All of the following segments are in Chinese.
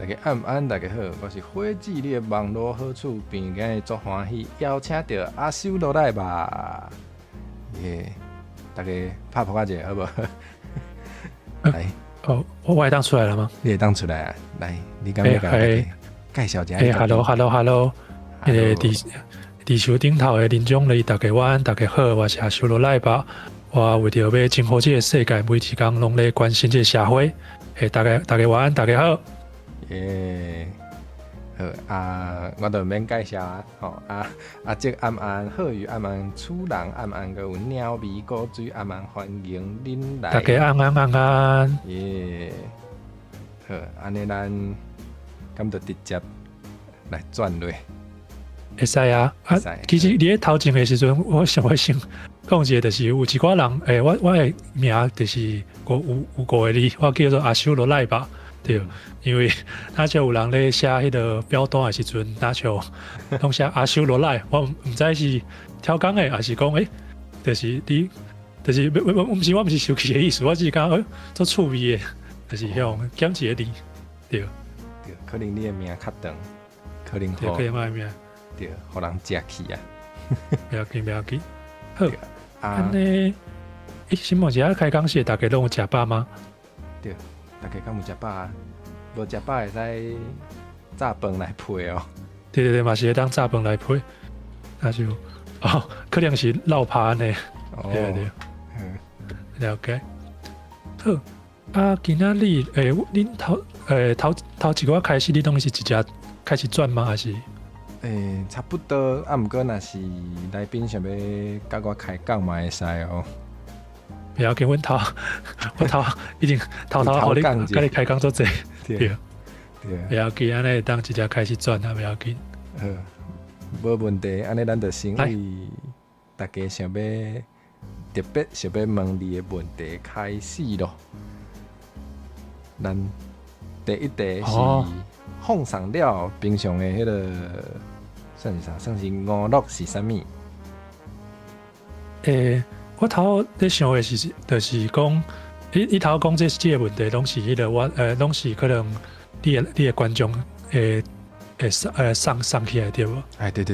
大家晚安，大家好，我是火鸡，你的网络好处变个足欢喜，邀请到阿修落来吧，耶！大家拍扑克者好不好？来，我会当出来了吗？你会当出来啊？来，你敢要介绍一下？Hello，地球顶头的林种里，大家晚安，大家好，我是阿修罗来吧。我为着要征服这个世界，每天讲拢咧关心这个社会。大家晚安，大家好。耶，好我就免介绍啊，吼这暗暗好雨暗暗厝人暗暗个有鸟味果水暗暗欢迎恁来。大家安。耶，好，安尼咱咁就直接来转落。会使啊，其实你咧头前的时阵，我想要先讲一个，就是有一寡人，我的名就是有5个字，我叫做阿修罗赖吧，对，因为那就有人咧写迄个表单的时阵，那就拢写阿修罗赖，我唔知是挑工的，还是讲就是你，就是我唔是生气的意思，我只是讲做趣味的，就是向减一个字，对，可能你的名较长，可能对，可能我的名。对，互人食去啊！不要紧。好，安尼，先问一下开讲时，大家拢有食饱吗？对，大家敢有食饱啊？无食饱会使炸饭来配哦。对，嘛是会当炸饭来配，那就可能是落趴呢。对，了解。好，今仔日恁头一个开始，你拢是直接开始转吗？还是？差不多，毋过若是来宾想要甲我开讲嘛会使哦。不要紧，我已经偷互你，甲你开讲做济。对。不要紧，安尼当直接开始转啊，不要紧。无问题，安尼咱就先以大家想要特别想要问你的问题开始咯。咱第一题是放上了平常的迄个。算是啥？算是娱乐是啥物？我头咧想的是，就是讲，你头讲这个问题，拢是迄个拢是可能你的观众上起来对无？对。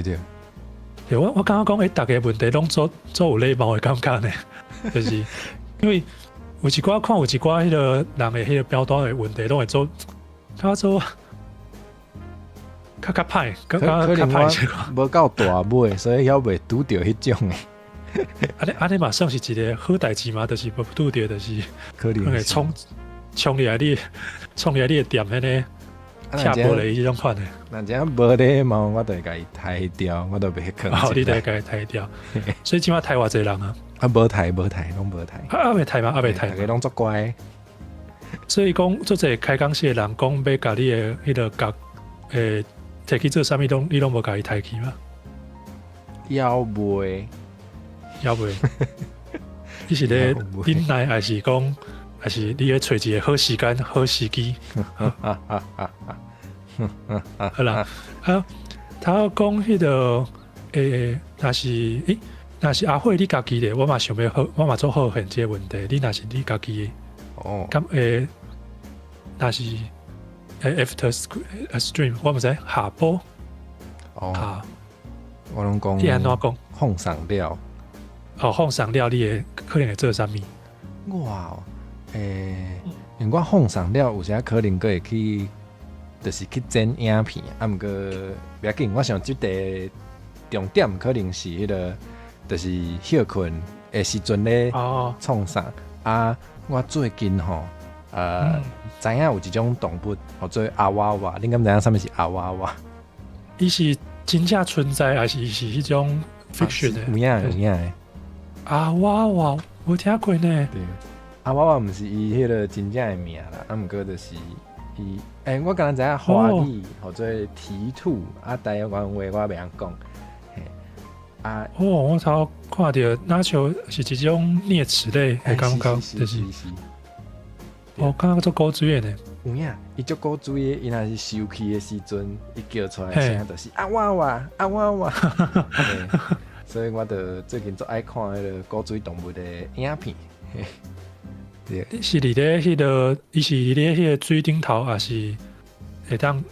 对，我刚刚讲，大家问题拢做有礼貌的感觉呢，就是因为有一寡迄个人的迄个表达的问题，拢会做较歹，可能我无够大尾，所以还袂拄到迄种诶。安尼嘛算是一个好代志嘛，就是无拄到，就是可能会冲入来你的店迄个拆玻璃迄种款的。那这样无礼貌，我就会甲伊抬掉，我都袂囥。你就会甲伊抬掉。所以即摆抬偌侪人啊？无抬，拢无抬。袂抬吗？袂抬。大家拢足乖。所以讲，做这开讲室的人讲要甲你的迄个角摕去做啥物你拢无甲伊抬起吗？要袂？你是咧忍耐，还是讲，还是你咧找一个好时间、好时机？好啦，他讲迄个若是阿慧你家己的，我嘛想要好，我嘛做好很这个问题。你若是你家己的，咁若是。after stream， 我唔知下播。我拢讲。你安怎讲？放上了。放上了，你会可能会做啥物？因我放上了，有时可能会去，就是去剪影片。毋过不要紧，我想即个重点可能是迄个，就是休困的时阵咧创啥我最近吼。知影有一种动物叫做阿娃娃，你敢知影啥物是阿娃娃？伊是真正存在，还是迄种 fiction 的？有影的。阿娃娃，我听过呢。对，阿娃娃毋是伊迄个真正的名啦，毋过就是伊。我刚知影华语叫做蹄兔，台湾话我袂晓讲。我头看到那像是一种啮齿类的感觉，就是。感觉做古锥的呢。有影，伊做古锥的，伊若是生气的时阵，伊叫出来声就是阿娃娃。所以我就最近最爱看迄个古锥动物的影片。是伫咧迄个，伊是伫咧迄个水顶头，还是会当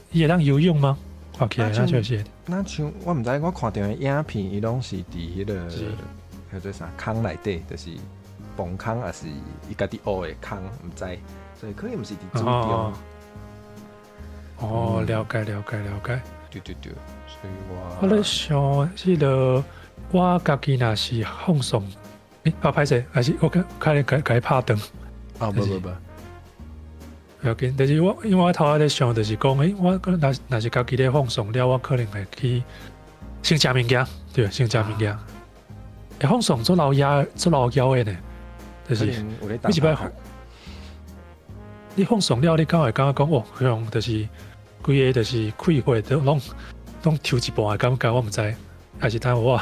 游泳吗？看起来那就是。那像我毋知，我看到的影片，伊拢是伫迄个叫做啥坑内底，就是崩坑，还是伊家己挖的坑，毋知，所以可能毋是伫水中。哦，了解。对，所以我咧想，迄个我家己若是放送，歹势，还是我开始改拍灯。不。不要紧，但是因为我头仔咧想，就是讲，我若是家己咧放松了，我可能会去先食物件，对，先食物件。放松做老妖的呢，就是你一摆你放松了，你敢会感觉讲哦，像就是规个就是开会都拢抽一半的感觉，我毋知，还是等我。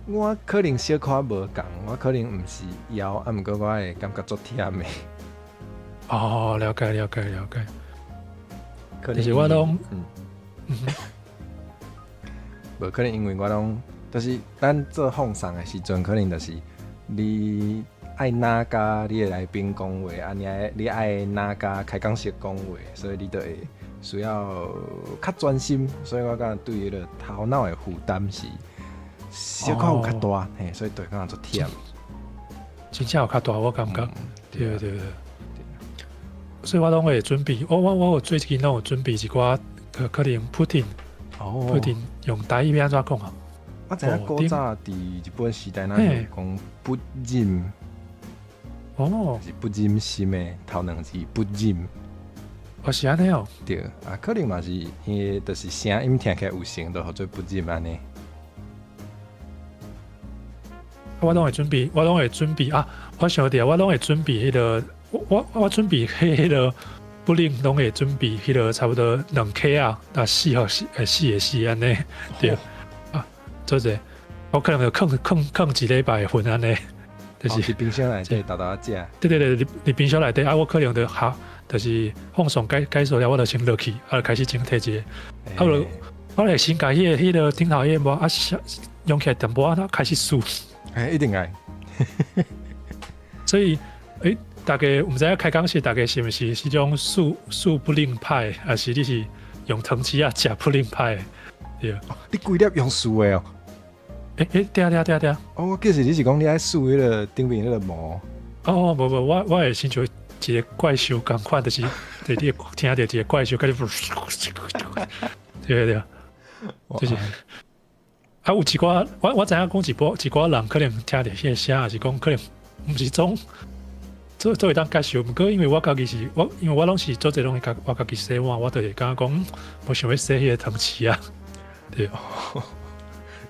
我可能小可无共，我可能毋是枵，毋过我会感觉足忝的。哦，了解。可能是我拢，无可能，因为我拢，就是咱做放送的时阵，可能就是你爱哪甲你的来宾讲话，你爱哪甲开讲师讲话，所以你就会需要较专心，所以我感觉对迄个头脑的负担是小可有较大，所以对感觉足忝。真正有较大，我感觉，对。所以我拢会准备，我有最近拢有准备一寡可能Putin用台语要安怎讲啊？我知影古早伫日本时代，咱讲不忍，是不忍心的头两字不忍。是安尼哦。对可能嘛是因就是声音听起来有声，就叫做不忍安尼。我拢会准备啊！我想到我拢会准备迄个。我准备迄个不灵，拢会准备迄个差不多2克啊，4安尼，对做者我可能就放一礼拜份安尼，就是冰箱内底豆食。对，你冰箱内底我可能就就是放松解锁了，我就先落去，就开始整体一个，我来先甲迄个顶头迄个用起来淡薄开始输，一定爱，所以大家毋知影开讲是大家是毋是种素不灵派，还是你是用藤枝啊食不灵派？对。你规粒用素的哦？对。我记是你是讲你爱素迄个顶面迄个毛。无，我会先像一个怪兽共款，就是对你听到一个怪兽开始，对，就是有一寡我知影讲一寡人可能听到迄个声，还是讲可能毋是种。做会当介绍，毋过因为我家己因为我拢是做这拢我家己洗碗，我就会感觉讲，我想要洗迄个藤枝啊，对。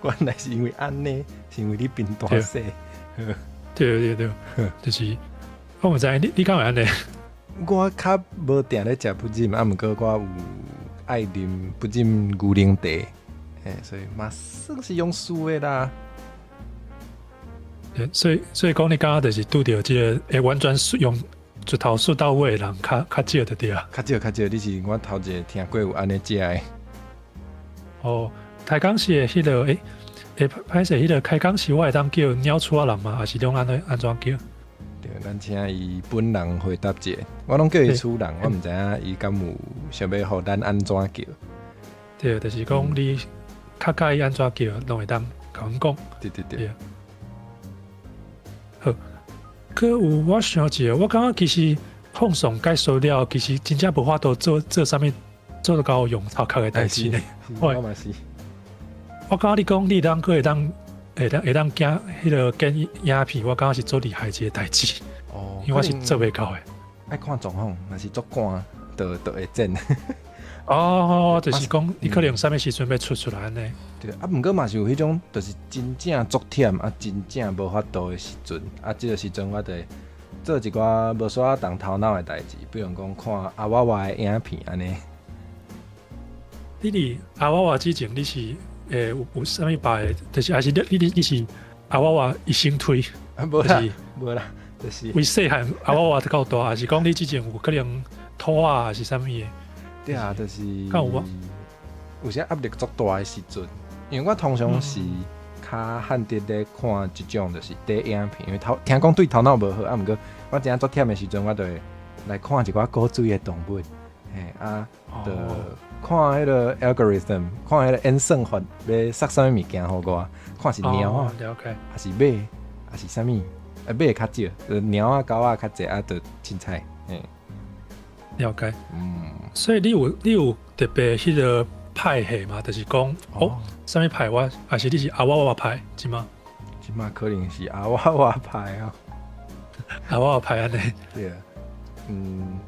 原来是因为安尼，是因为你变大洗。对，就是我毋知你敢会安尼？我较无定咧食不忍，毋过我有爱啉不忍牛奶茶，所以嘛算是用素的啦。所以讲，你刚刚就是拄到这个完全用一头数到位的人，较少的对啊。较少，你是我头一个听过有安尼食的。开讲时的迄个歹势迄个开讲时，我会当叫鸟鼠仔人嘛，还是拢安怎叫？对，咱请伊本人回答者，我拢叫伊厝人，我毋知影伊敢有想要互咱安怎叫。对，就是讲你较介意安怎叫，拢会当甲阮讲。对。好，可有我想一个，我感觉其实放松解说了，其实真正无法度做啥物做得到用头壳的代志呢。我嘛是。我感觉你讲你会当惊迄个剪影片，我感觉是做厉害一个代志。因为我是做袂到的。爱看状况，若是足赶，就会剪。就是讲你可能啥物时阵要出来安尼。对，毋过嘛是有迄种，就是真正足忝，真正无法度的时阵，这个时阵我就做一寡无啥动头脑的代志，比如讲看阿娃娃的影片安尼。你阿娃娃之前你是有啥物摆？就是还是你是阿娃娃一生推？无啦，就是为细汉阿娃娃到大，还是讲你之前有可能拖啊，还是啥物的？对啊，就是。有些压力足大的时阵，因为我通常是较罕得咧看即种就是短影片，因为听讲对头脑无好，毋过我真正足忝的时阵，我就会来看一寡古锥的动物，嘿啊，就看迄个 algorithm， 看迄个演算法要塞啥物物件互我，看是猫啊，了解，还是马，还是啥物？马会较少，猫啊狗啊较济啊，就凊彩，嘿，了解。所以你有特别迄个派系嘛？就是讲啥物派我，还是你是阿娃娃派，是吗？即马可能是阿娃娃派哦，阿娃娃派安尼。对，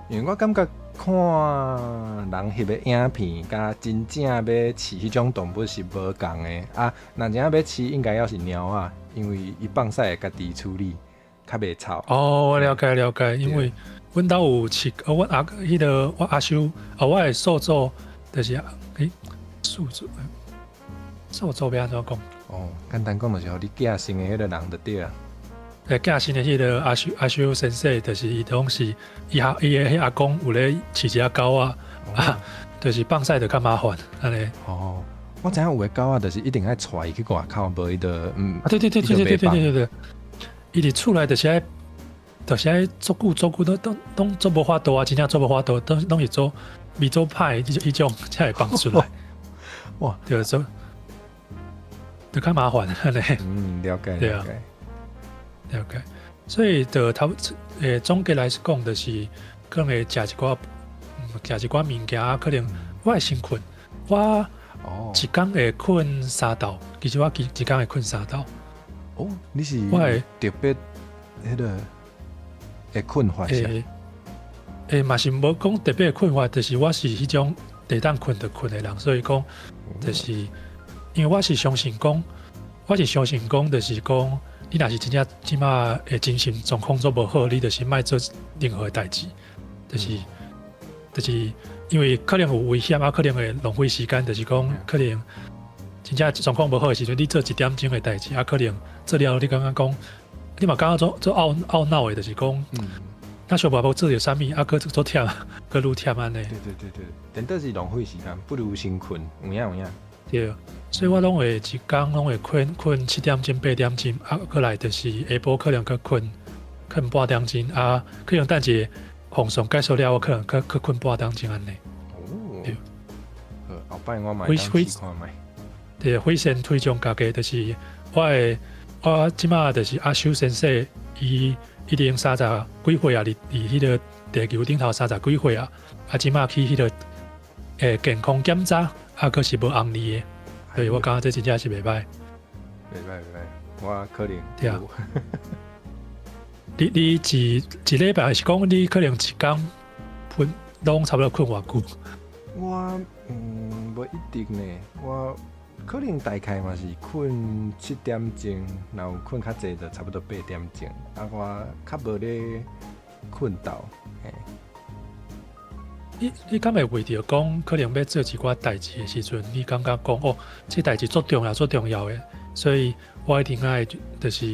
因为我感觉看人翕的影片，甲真正要饲迄种动物是无共的啊。若真正要饲，应该要是猫啊，因为伊放屎会家己处理，较袂臭。我了解，因为阮兜有饲，我迄个我阿叔，我的宿主就是宿主要安怎讲？简单讲就是互你寄生的迄个人就对啊。寄生的迄个阿修先生，就是伊拢是伊的迄阿公有咧饲一只狗啊，就是放屎就较麻烦安尼。我知影有的狗啊，就是一定爱带伊去外口，无伊就对，伊伫厝内就是爱足久都做无法度啊，真正做无法度，拢是做未做歹迄种才会放出来。哇，对，就较麻烦安尼。了解，了解，所以总结来讲，就是可能会食一寡物件啊，可能我会先困，我一工会困3道，其实我一工会困3道。你是特别迄个会困法是？嘛是无讲特别的困法，就是我是迄种地当困就困的人，所以讲就是因为我是相信讲，就是讲。你若是真正即马的精神状况做无好，你就是莫做任何代志，就是因为可能有危险啊，可能会浪费时间，就是讲可能真正状况无好的时阵，你做1点钟的代志啊，可能做了你感觉讲，你嘛感觉做懊恼的，就是讲，那小爸无做着啥物，啊，搁做忝，搁愈忝安尼。对，真的是浪费时间，不如先困，有影。对，所以我拢会一工拢会困7点钟、8点钟，啊，过来就是下晡可能搁困半点钟，啊，可能等一放松结束了，我可能搁困半点钟安尼。对，后摆我买试看卖。对，非常推荐家己，就是我即马就是阿修先生，伊已经30几岁啊，伫迄个地球顶头30几岁啊，即马去迄个健康检查。可是无红利的，所以我感觉这真正是袂歹。我可能对啊。你一礼拜是讲你可能一工困拢差不多困偌久？我无一定呢，我可能大概嘛是困7点钟，然后困较济就差不多8点钟，我较无咧困到。你敢会为着讲可能要做一寡代志的时阵，你感觉讲这代志足重要的，所以我一定爱就是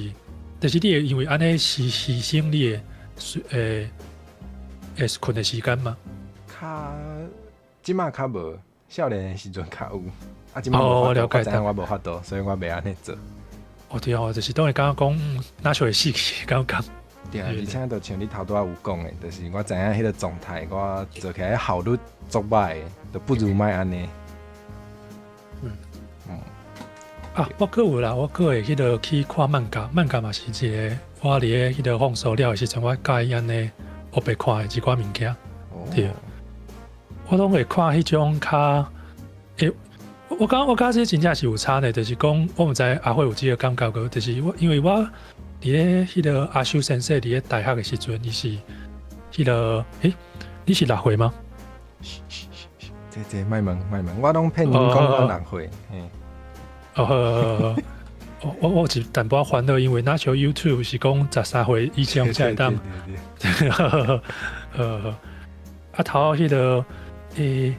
你会因为安尼牺牲你的困的时间嘛？即马较无，少年的时阵较有，即马无法度，我知影我无法度，所以我袂安尼做。对啊，就是当然感觉讲，哪像会死去，感觉。对啊，而且就像你头拄仔有讲的，就是我知影迄个状态，我做起来效率足歹的，就不如莫安尼。我搁有啦，我搁会迄个去看漫画嘛是一个我伫迄个放松了的时阵，我介意安尼黑白看的一寡物件。对，我拢会看迄种较我感觉真正是有差的，就是讲我毋知阿辉有即个感觉个，就是因为我。伫咧迄个阿修先生伫咧大学的时阵，你是迄个你是6岁吗？这莫问，我拢骗人讲我6岁。我有一淡薄烦恼，因为那时候 YouTube 是讲13岁以上才会当。头迄个你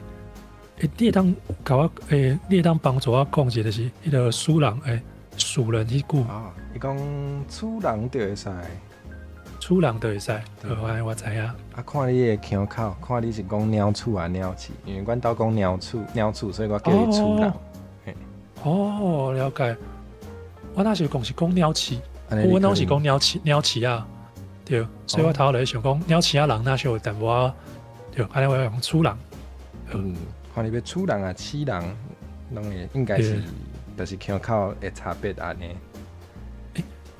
会当甲我你会当帮助我讲一下，就是迄个属人迄句。伊讲厝人就会使，我知影。看你的腔口，看你是讲鸟厝啊鸟市，因为阮兜讲鸟厝，所以我叫伊厝人。了解。我那时讲是讲鸟市，我拢是讲鸟市啊，对。所以我头来想讲鸟市啊人那时候淡薄对，安尼我用处人。看你要处人啊、饲人，拢会应该是，就是腔口会差别安尼。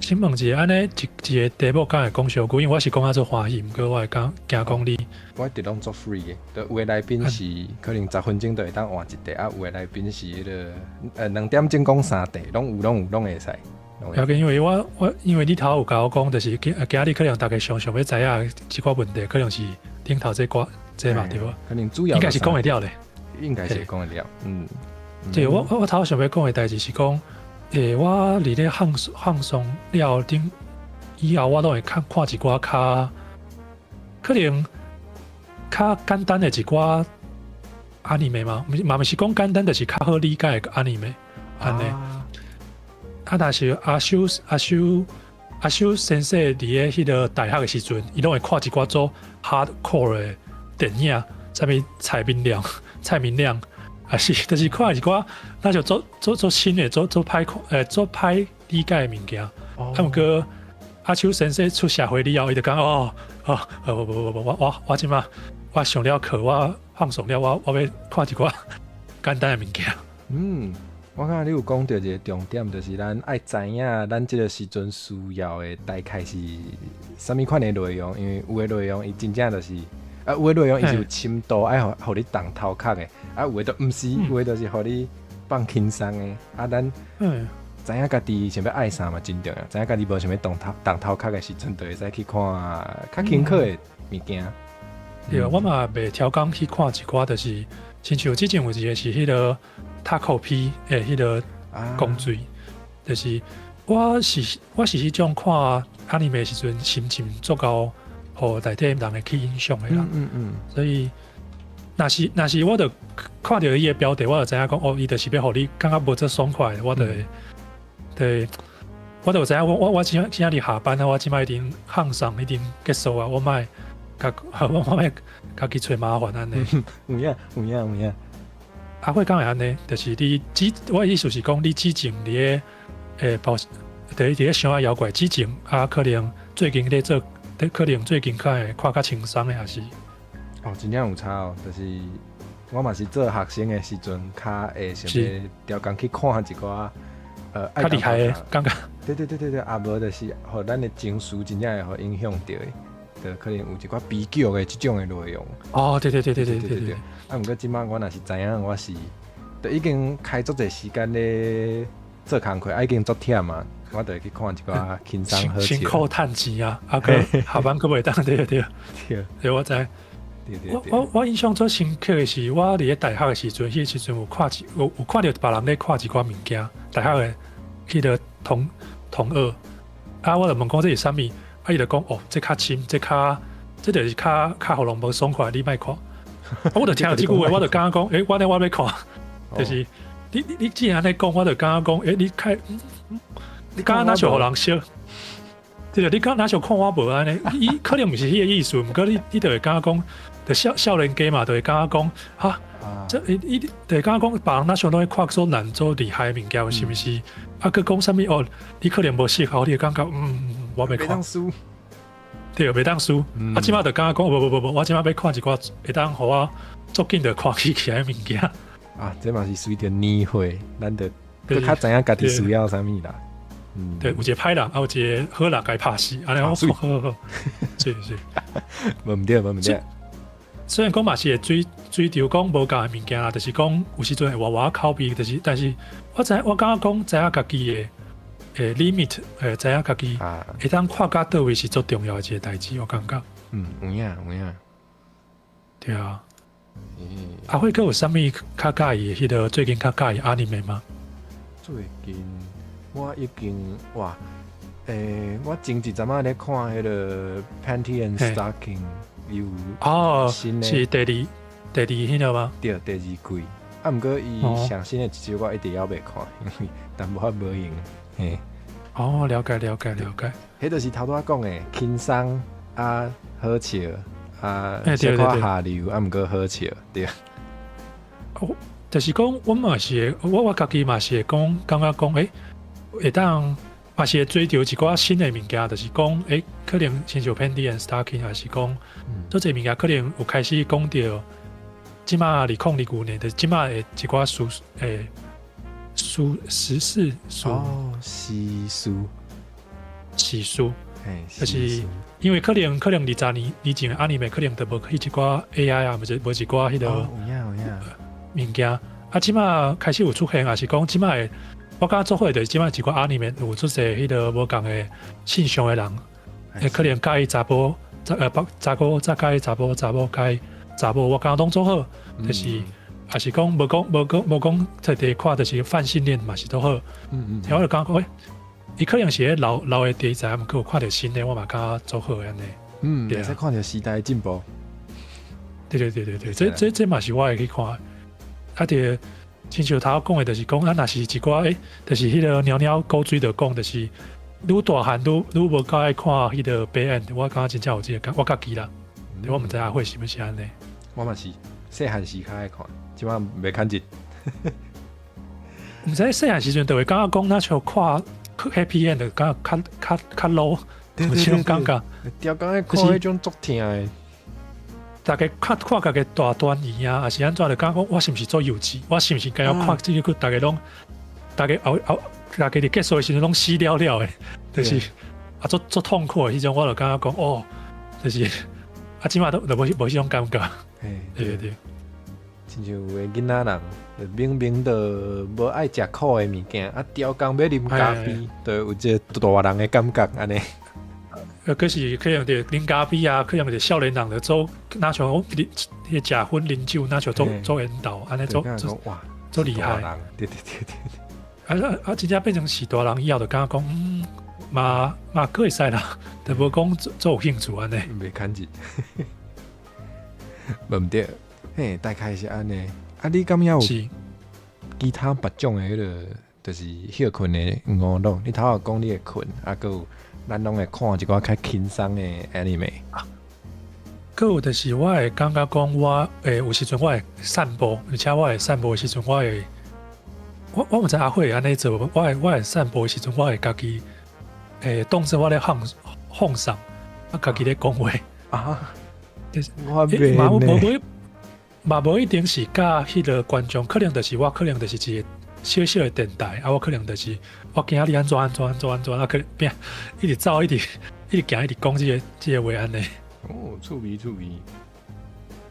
先问一下，安尼一个题目敢会讲小久，因为我是讲做欢喜，毋过我会惊讲你。我一直拢做 free 嘅，有的来宾是可能10分钟就会当换一题，有的来宾是迄个2点钟讲3题，拢会使。了解，因为因为你头有甲我讲，就是今日可能大家想要知影即个问题，可能是顶头这嘛对无？可能主要应该是讲会了咧。应该是讲会了，对，我头想要讲的代志是讲，我伫咧放松了顶以后，我都会看一寡可能较简单的一寡アニメ嘛，嘛是讲简单，就是较好理解的アニメ安尼。但是阿修先生伫咧迄个大学的时阵，伊拢会看一寡做 hardcore 的电影，啥物蔡明亮，还是就是看一寡那就做新的做歹理解的物件。毋过阿修先生出社会了后，伊就讲我即马我上了课，我放松了，我要看一寡简单的物件。我感觉你有讲到一个重点，就是咱爱知影咱即个时阵需要的大概是啥物款的内容，因为有的内容伊真正就是，有的内容伊是有深度，爱互你动头壳的，有的都毋是，有的就是互你放轻松的，咱知影家己想要爱啥嘛真重要，知影家己无想要动头壳的时阵，就会使去看较轻巧的物件。对，我嘛袂挑工去看一寡，就是亲像之前有一个是迄个。Taco P 诶，迄个工序，就是我是迄种看阿尼美时阵心情足够，互内底人会去影响的啦。所以，若是我著看到伊个标题，我就知影讲，伊就是要互你感觉无这爽快，我著知影我今仔日下班啊，我即摆一定放松，一定结束啊，我莫家己找麻烦安尼。有影。会讲会安尼，就是我的意思是讲，你之前伫伫咧想要妖怪之前可能最近咧做，可能最近会看较轻松的还是？真正有差就是我嘛是做学生的时阵，较会想要调工去看一寡较厉害的感觉。对，无就是互咱的情绪真正会互影响到的。就可能有一寡比较的这种的内容。对。毋过即摆我若是知影我是，就已经开足侪时间咧做工课，已经足忝嘛，我就会去看一寡轻松好笑。辛苦趁钱啊，下班佫袂当对，我知。我印象最深刻的是，我伫咧大学的时阵，迄时阵有看到别人咧看一寡物件，大学的迄个同学，我就问讲这是啥物？伊就讲这较深，这就是较互人无爽快，你莫看。我就听到即句话，我就感觉讲，我要看，就是你既然安尼讲，我就感觉讲，你刚刚哪像互人笑？对，你刚哪像看我无安尼？伊可能毋是迄个意思，毋过你就会感觉讲，就少年家嘛，就会感觉讲这伊就会感觉讲，别人哪像拢会看做难做厉害的物件，是毋是？佮讲啥物你可能无适合，你就感觉我袂看。对，袂当输。即马就感觉讲，无，我即马要看一寡会当互我足紧就看起来的物件。这嘛是随着年岁，咱就更较知影家己需要啥物啦。对，有一个歹人，有一个好人该拍死，安尼好，是。无毋对。虽然讲嘛是会追求讲无共的物件啦，就是讲有时阵会活口碑，但是我感觉讲知影家己的。limit， 知影家己会当看到倒位是最重要的一个代志，我感觉。有影。对啊。会阁有啥物较介意迄个最近较介意阿尼美吗？最近我已经我前一阵仔咧看迄个 Panty and Stocking 有新的是第二迄个吗？对，第2季。毋过伊上新的一集我一直要袂看，因为但无法无用。了解。迄就是头拄仔讲的轻松好笑小可下流毋过好笑，对。就是讲我嘛是我家己嘛是会感觉讲会当也是会追求一寡新的物件，就是讲，可能亲像 Pandy and Stocking， 还是讲，做这物件可能有开始讲到，即马2025年，就是即马的一寡时事时事，就是因为可能20年以前的 anime 可能都无去一寡 AI 啊，无一寡迄个物件，即马开始有出现，也是讲即马的。我感觉做伙就是即摆一寡anime有出现迄个无共的性向的人，可能介意查甫，查甫介意查甫，查某介意查某，我感觉拢做好，就是也是讲无讲特地看，就是泛性恋嘛是都好。然后我就感觉伊可能是老的题材，毋过有看到新的，我嘛感觉做好安尼。会使看到时代进步。对，这嘛是我会去看，亲像头讲的，就是讲若是一寡就是迄个鸟鸟古水就讲，就是愈大汉愈无够爱看迄个白眼，我感觉真正有这个，我家己啦，我毋知阿慧是毋是安尼。我嘛是细汉时较爱看，即摆袂看见。毋知细汉时阵就会感觉讲，那像看 Happy End 就感觉较 low， 有这种感觉。调讲爱看迄种足疼的。大家看家己大端倪啊，还是安怎就讲我是毋是做幼稚？我是毋是该要看这个？大家伫结束的时阵拢死了的，就是做痛苦的迄种，我就感觉讲就是即马都无迄种感觉。对。亲像有的囡仔人，明明就无爱食苦的物件，调工要啉咖啡，就有一个大人的感觉安尼。可是可能着啉咖啡啊，可能着少年人着做那像迄食薰啉酒，那像做引导，安尼做厉害。对。真正变成是大人以后就感觉讲，嘛可会使啦，就无讲做有兴趣安尼。袂看见，无毋对，大概是安尼。你感觉有其他别种的迄个，就是休困的娱乐？你头下讲你会困，还有。咱拢会看一寡较轻松的 anime。佮有就是我会感觉讲，我有时阵我会散步，而且我会散步的时阵，我毋知阿慧安尼做，我会散步的时阵，我会家己当作我咧放送，我家己咧讲话啊。我嘛无一定是甲迄个观众，可能就是我，可能就是一个小小的电台，我可能就是我今仔日安怎，可能变一直走，一直行，一直讲这个话安尼。趣味。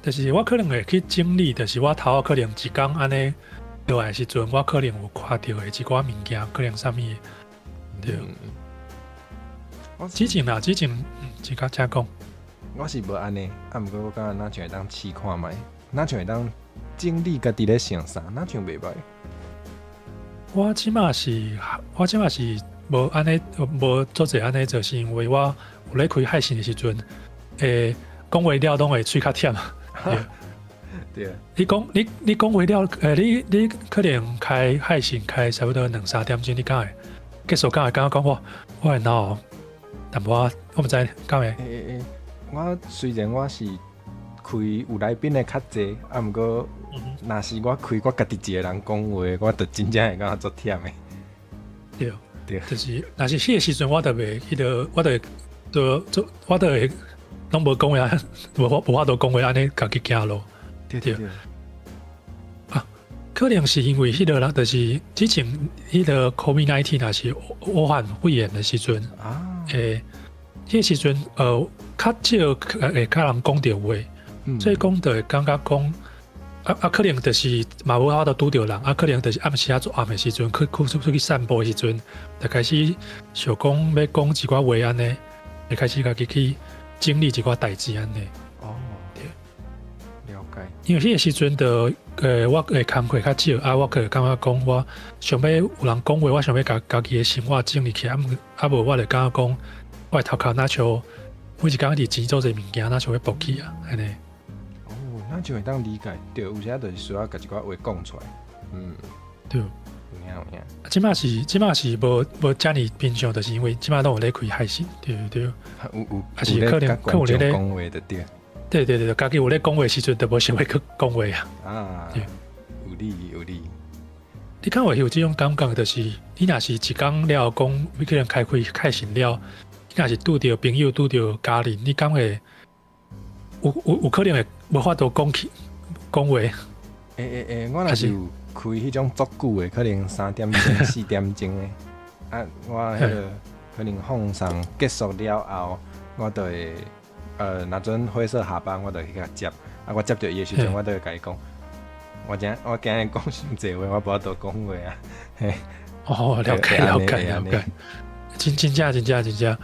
就是我可能会去经历，就是我头可能一工安尼落来时阵，我可能有看到的一寡物件，可能啥物对。之前只甲遮讲，我是无安尼，毋过我感觉咱像会当试看觅，咱像会当经历家己咧想啥，咱像袂歹。我即马是无安尼，无做者安尼，就是因为我有咧开海信的时阵，讲话了拢会喙较忝。对。你讲话了，你可能开海信开差不多2-3点钟，你敢会结束敢会感觉讲我会闹，但我毋知敢会。我虽然我是开有来宾的较济，毋过。若是我开我家己一个人讲话，我就真正会感觉足忝的。对，就是若是迄个时阵，我就袂迄个，我就会拢无讲话，无法度讲话，安尼家己行路。对。可能是因为迄个啦，就是之前迄个 COVID-19 也是武汉肺炎的时阵迄个时阵较少较人讲到话，所以讲就会感觉讲。可能就是嘛无法度拄着人，可能就是暗时做暗的时阵，出去散步的时阵，就开始想讲要讲一寡话安尼，就开始家己去经历一寡代志安尼。了解。因为迄个时阵的我的工课较少，我可感觉讲我想要有人讲话，我想要家己的生活整理起来，无我就感觉讲我头壳那像每一工伫钱做者物件，那像要搏起啊安尼。咱就会当理解，对，有时就是需要甲一寡话讲出来，对，有影。即马是无遮尔平常，就是因为即马都有咧开海信，对，有，还是可能有咧讲话的对，对，家己有咧讲话时阵，就无想要去讲话啊。有理。你看我有这种感觉，就是你若是一讲了讲，你可能开心了，你若是拄着朋友、拄着家人，你敢会有可能会无法度讲话。我若是有开迄种足久的，可能3点钟、4点钟的，啊，我迄个可能放送结束了后，我就会若阵火色下班，我就去甲接，啊，我接着伊的时阵，我就会甲伊讲，我今日讲伤济话，我无法度讲话啊，嘿。哦，了解，真正。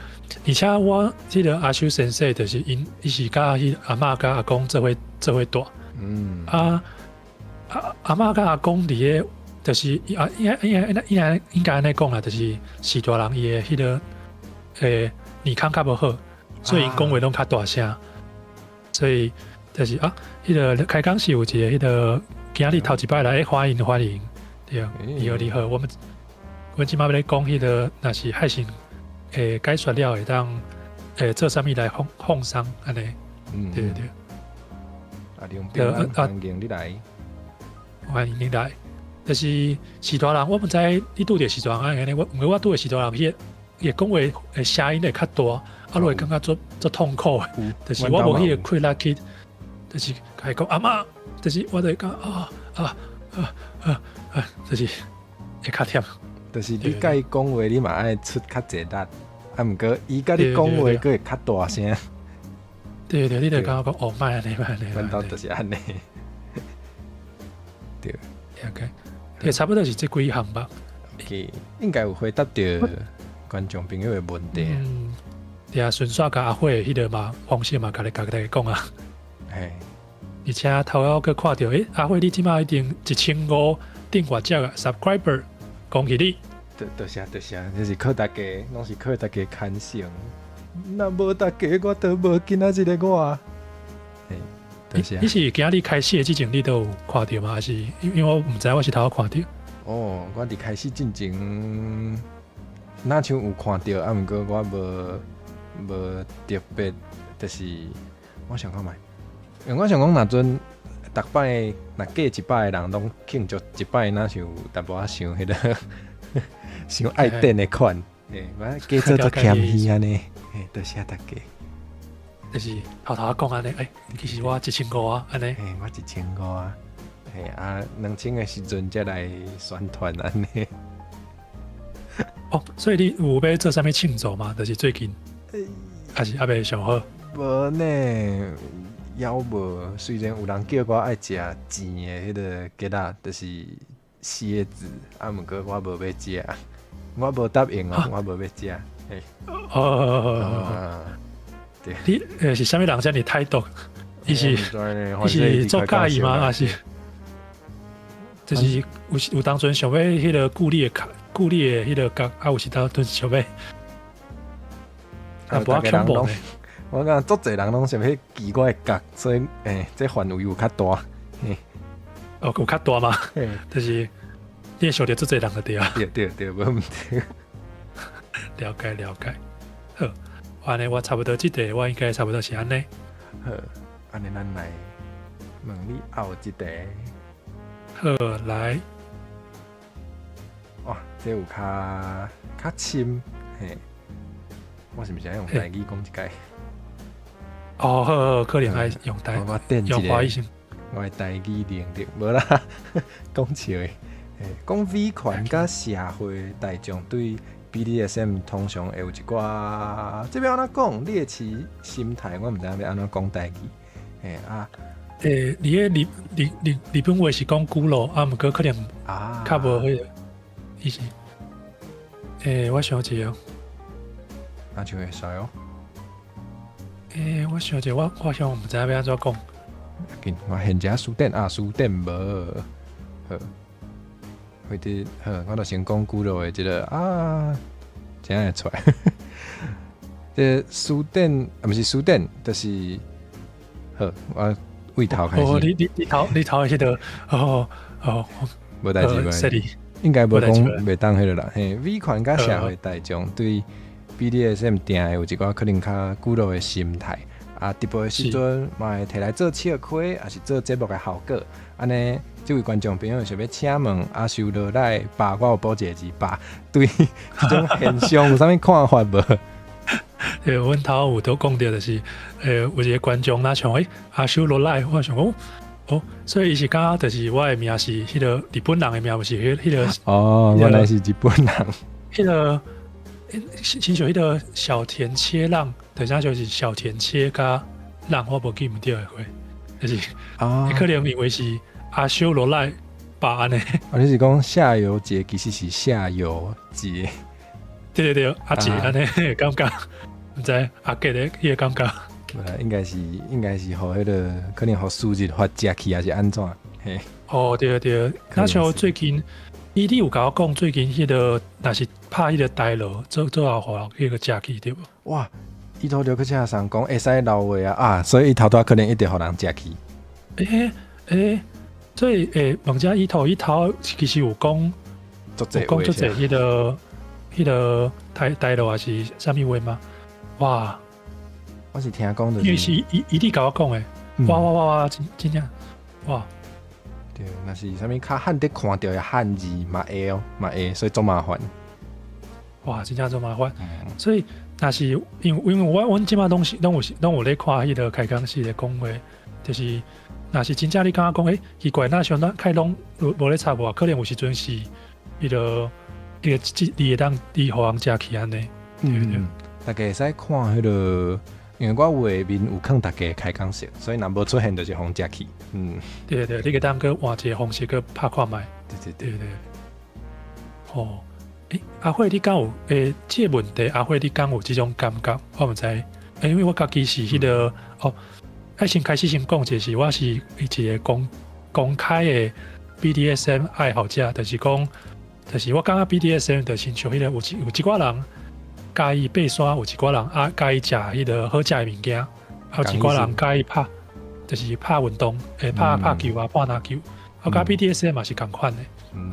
而且我记得阿修先生就是伊是甲迄阿嬷甲阿公做伙大，阿嬷甲阿公伫个就是应该安尼讲啦，就是是大人伊的迄个耳康较无好，所以因讲话拢较大声，所以就是迄个开讲是有一个迄个今日头一摆来欢迎，对，你好，我即摆要咧讲迄个，若是海信解说了会当做啥物来放松安尼，对。欢迎你来，欢迎你来。就是时大人，我毋知你拄着时大人安尼，我拄着时大人伊讲话声音会较大，落会感觉做痛苦的。就是我无迄个气力去，就是甲伊讲阿嬷，就是我就会讲就是会较忝。就是你甲伊讲话，你嘛爱出较济力，毋过伊甲你讲话，佫会较大声。对，你就感觉讲莫安尼，阮兜就是安尼。对 ，OK， 对，差不多是这几项吧。OK， 应该有回答到观众朋友的问题。对啊，顺续甲阿辉迄个嘛方式嘛，甲大家讲啊。而且头仔佫看到，阿辉你即马已经1500订阅者 subscriber。恭喜你！多谢，就是靠大家，拢是靠大家牵绳。若无大家，我都无今仔日的我。多谢。你是今日开始的之前，你都有看到吗？还是因为我毋知，我是头仔看到。我伫开始进前，哪像有看到，毋过我无特别，就是我想看觅，因为我想讲若阵。逐摆若过一摆的人拢庆祝一摆，哪像有淡薄仔想迄个想爱点的款，我加做谦虚安尼，多谢大家。就是头讲安尼，其实我1500啊，安尼。我1500啊，2000的时阵才来宣传安尼。所以你有要做啥物庆祝吗？就是最近，还是还未想好？无呢。要无，虽然有人叫我爱食甜的迄个鸡仔，就是蝎子，毋过我无要食，我无答应我无要食。对。你是啥物人？遮尔态度？伊是做介意吗？还是？就是有当阵想要迄个顾虑的迄个角，有时当阵想要，无啊恐怖。我讲足侪人拢想要奇怪的角，所以这范围有较大。有较大嘛？就是你想到足侪人就对啊。对，无问题。了解。好，安尼我差不多这题，我应该差不多是安尼。好，安尼咱来问你后一题。好，来。哇，这有较深，我是毋是爱用台语讲一解？好，可能爱用华语先。我的台语能力无啦，讲笑的。讲威权甲社会大众对 BDSM 通常会有一寡，这边安怎讲？你的心态，我毋知影要安怎讲台语。你的日本话是讲古老，毋过可能较无迄个意思。我想一下，那就会使哦。我想者，我想毋知要安怎讲。我现遮书店无。好，或者我就先讲古老的这个怎样会出来？这书店毋是书店，就是好，我为头开始。你头迄个无代志，应该无讲袂当迄个啦。威权甲社会大众对 BDSM 定有一寡可能较古老的心态，啊，直播的时阵嘛会摕来做笑亏，也是做节目的效果。安尼，这位观众朋友想要请问阿修罗来爸，我有补一个字爸，对这种现象有啥物看法无？阮头有都讲到就是，有一个观众那像阿修罗来，我想讲哦，所以伊是讲就是我的名是迄个日本人的名，不是迄个哦，原来是日本人。迄个亲像迄个小田切让，等下就是小田切加让，我无记唔对的话，就是可能因为是阿修罗来把安尼。你是讲夏油节其实是夏油节？对，阿姐安尼感觉，唔知阿杰的迄个感觉。应该是，互迄个可能互数日发食去，还是安怎？嘿。哦，对，那像最近，你有甲我讲最近迄个，若是拍迄个台罗，做后互迄个食去对无？哇，伊头就去车上讲会使留话啊，所以伊头拄可能一定互人食去。所以问者伊头其实有讲，做这迄个台罗还是啥物话吗？哇！我是听讲的，因为是伊甲我讲诶，哇，真正哇！对，那是啥物较汉得看到的汉字嘛会哦，嘛会，所以做麻烦。哇，真正做麻烦。所以那是因为阮即马东西拢有咧看迄个开讲式的讲话，就是那是真正你感觉讲奇怪，那像咱开拢无咧插无，可能有时阵是迄个你会当你互人食起安尼，对不对？大家会使看迄个。因为我画面有看大家开讲式，所以若无出现就是互食去。对，你个当个换一个方式去拍看卖。对。哦，阿慧你敢有这个问题？阿慧你敢有这种感觉？我毋知，因为我家己是迄个先开始先讲一是我是一个公开的 BDSM 爱好者，就是讲，就是我感觉 BDSM 就是像迄个有一寡人。介意爬山，有一寡人介意食迄个好食的物件，还有一寡人介意就是拍运动，拍球啊，拍篮球，我甲 BDSM 嘛是共款的，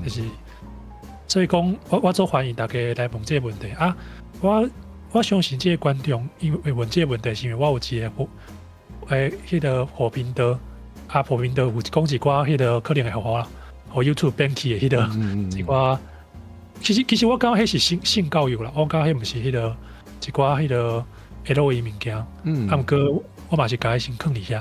就是所以讲我做欢迎大家来问这个问题啊。我相信这个观众因为问这个问题，是因为我有一个迄个和平的和平的有讲一寡迄个可能会互 YouTube 编起的迄个一寡。其实我感觉迄是性教育啦，我感觉迄毋是迄个一寡迄个 LV 物件，毋过我嘛是甲伊先囥伫遐。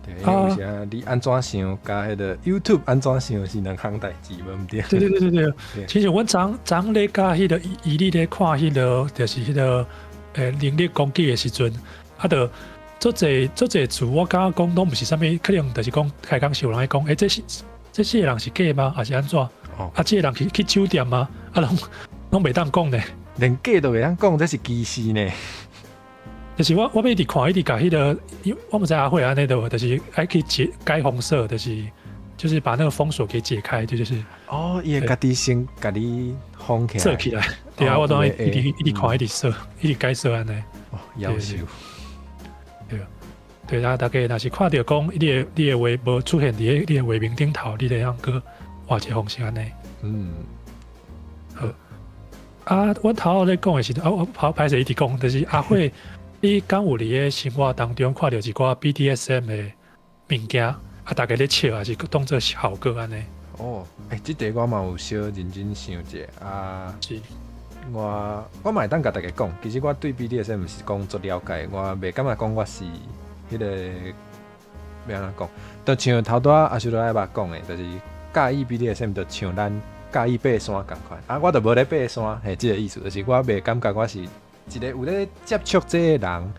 对，有时你安怎想，甲迄个 YouTube 安怎想是两项代志，无毋对。对。其实阮昨咧甲迄个伊咧看迄个，就是迄个能力攻击的时阵，就做侪词，我感觉讲拢毋是啥物，可能就是讲开讲是有人来讲，这些人是假吗？还是安怎？这个人去酒店吗？拢袂当讲呢，连假都袂当讲，这是歧视呢。就是我一直看，一直甲迄个，我毋知阿慧安尼的，就是还可以解封锁，就是把那个封锁给解开，就是伊会家己先家己封起来，锁起来。对啊，我当一直看，一直锁，一直解锁安尼。夭寿。对啊，大家若是看到讲你的话无出现伫你的画面顶头，你就通个换一个方式安尼。好。我头后咧讲的是，我歹势一直讲，就是阿慧，你敢有伫个生活当中看到一寡 BDSM 的物件，大家咧笑还是当做效果安尼？即个我嘛有小认真想者是。我嘛会当甲大家讲，其实我对 BDSM 是讲足了解，我袂感觉讲我是迄个要安怎讲，就像头拄阿修罗爱捌讲的，就是介意 BDSM 就像咱介意爬山共款。我就无咧爬山，嘿，即个意思就是我袂感觉我是一个有咧接触这个人，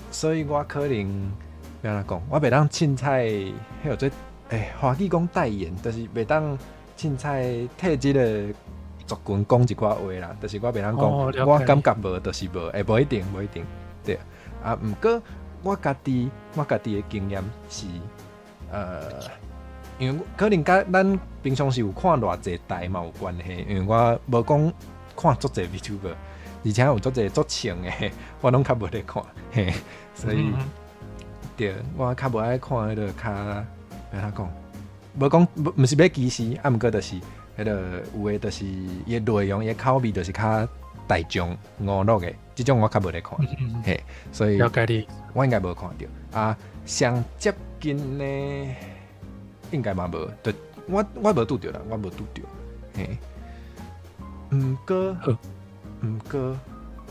所以我可能要安怎讲，我袂当凊彩迄个做华语讲代言，就是袂当凊彩替即个族群讲一寡话啦，就是我袂当讲，我感觉无就是无，无一定，对毋过我家己的经验是，因为可能甲咱平常时有看偌济台嘛有关系，因为我无讲看足济 VTuber， 而且有足济足穿的，我拢较无咧看，嘿，所以对，我较无爱看迄个较要安怎讲，无讲毋是要歧视，毋过就是。迄个有诶，就是伊诶内容、伊诶口味，就是较大众娱乐的，这种我较无咧看，嘿，所以了解你，我应该无看到啊。上接近呢，应该嘛无，对，我无拄着啦，我无拄着，嘿。毋过，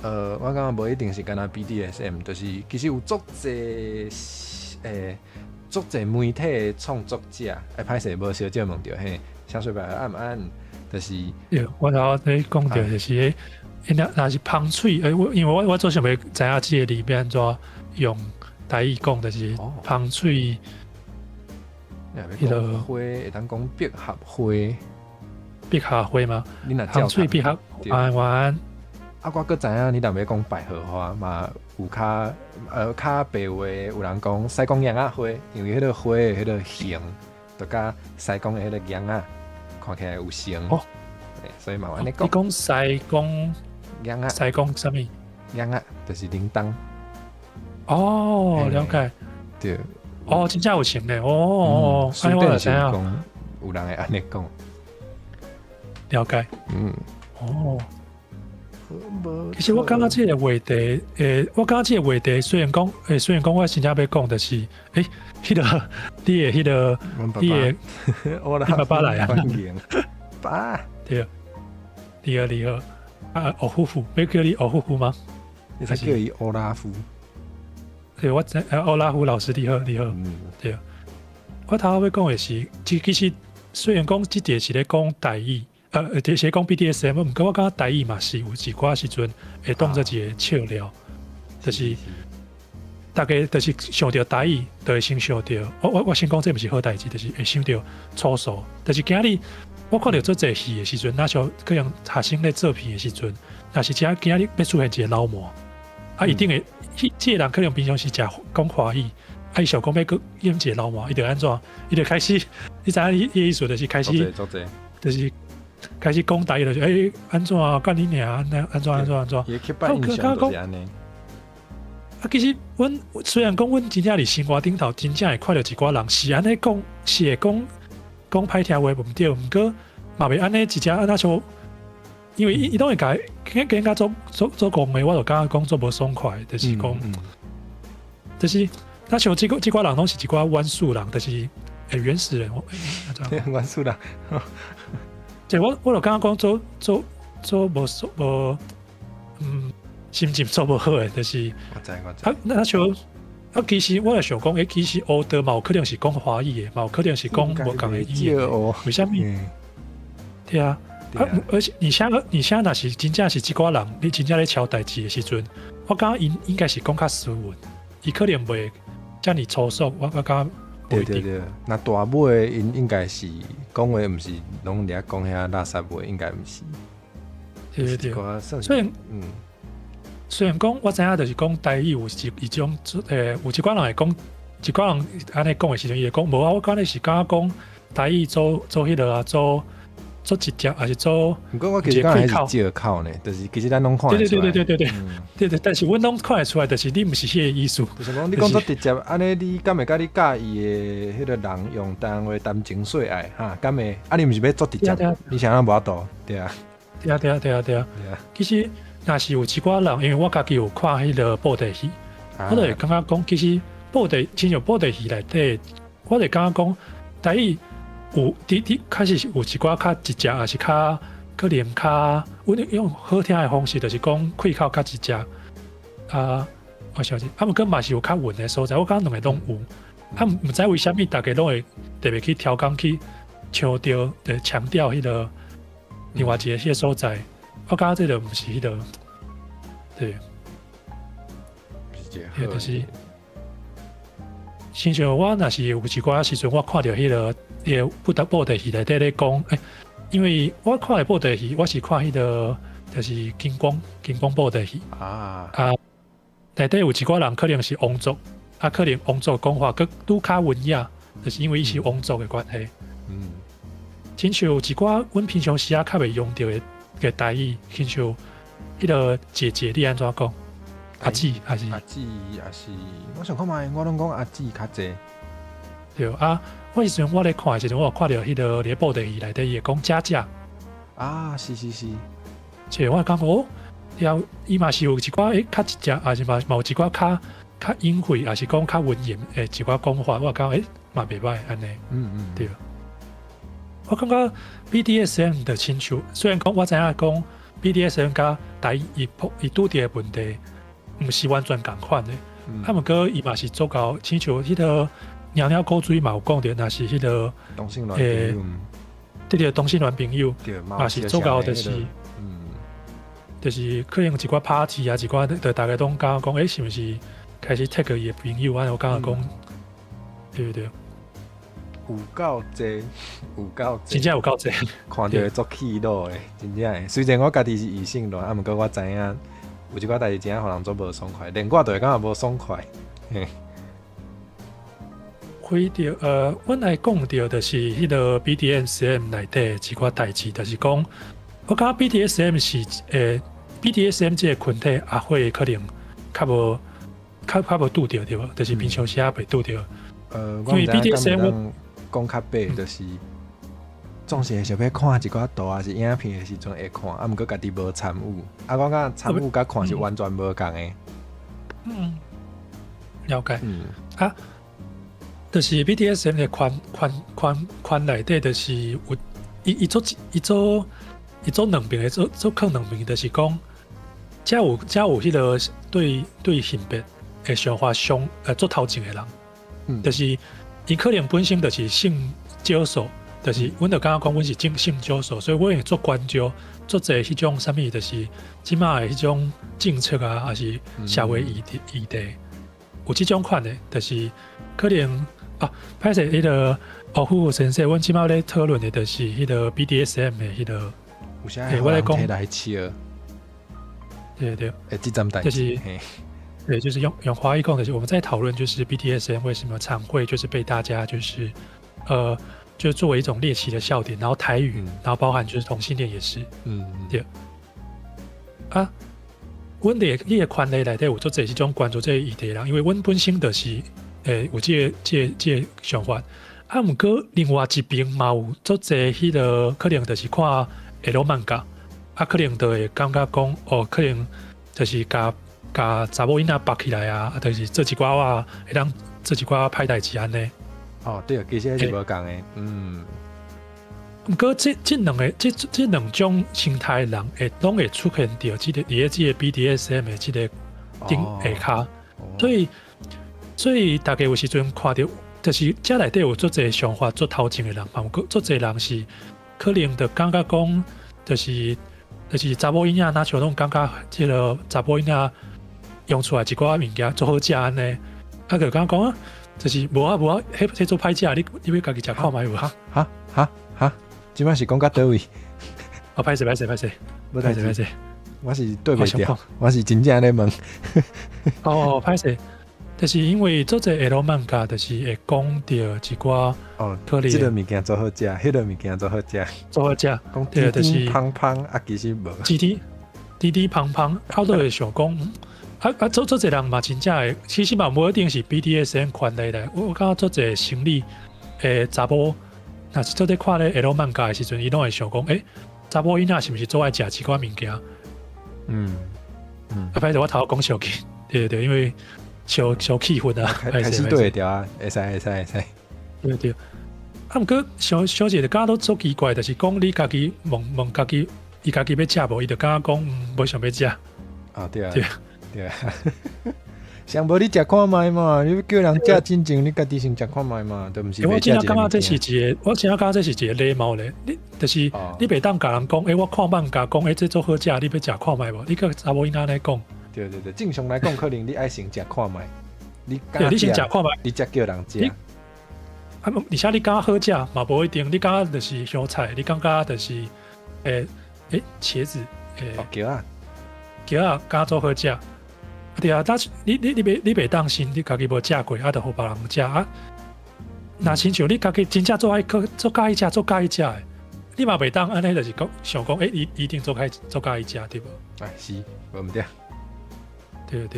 我感觉无一定是干那 BDSM， 就是其实有足侪媒体的创作者，歹势无小姐问着嘿，香水牌按毋按？就是，我头你讲着就是，若是芳水，因为我做想要知影这个里面怎用台语讲，就是芳水，迄个花会当讲百合花。百合花吗？你若芳水百合完。啊，我搁知影，你若要讲百合花嘛，有较白话，有人讲西贡杨仔花，因为迄个花的迄个形，就甲西贡的迄个杨仔看起来有像。哦，所以嘛，安尼讲。你讲西贡杨仔？西贡啥物？杨仔就是铃铛。哦，了解。对。哦，真正有像咧。哦，书顶是讲，有人会安尼讲。了解。哦。其实我感觉这个话题，我感觉这个话题虽然讲我真正要讲的是，迄个你爸爸来啊，爸，对，你好，欧夫妇，要叫你欧夫妇吗？你才叫伊欧拉夫。对，我欧拉夫老师你好，对，我头要讲的是，其实虽然讲这个是咧讲台语。就是讲 BDSM， 毋过我感觉台语嘛是有一寡时阵会当做一个笑料，就是大家就是想到台语，就会先想到我先讲这毋是好代志，就是会想到粗俗。就是今日我看到做这戏的时阵，那像各样学生咧做片的时阵，若是今日要出现一个老模，一定会，这个人可能平常是讲华语，伊想讲要个演一个老模，伊就安怎？伊就开始，你知影伊意思就是开始，就是。开始讲台语就安怎啊？干你娘安怎？也刻板印象就是安尼。其实阮虽然讲阮真正伫生活顶头，真正会看到一寡人是安尼讲，是会讲歹听话毋对，毋过嘛袂安尼直接安那像，因为伊拢会甲跟人家做讲的，我就感觉讲做无爽快，就是讲，就是那像这寡人拢是一寡原始人，就是原始人，原始人。我就感觉讲做无心情做无好诶，就是。我知。那像其实我也想讲，其实学的嘛有可能是讲华语诶，嘛有可能是讲无共诶语言。为什么？对啊，而且你现在若是真正是一寡人，你真正咧敲代志诶时阵，我感觉应该是讲较斯文，伊可能袂遮尔粗俗。我感觉。对，那大尾应该是讲话，毋是拢咧讲遐垃圾话，应该毋是。对。虽然讲我知影就是讲台语有一种有一寡人会讲，一寡人安尼讲的时阵，伊会讲无啊，我讲的是感觉讲台语做迄落啊，做直接还是做。不过我其实讲还是借口呢，就是其实咱拢看得出来。对，但是阮拢看得出来，就是你毋是迄个意思。就是讲你讲做直接，安尼你敢会甲你介意的迄个人用单话谈情说爱哈？敢会？你毋是要做直接？你想要无度？对啊。对。其实若是有一寡人，因为我家己有看迄个布袋戏，我就会感觉讲，其实亲像布袋戏内底，我就感觉讲，台语。有开始有一寡较直接，还是较可能较，阮用好听的方式，就是讲开口较直接。我小姐，毋过嘛是有较稳的所在，我感觉两个拢有。毋知为虾米，大家拢会特别去挑工去强调迄个另外一个迄个所在。我感觉这个毋是迄个，对，就是。亲像我若是有一寡时阵，我看到迄个布袋戏内底咧讲，因为我看的布袋戏，我是看迄个就是金光布袋戏内底有一寡人可能是王族，可能王族讲话佫愈较文雅，就是因为伊是王族的关系。亲像有一寡阮平常时较袂用到的台语，亲像迄个姐姐，你安怎讲？阿姊还是？我想看卖，我拢讲阿姊较济。对啊，我以前我咧看的时阵，我有看到迄个咧布袋戏内底伊会讲家。是。所以我感觉了伊嘛是有一寡较直接，还是嘛有一寡较隐晦，还是讲较文言一寡讲法，我感觉嘛袂歹安尼。对。我感觉 BDSM 的亲像，虽然讲我知影讲 BDSM 甲台伊拄着的问题，毋是完全共款的。毋过伊嘛是做到亲像迄个鸟鸟古水嘛有讲着，若是迄个同性恋朋友，对同性恋朋友，嘛是做到就是。就是可能一寡 party 啊，一寡就大家拢讲是毋是开始 take 伊的朋友啊？我讲对，有够济，真正有够济，看到会足气恼的，真正的。虽然我家己是异性恋，毋过我知影有一寡代志真正互人做无爽快，连我都会感觉无爽快。回到阮来讲到就是迄个 BDSM 内底一寡代志，就是讲，我感觉 BDSM 是BDSM 这个群体也会可能较无拄着对无？就是平常时也袂拄着。因为 BDSM 讲较白，就是总是会想要看一寡图啊是影片的时阵会看，毋过家己无参与。我感参与甲看是完全无共的。了解。就是 BDSM 的款内底，就是有伊做两边的做靠两边，就是讲。才有迄个对性别的想法做头前的人，就是伊可能本身就是性少数，就是阮就感觉讲阮是性少数，所以我会做关注做者迄种啥物，就是即马的迄种政策啊，还是社会议题，有即种款的，就是可能歹势迄个保护先生，阮即马咧讨论的，就是迄个 BDSM 的迄个，我来讲来笑。对，就是对，就是用华语讲的，就是我们在讨论，就是 BDSM 为什么常会就是被大家就是就作为一种猎奇的笑点，然后台语，然后包含就是同性恋也是，对。阮的迄个群内底有做这是种关注这个议题啦，因为阮本身就是有这个想法，毋过另外一边嘛有做这迄个可能就是看L漫画。可能就会感觉讲，可能就是甲查某囡仔绑起来啊，就是做一寡话，会当做一寡歹代志安尼。对，其实是无共的。毋过这两种心态的人，拢会出现到这个BDSM 的这个顶下骹，所以大家有时阵看到，就是遮内底有做这想法做头前的人，毋过做这人是可能就感觉讲，就是查某囡仔，那像拢感觉即个查某囡仔用出来一寡物件做好食安尼，就感觉讲就是无啊，迄做歹食，你要家己食看卖无？即摆是讲到倒位？歹势，歹势，我是对袂掉，我是真正咧问。歹势，就是因为做这 L 漫画，就是会讲到一寡可能。这个物件做好食，迄个物件做好食。讲对，就是胖其实无。滴胖，我都会想讲，做这人嘛，真正的，其实嘛无一定是 BDSM 群类的。我感觉做这心理查甫，若是做在看咧 L 漫画的时阵，伊拢会想讲，查甫囡仔是毋是做爱食一寡物件？歹势，我头讲小气，对，因为。小气氛啊，开始对调啊，会使。对。毋过小姐的感觉都足奇怪，就是讲你家己问家己，伊家己要食无，伊就感觉讲无想要食。对啊。想无你食看卖嘛，你叫人食真正，你家己先食看卖嘛，都毋是。我真正感觉这是一个礼貌咧，你就是你袂当甲人讲，我看漫画讲，这做好食，你要食看卖无？你个查某囡仔咧讲。对，正常来讲，可能你爱先食看卖，你先食看卖，你才叫人食。而且你感觉好食嘛，无一定。你感觉就是香菜，你感觉就是茄子，茄啊，感觉做好食。对啊，但是你袂当心，你家己无食过，就互别人食啊。那亲像你家己真正做介意食的，你嘛袂当安尼，就是讲想讲，一定做介意食，对无？是，无毋对。对，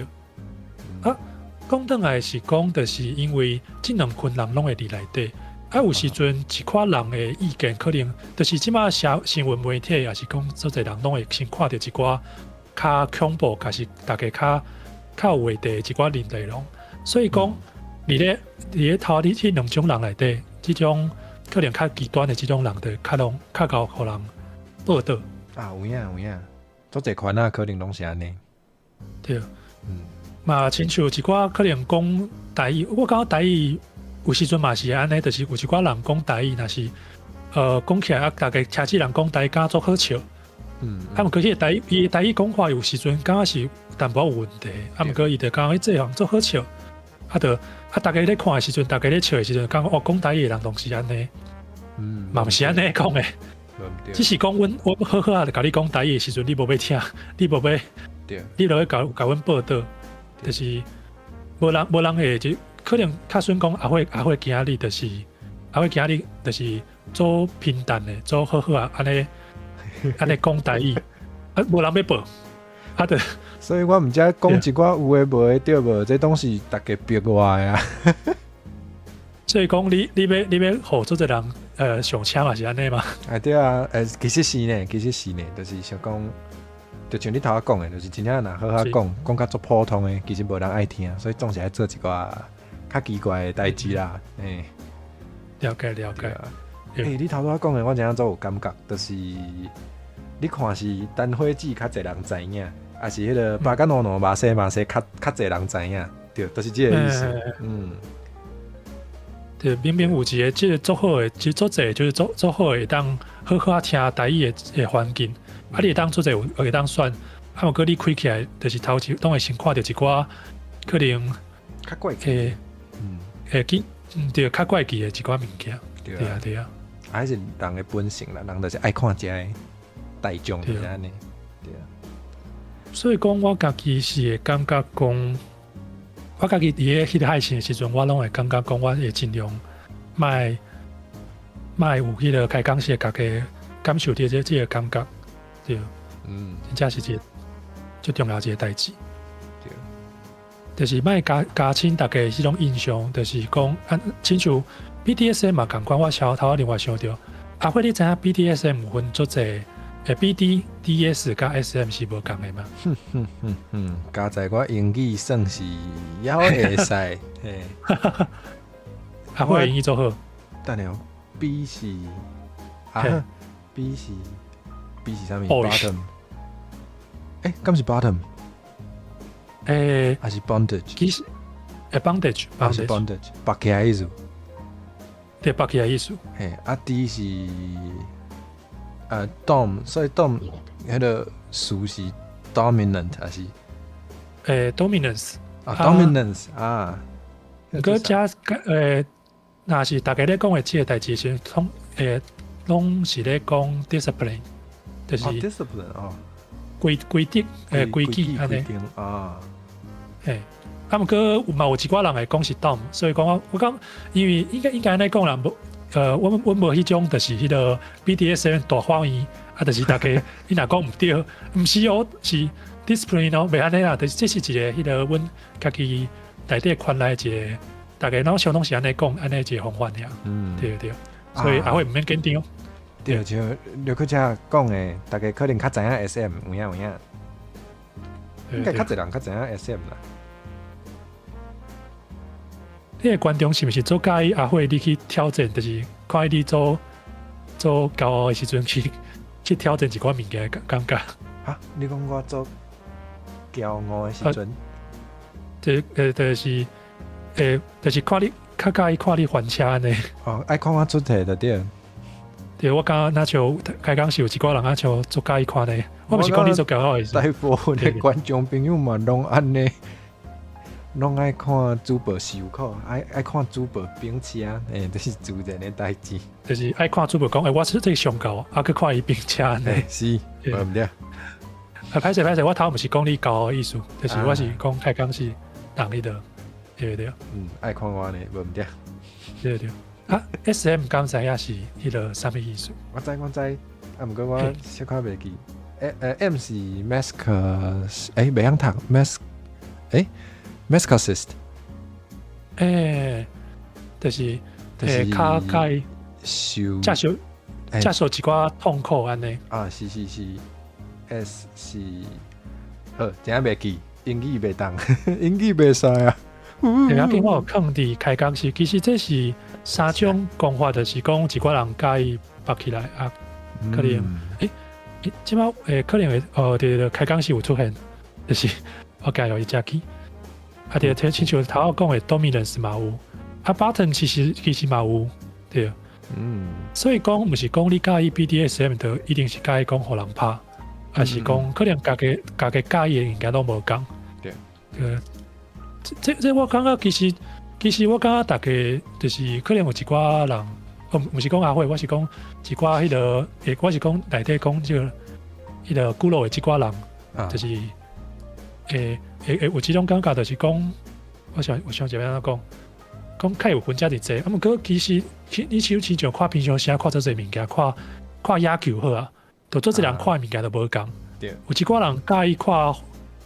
讲倒来是讲，就是因为这两群人拢会伫内底，有时阵一寡人的意見可能，就是即马新聞媒體也是講，所有人拢會先看到一寡较恐怖，还是大家较有话题一寡内容。所以讲，伫咧头你这两种人内底，这种可能较极端的这种人，就较高互人报道。啊，有影，做这款啊，可能拢是安尼。对，嘛，亲像一寡可能讲台语，我感觉台语有时阵嘛是安尼，就是有一寡人讲台语，若是讲起来啊，大家车子人讲台语敢做好笑。啊，毋过伊的台语讲话有时阵感觉是淡薄有问题，啊，毋过伊就讲伊这项做好笑，大家咧看的时阵，大家咧笑的时阵，讲讲台语的人拢是安尼，嘛毋是安尼讲的，只是讲阮好好啊，甲你讲台语的时阵，你无要听，你无要，你落去甲阮报道，就是无人会就可能较顺讲阿辉今仔日就是做平淡的，做好好啊，安尼讲台语，啊无人要报，啊的。所以我毋知讲一寡有诶无诶对无，这东西大家逼我啊。所以讲你要互做一人上车嘛是安尼嘛？啊对啊，其实是呢，就是想讲，就像你头仔讲诶，就是真正若好好讲较足普通诶，其实无人爱听，所以总是爱做一寡较奇怪诶代志啦。了解。你头仔讲诶，我真正做有感觉，就是你看是单火子较侪人知影。还是迄个巴干诺诺马西较侪人知影，对，就是这个意思。对，明明有一个即个做好的，其实做侪就是做好的，当好好听台语的环境，啊，你会当做侪会当选，啊，毋过你开起来，就是头前拢会先看到一寡可能较怪奇，对，较怪奇的一寡物件，对啊，还是人的本性啦，人就是爱看这个大众就是安尼，对啊。所以讲，我家己是会感觉讲，我家己伫咧迄个海线的时阵，我拢会感觉讲，我会尽量卖有迄个开讲时，家己感受到这个感觉，对，真正是一个最重要一个代志。对，就是卖加深大家迄种印象，就是讲，亲像 BDSM 嘛，共款我头仔另外想到，阿辉你知影 BDSM 有分做者？BD、DS 加 SM 是无共的嘛？加在我英语算是也会使，嘿。啊，我英语做好。等下 B 是B 是啥物 ？Bottom。敢是 Bottom？还是 Bondage？ 其实，Bondage，是 Bondage， 绑起来意思。对，绑起来意思。D 是。Dom， 所以 Dom 迄个词是 dominant 还是？Dominance。Dominance 啊。佮加若是大家咧讲的即个代志时，拢是咧讲 discipline， 就是 discipline 规则规矩安尼啊。毋过有一寡人会讲是 Dom， 所以讲我讲，因为应该安尼讲啦，阮无迄种，就是迄个 BDSM 大法院，就是大家你若讲毋对，毋是是 discipline 袂安尼啦，就是这是一个迄个阮家己内底传来一个，大家拢相当是安尼讲，安尼一个方法尔。对，所以也会毋免紧张。对，像刘克遮讲诶，大家可能较知影 SM 有影，应该较侪人较知影 SM 啦。你个观众是毋是做介意阿辉你去挑战，就是看你做骄傲的时阵去挑战一寡物件的感觉？你讲我做骄傲的时阵，就是看你较介意看你翻车呢。爱看我出题就对。对，我感觉那像开讲是有一寡人像做介意看呢。我毋是讲你做骄傲的意思。大部分的观众朋友嘛，拢安尼。拢爱看主播受苦，爱看主播冰车，这是自然的代志。就是爱看主播讲，我是这个上高，去看伊冰车呢。是，无毋对。歹势，我头毋是讲你高的意思，就是我是讲开讲是人迄个，对。爱看我呢，无毋对。对。SM 刚才也是迄个啥物意思？我知，毋过我小可袂记。M 是 mask， 袂晓读 mask，masochist， 就是较介接受一寡痛苦安尼。是 S 是真袂记，英语袂当，英语袂使啊。对啊，跟我有坑伫开讲是，其实这是三种讲法，就是讲一寡人介意绑起来啊，可能即摆可能会对开讲是有出现，就是我介有一只去，啊对，亲像头讲的 dominance 嘛有，啊 button 其实嘛有，对。所以讲，毋是讲你介意 BDSM 就一定是介意讲互人拍，还是讲可能家己介意的物件都无共。对，这我感觉其实我感觉大家就是可能有一寡人，毋是讲阿慧，我是讲一寡迄个，我是讲内底讲即个迄个古老的一寡人，就是有即种感觉，就是讲，我想这边安怎讲。讲较有分遮尔济，啊，毋过其实你亲像看平常时看做侪物件，看野球好啊，就做一人看物件都无共。有一寡人介意看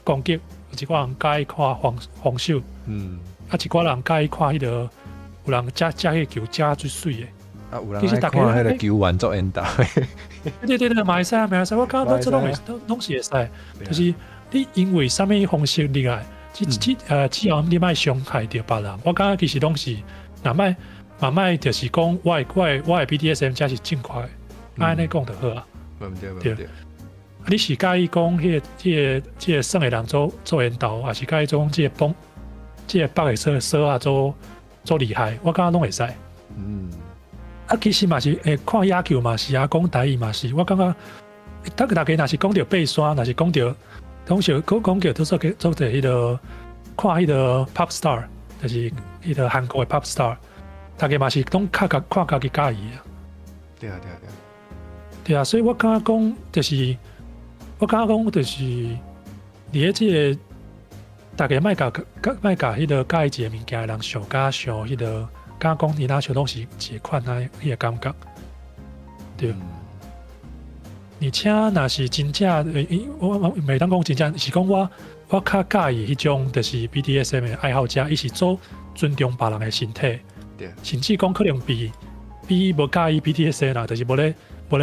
攻击，有一寡人介意看防守，啊，一寡人介意看迄个有人遮迄个球遮最水的。啊，有人爱看迄个球员做引导。对，嘛会使，我感觉这拢是会使，就是你因为啥物方式你爱。只要你莫伤害到别人，我感觉其实拢是，慢慢就是讲，我的 BDSM 才是正确的，安尼讲就好啊。对。你是介意讲迄个耍的人做引导，还是介意种即个北的说啊做厉害？我感觉拢会使。其实嘛是看野球嘛是啊，讲台语嘛是，我感觉大家若是讲到爬山，若是讲到。讲叫都做迄个看迄个 pop star， 就是迄个韩国的 pop star， 大家嘛是拢看家己介意啊。对啊，所以我感觉讲就是，伫咧即个大家莫甲迄个介意一个物件的人上迄个，敢讲伊若像拢是一款迄个感觉，对。而且若是真正，我每当讲真正是讲我较介意迄种，就是 BDSM 的爱好者，伊是做尊重别人的身体，甚至讲可能比无介意 BDSM 啦，就是无咧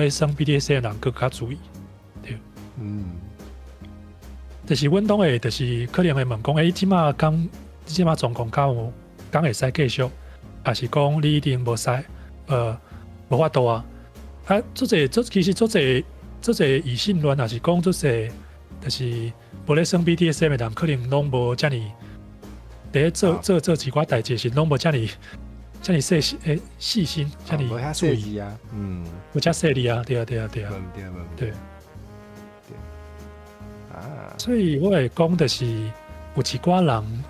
耍 BDSM 人更较注意，对，就是阮拢会，就是可能会问讲，即马状况较有，敢会使继续，还是讲你一定无使，无法度啊？啊，其实做异性恋，还是讲做就是无咧耍 BDSM 的人，可能拢无遮尔，伫做一寡代志是拢无遮尔细心，遮尔注意啊，无遮细腻啊，对。所以我会讲，就是有一寡人，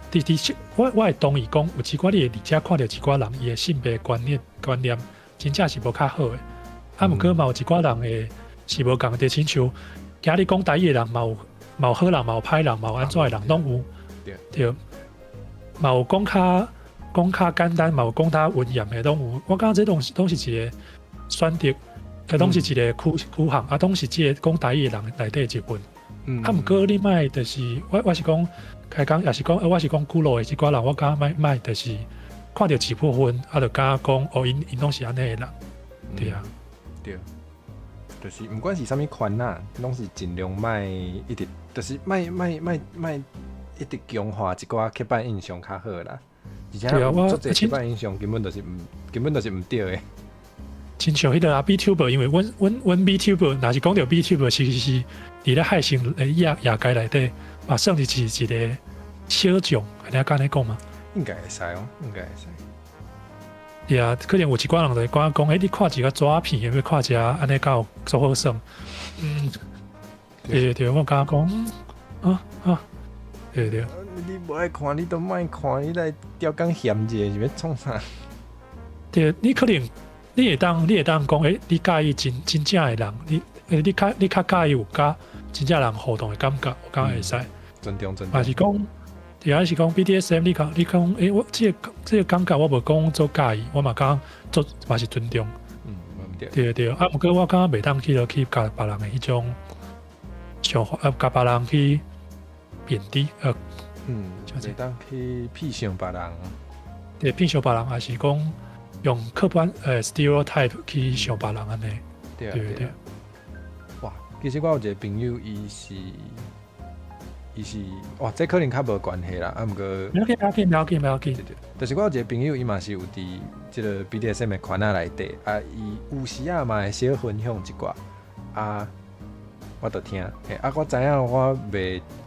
我会同意讲，有一寡你会伫遮看到一寡人伊的性别观念，真正是无较好的。啊，毋过嘛有一寡人会是无共的，亲像今日讲台语的人，嘛有好人，嘛有歹人，嘛有安怎的人拢有，对，嘛有讲较简单，嘛有讲较文言的拢有。我感觉这拢是一个选择，拢是一个区项，啊，拢是即个讲台语的人内底一份。啊，毋过你莫就是我是讲开讲，也是讲我是讲古老的即寡人，我感觉莫就是看到一部分，啊，就感觉讲因拢是安尼的人，对啊。对，就是毋管是啥物款呐，拢是尽量莫一直，就是莫一直强化一寡刻板印象较好啦。而且做这刻板印象根本就是毋对的。亲像迄个BTuber， 因为阮 BTuber， 若是讲到 BTuber， 其实是伫咧海星业界内底，嘛算是一个小众，你敢安尼讲吗？应该会使哦，应该会使。对啊，可能有一寡人就会讲，你看一个纸片，有没有看一个安尼够做好耍？对，我感觉讲，对。你无爱看，你都莫看，你来调讲嫌者是要创啥？对，你可能你会当讲，你介意真正的人，你较介意有甲真正人互动的感觉，我感觉会使。尊重。还是讲。也是讲 BDSM， 你讲，我这个感觉我无讲做介意，我嘛讲做嘛是尊重。对。啊，毋过我感觉袂当去甲别人的迄种想法，甲别人去贬低，袂当去批评别人。对，批评别人，还是讲用客观stereotype 去想别人安尼。对。哇，其实我有一个朋友，伊是伊是哇，这可能较无关系啦，啊，毋过不要紧。但是我有一个朋友，伊嘛是有伫即个 BDSM 的圈仔内底，啊，伊有时啊嘛会小分享一寡，啊，我著听，啊，我知影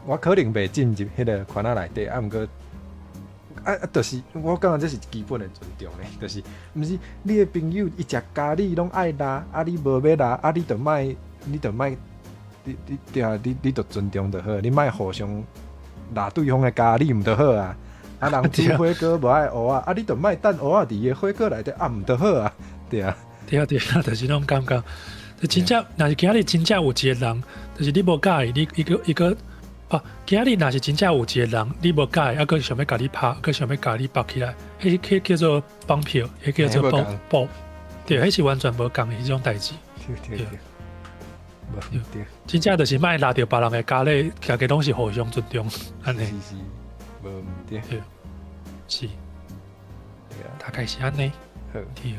我可能袂进入迄个圈仔内底，啊，毋过。就是我感觉这是基本的尊重嘞，就是毋是你的朋友伊食咖喱拢爱拉，啊你无要拉，啊你著莫，你著尊重就好，你莫互相拉对方的咖喱毋就好啊。啊人煮火锅无爱蚵仔，啊你著莫等蚵仔伫个火锅内底啊毋就好啊，对啊。对，就是那种感觉。真正，若是今日真正有一个人，就是你无介意，你一个。哦，今日若是真正有一个人，你无介，啊，佮想要甲你拍，佮想要甲你绑起来，迄叫做绑票，迄叫做绑，对，迄是完全无共的迄种代志。对，真正就是莫拉着别人的家咧，大家拢是互相尊重，安尼。是，无毋对。是。对啊，大概是安尼。好。对。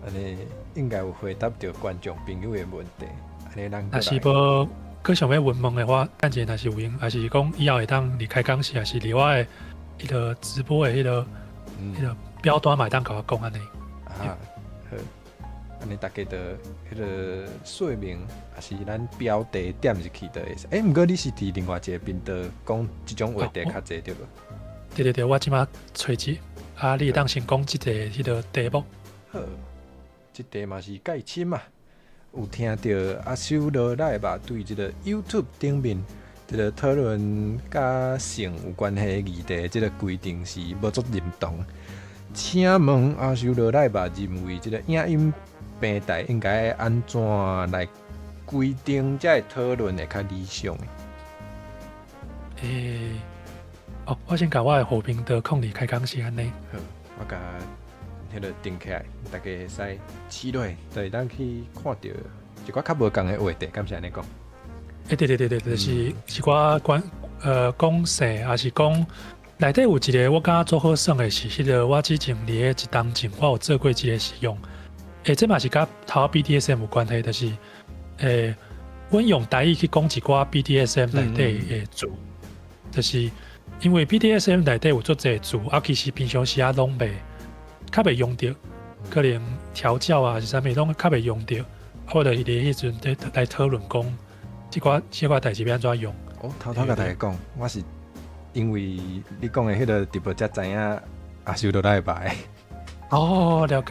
安尼应该有回答到观众朋友的问题，安尼咱。若是无。佮想要问的话，等者若是有用，还是讲以后会当离开讲时，还是离我的迄个直播的迄个标单买当甲我讲安尼。好，安尼大家的迄个说明，还是咱标题点入去的意思。毋过你是伫另外一个频道讲即种话题较济对无？对，我即马找一，你会当先讲即个迄个题目。好，即题嘛是介深嘛。有听到阿修罗来吧？对这个 YouTube 顶面这个讨论甲性有关系的议题，这个规定是无足认同。请问阿修罗来吧？认为这个影音平台应该安怎来规定，才会讨论会较理想？我先甲我的好评的控制开讲是安尼。好，我甲。迄个定起来，大家会使试落，就会当去看到一寡较无共的话题，敢是安尼讲？对，就是我讲说，还是讲内底有一个我感觉做好耍的是，迄个我之前伫个一当前我有做过一个使用，这嘛是甲头 BDSM 有关系，就是阮用台语去讲一寡 BDSM 内底的字，就是因为 BDSM 内底有足侪字，其实平常时拢袂。较袂用到，可能调教啊是啥物拢较袂用到，或者伊伫迄阵来讨论讲，即寡代志要安怎用？偷甲大家讲，我是因为你讲的迄个直播才知影阿修罗来吧。了解。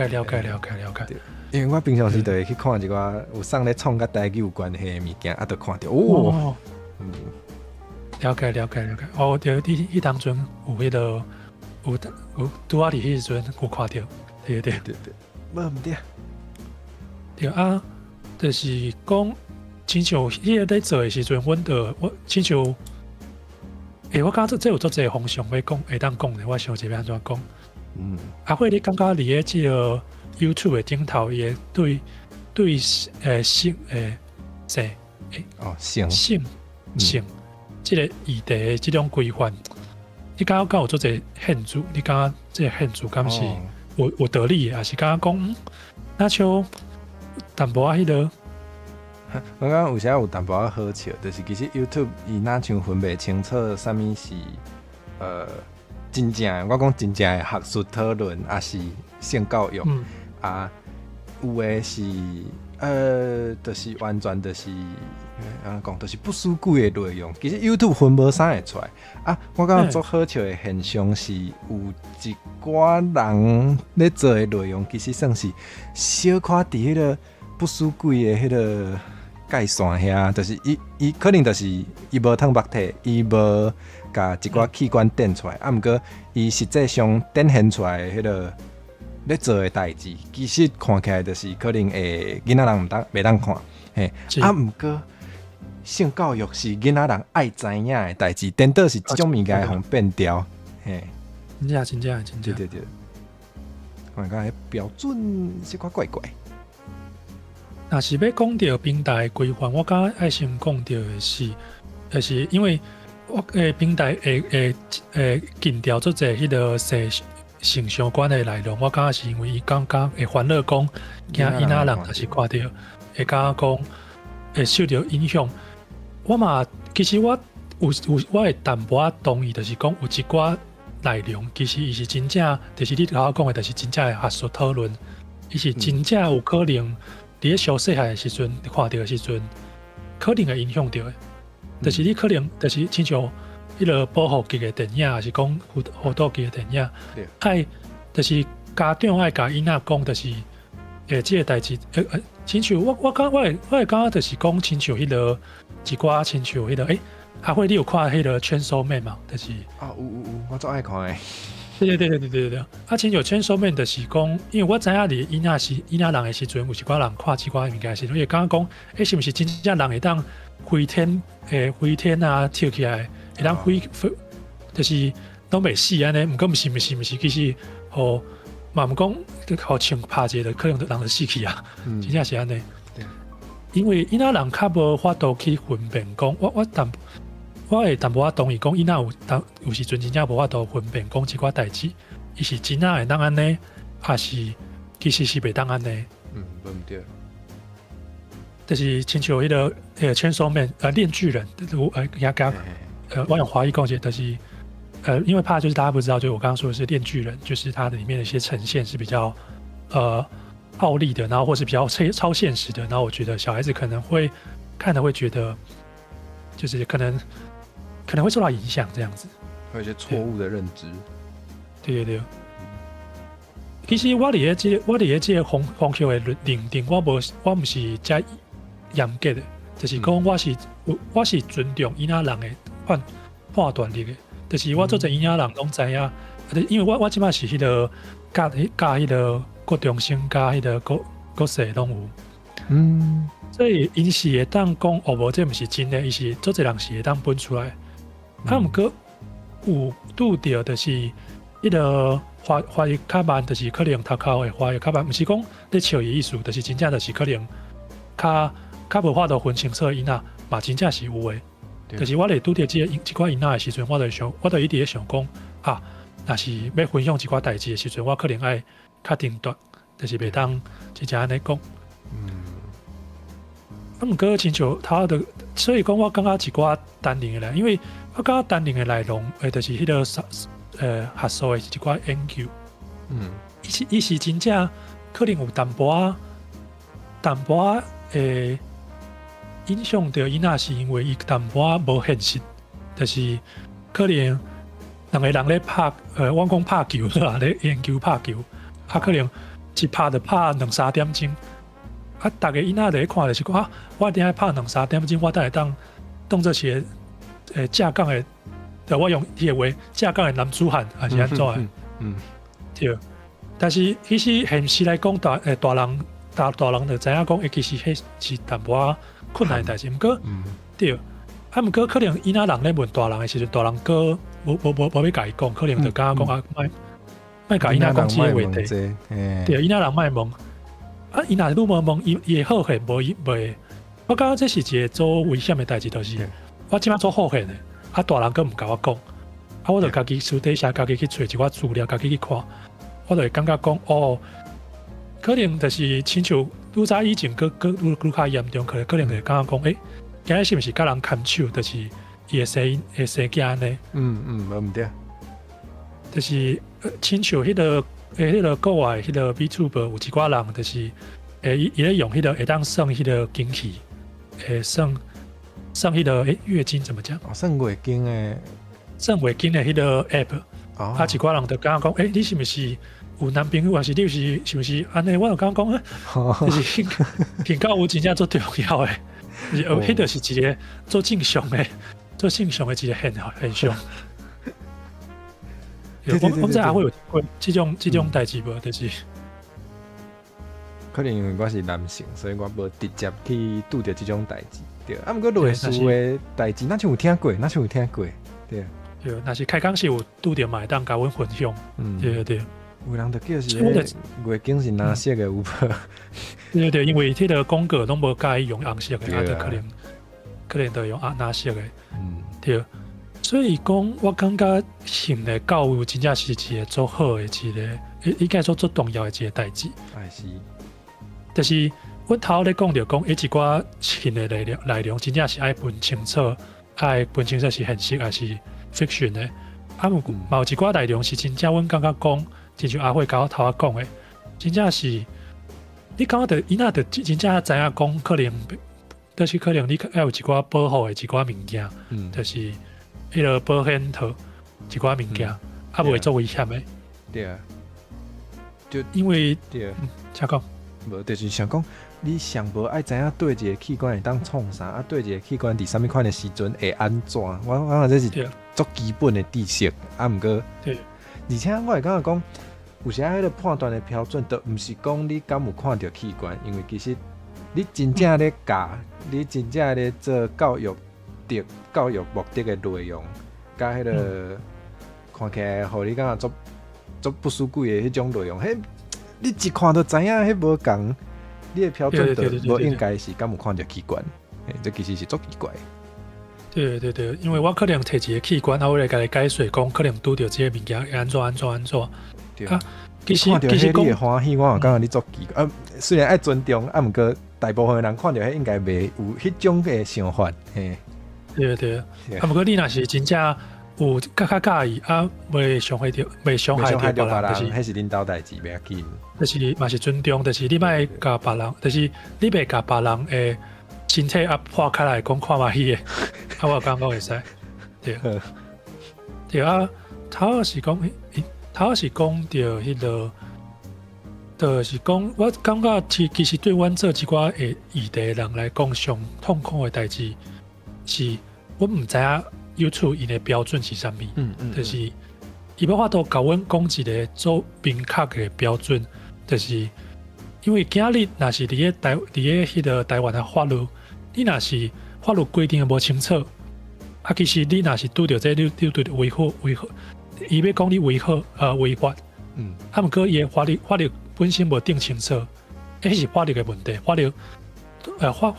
因为我平常时就会去看一寡有送咧创甲台语有关系的物件，就看到了解。对，迄当阵有迄个。有拄仔伫迄时阵有看到，对，无毋对。对啊，就是讲，亲像迄个在做的时阵，我亲像，我感觉这有足侪方向要讲，会当讲的，我想一要安怎讲？或你感觉伫个即个 YouTube 的顶头，伊对性性，即个议题的即种规范。你刚刚有做这限制，你刚刚这限制敢是有道理的，还是刚刚讲那像淡薄仔迄个？我感觉有时有淡薄仔好笑，就是其实 YouTube 伊哪像分袂清楚啥物是真正，我讲真正的学术讨论，还是性教育啊？有的是就是完全就是讲，就是不输贵的内容。其实 YouTube 分无啥会出来啊。我感觉做好笑的现象是，有一寡人咧做的内容，其实算是小可伫迄个不输贵的迄个界线遐，就是伊可能就是伊无烫目体，伊无甲一寡器官展出来，啊，毋过伊实际上展现出来的迄个咧做的代志，其实看起来就是可能会囡仔人袂当看，啊，毋过。性教育是囡仔人爱知影的代志，颠倒是即种物件会互变调，真正。对。我感觉标准是怪怪。若是要讲到平台规范，我感觉爱先讲到的是，就是因为我平台会禁掉做者迄个性相关的内容，我感觉是因为伊刚会烦恼讲，惊囡仔人若是看到，会感觉讲会受到影响。其实我我会淡薄仔同意，就是讲有一寡内容，其实伊是真正，就是你头讲的，就是真正的学术讨论，伊是真正有可能伫咧小细汉的时阵看到的时阵，可能会影响到的。就是你可能就是亲像迄个保护级的电影，还是讲辅导级的电影，爱就是家长爱甲囡仔讲，就是即个代志，亲像我会感觉就是讲亲像迄个一寡亲像迄个阿辉，你有看迄个《Chainsaw Man》嘛？就是有，我最爱看诶。对。啊，亲像《Chainsaw Man》就是讲，因为我知影伫囡仔人的时阵，有一寡人看即寡物件时阵，伊会感觉讲，是毋是真正人会当飞天啊，跳起来会当飞，就是拢袂死安尼。毋过毋是，其实嘛毋讲，互枪拍一个，可能人就死去啊。真正是安尼。因为囡仔人较无法度去分辨讲，我会淡薄仔同意讲，囡仔有时阵真正无法度分辨讲即寡代志，伊是真正会当安尼，还是其实是袂当安尼。无毋对。就是亲像迄个Chainsaw Man链锯人，我用华语讲解，就是因为怕就是大家不知道，就是我刚刚说的是链锯人，就是它的里面的一些呈现是比较暴力的，然后或是比较超现实的，然后我觉得小孩子可能会看了会觉得，就是可能会受到影响这样子，会有一些错误的认知。对。其实我伫咧这个方向的认定，我毋是遮严格的，就是讲我是尊重囡仔人的判断力的，就是我做者囡仔人拢知影，因为我即摆是迄个教迄个国中生加迄个国小拢有，所以因是会当讲无这毋是真的，伊是做者人是会当分出来，毋过有拄着就是迄个发育较慢，就是可能头壳会发育较慢，毋是讲咧笑伊意思，就是真正就是可能较无法度分清楚的囡仔，嘛真正是有诶。就是我咧拄着即寡囡仔的时阵，我就一直咧想讲啊，若是要分享一寡代志的时阵，我可能爱较定夺，就是袂当真正安尼讲。毋过亲像头的，所以讲我感觉一寡单宁的啦，因为我感觉单宁的内容，就是迄个学术的一寡研究，伊是真正可能有淡薄仔影响到囡仔，是因为伊淡薄仔无现实，就是可能两个人咧拍我讲拍球啦，咧研究拍球，可能一拍就拍2-3点钟，大家囡仔咧看就是讲我点解拍2-3点钟，我等下当作是架杠的。我用迄个话，架杠的男子汉还是安怎的？对。但是其实现实来讲，大人就知影讲，其实迄是淡薄仔困难的代志。毋过，对，毋过可能囡仔人咧问大人的时阵，大人哥无要甲伊讲，可能就敢讲莫甲囡仔讲即个话题。对，囡仔人莫问。伊若愈问，伊会好客无？我感觉这是一个做危险的代志，就是我即摆做好客的。大人佫毋甲我讲，我就家己私底下家己去找一寡资料，家己去看，我就会感觉讲，可能就是亲像愈早以前佫较严重，可能就会感觉讲，今日是毋是甲人牵手，就是伊会生囝安尼？无毋对，就是亲像迄个国外迄个 VTuber 有一寡人，就是伊咧用迄个会当算迄个经期，算迄个月经怎么讲？算月经的迄个 app，一寡人就讲你是毋是有男朋友，还是你是毋是安尼？我就讲就是性教育真正最重要的，迄个是一个做正常的一个现象。我知还会有这种代志无？就是可能因为我是男性，所以我无直接去拄着这种代志。对，毋过类似的代志，咱像有听过，对。对，若是开讲是有拄着嘛，会当甲阮分享。对。有人就叫是月经是蓝色的有无？对，因为迄个广告拢无介意用红色的，就可能就用蓝色的。对。所以讲，我感觉性的教育真正是一个做好的一个，应该说最重要的一个代志。是。就是阮头咧讲着讲，一寡性的内容真正是爱分清楚，本身说是现实还是 fiction 的。啊，有一寡内容是真正阮感觉讲，亲像阿慧甲我头仔讲的，真正是你感觉着伊若着真正知影讲，可能就是可能你要有一寡保护的一寡物件，就是迄个保险套一寡物件，袂做危险的。对啊，就因为对，请讲，无就是想讲，你上无爱知影对一个器官会当创啥，啊对一个器官伫啥物款的时阵会安怎？我感觉这是足基本的知识，啊毋过，而且我会感觉讲，有时迄个判断的标准，都毋是讲你敢有看到器官，因为其实你真正咧教，你真正咧做教育目的的内容，甲迄个看起来，互你感觉足不输贵的迄种内容，迄你一看就知影，迄无共。你的标准就无应该是敢有看到器官，这其实是足奇怪。对，因为我可能摕一个器官，我来甲你解说，讲可能拄着这个物件会安怎。对啊，其实你会欢喜，我也感觉你足奇怪。虽然爱尊重，毋过大部分人看到迄应该袂有迄种的想法。对，毋过你若是真正有较介意袂伤害着别人，迄是恁兜代志，袂要紧。就是嘛是尊重，就是你莫甲别人，就是你袂甲别人的身体破开来讲看嘛喜的，我感觉会使。对啊，头是讲着迄个，就是讲我感觉其实对阮做一寡议题的人来讲，上痛苦的代志是，我毋知影YouTube 因的标准是啥物，就是伊要法度甲阮讲一个做明确的标准。就是因为今日若是伫迄个台湾的法律，你若是法律规定的无清楚，其实你若是拄着这你对违法，伊要讲你违法，毋过伊的法律本身无定清楚，迄是法律的问题。法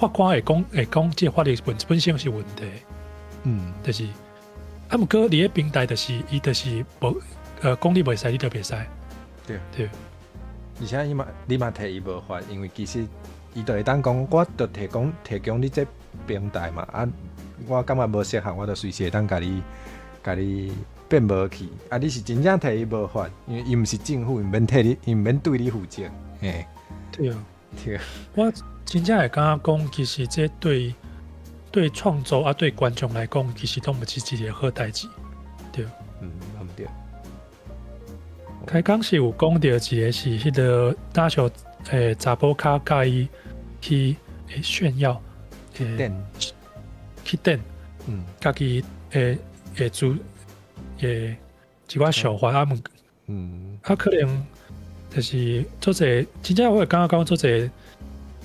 官会讲这法律本身是问题，就是毋过你的平台就是伊就是无讲你袂使，你就袂使，对。而且你嘛提伊无法，因为其实伊就会当讲，我就提供你这平台嘛，我感觉无适合，我就随时会当甲你变无去。你是真正提伊无法，因为伊毋是政府，伊免对你负责。对啊，我真正会感觉讲，其实这对创作对观众来讲，其实都毋是一个好代志。对，对。开讲是有讲到一个是迄个大小查甫较介意去炫耀，去等，家己做一寡笑话可能就是做者真正我会感觉讲做者，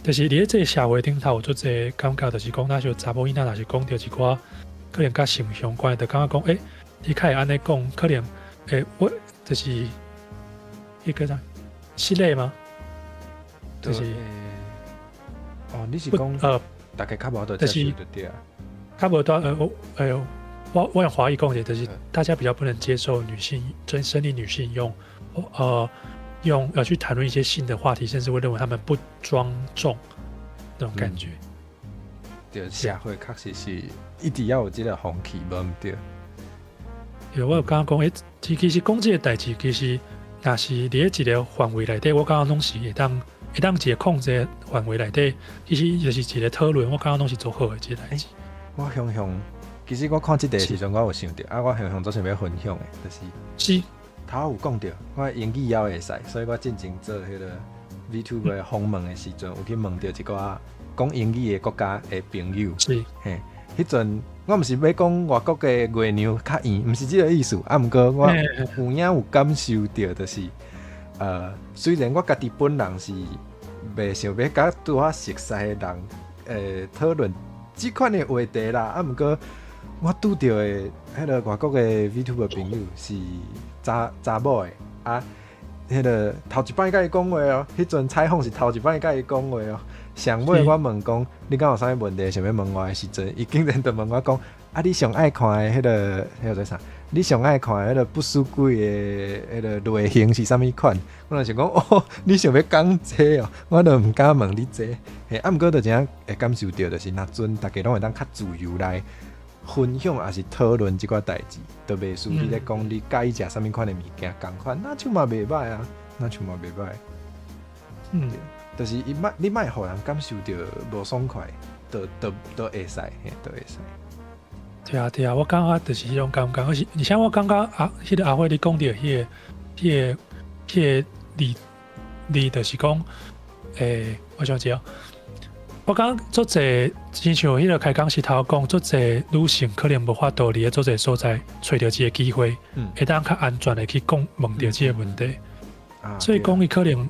就是伫这个社会顶头做者感觉就是讲，大小查甫囡仔若是讲到一寡可能甲性相关，就感觉讲你较会安尼讲，可能我就是。一个啥？系列吗？就是你是讲大概较无多接触就对啊。较无多我用华语讲的，就是大家比较不能接受女性生理女性用去谈论一些性的话题，甚至会认为他们不庄重那种感觉。对，社会确实是一直要有这个风气，无毋对。我有刚刚讲，其实讲这个代志，其实。若是伫一个范围内底，我感觉拢是会当一个控制范围内底，其实就是一个讨论，我感觉拢是做好的一个代志。我其实我看这个时阵，我有想到我想做想要分享的，就是头有讲到我英语也会使，所以我进前做迄个 VTuber 的访问的时阵，有去问到一个讲英语的国家的朋友，迄阵我毋是要讲外国的月亮较圆，毋是这个意思。毋过我有感受到，就是虽然我家己本人是袂想要甲拄我熟悉的人讨论即款的话题啦，毋过我拄到的迄个外国的 VTuber 朋友是查某的迄个头一摆甲伊讲话迄阵采访是头一摆甲伊讲话上尾我问讲，你敢有啥问题想要问我的时阵，伊竟然就问我讲，你上爱看的迄个做啥？你上爱看的迄个不输贵的迄个类型是啥物款？我就想讲，你想要讲这我就毋敢问你这。毋过就怎样会感受到，就是若阵大家拢会当较自由来分享还是讨论即款代志，都袂输你咧讲你介意食啥物款的物件共款，那就嘛袂歹啊，那就嘛袂歹。就是你莫互人感受到无爽快，都会使，都会使。对啊，我感觉就是迄种感觉，而且我感觉迄个阿辉你讲到迄个你就是讲，我想知道，我感觉足侪，亲像迄个开讲时头讲，足侪女性可能无法度伫足侪所在找到即个机会，会当较安全的去讲问到即个问题，所以讲伊可能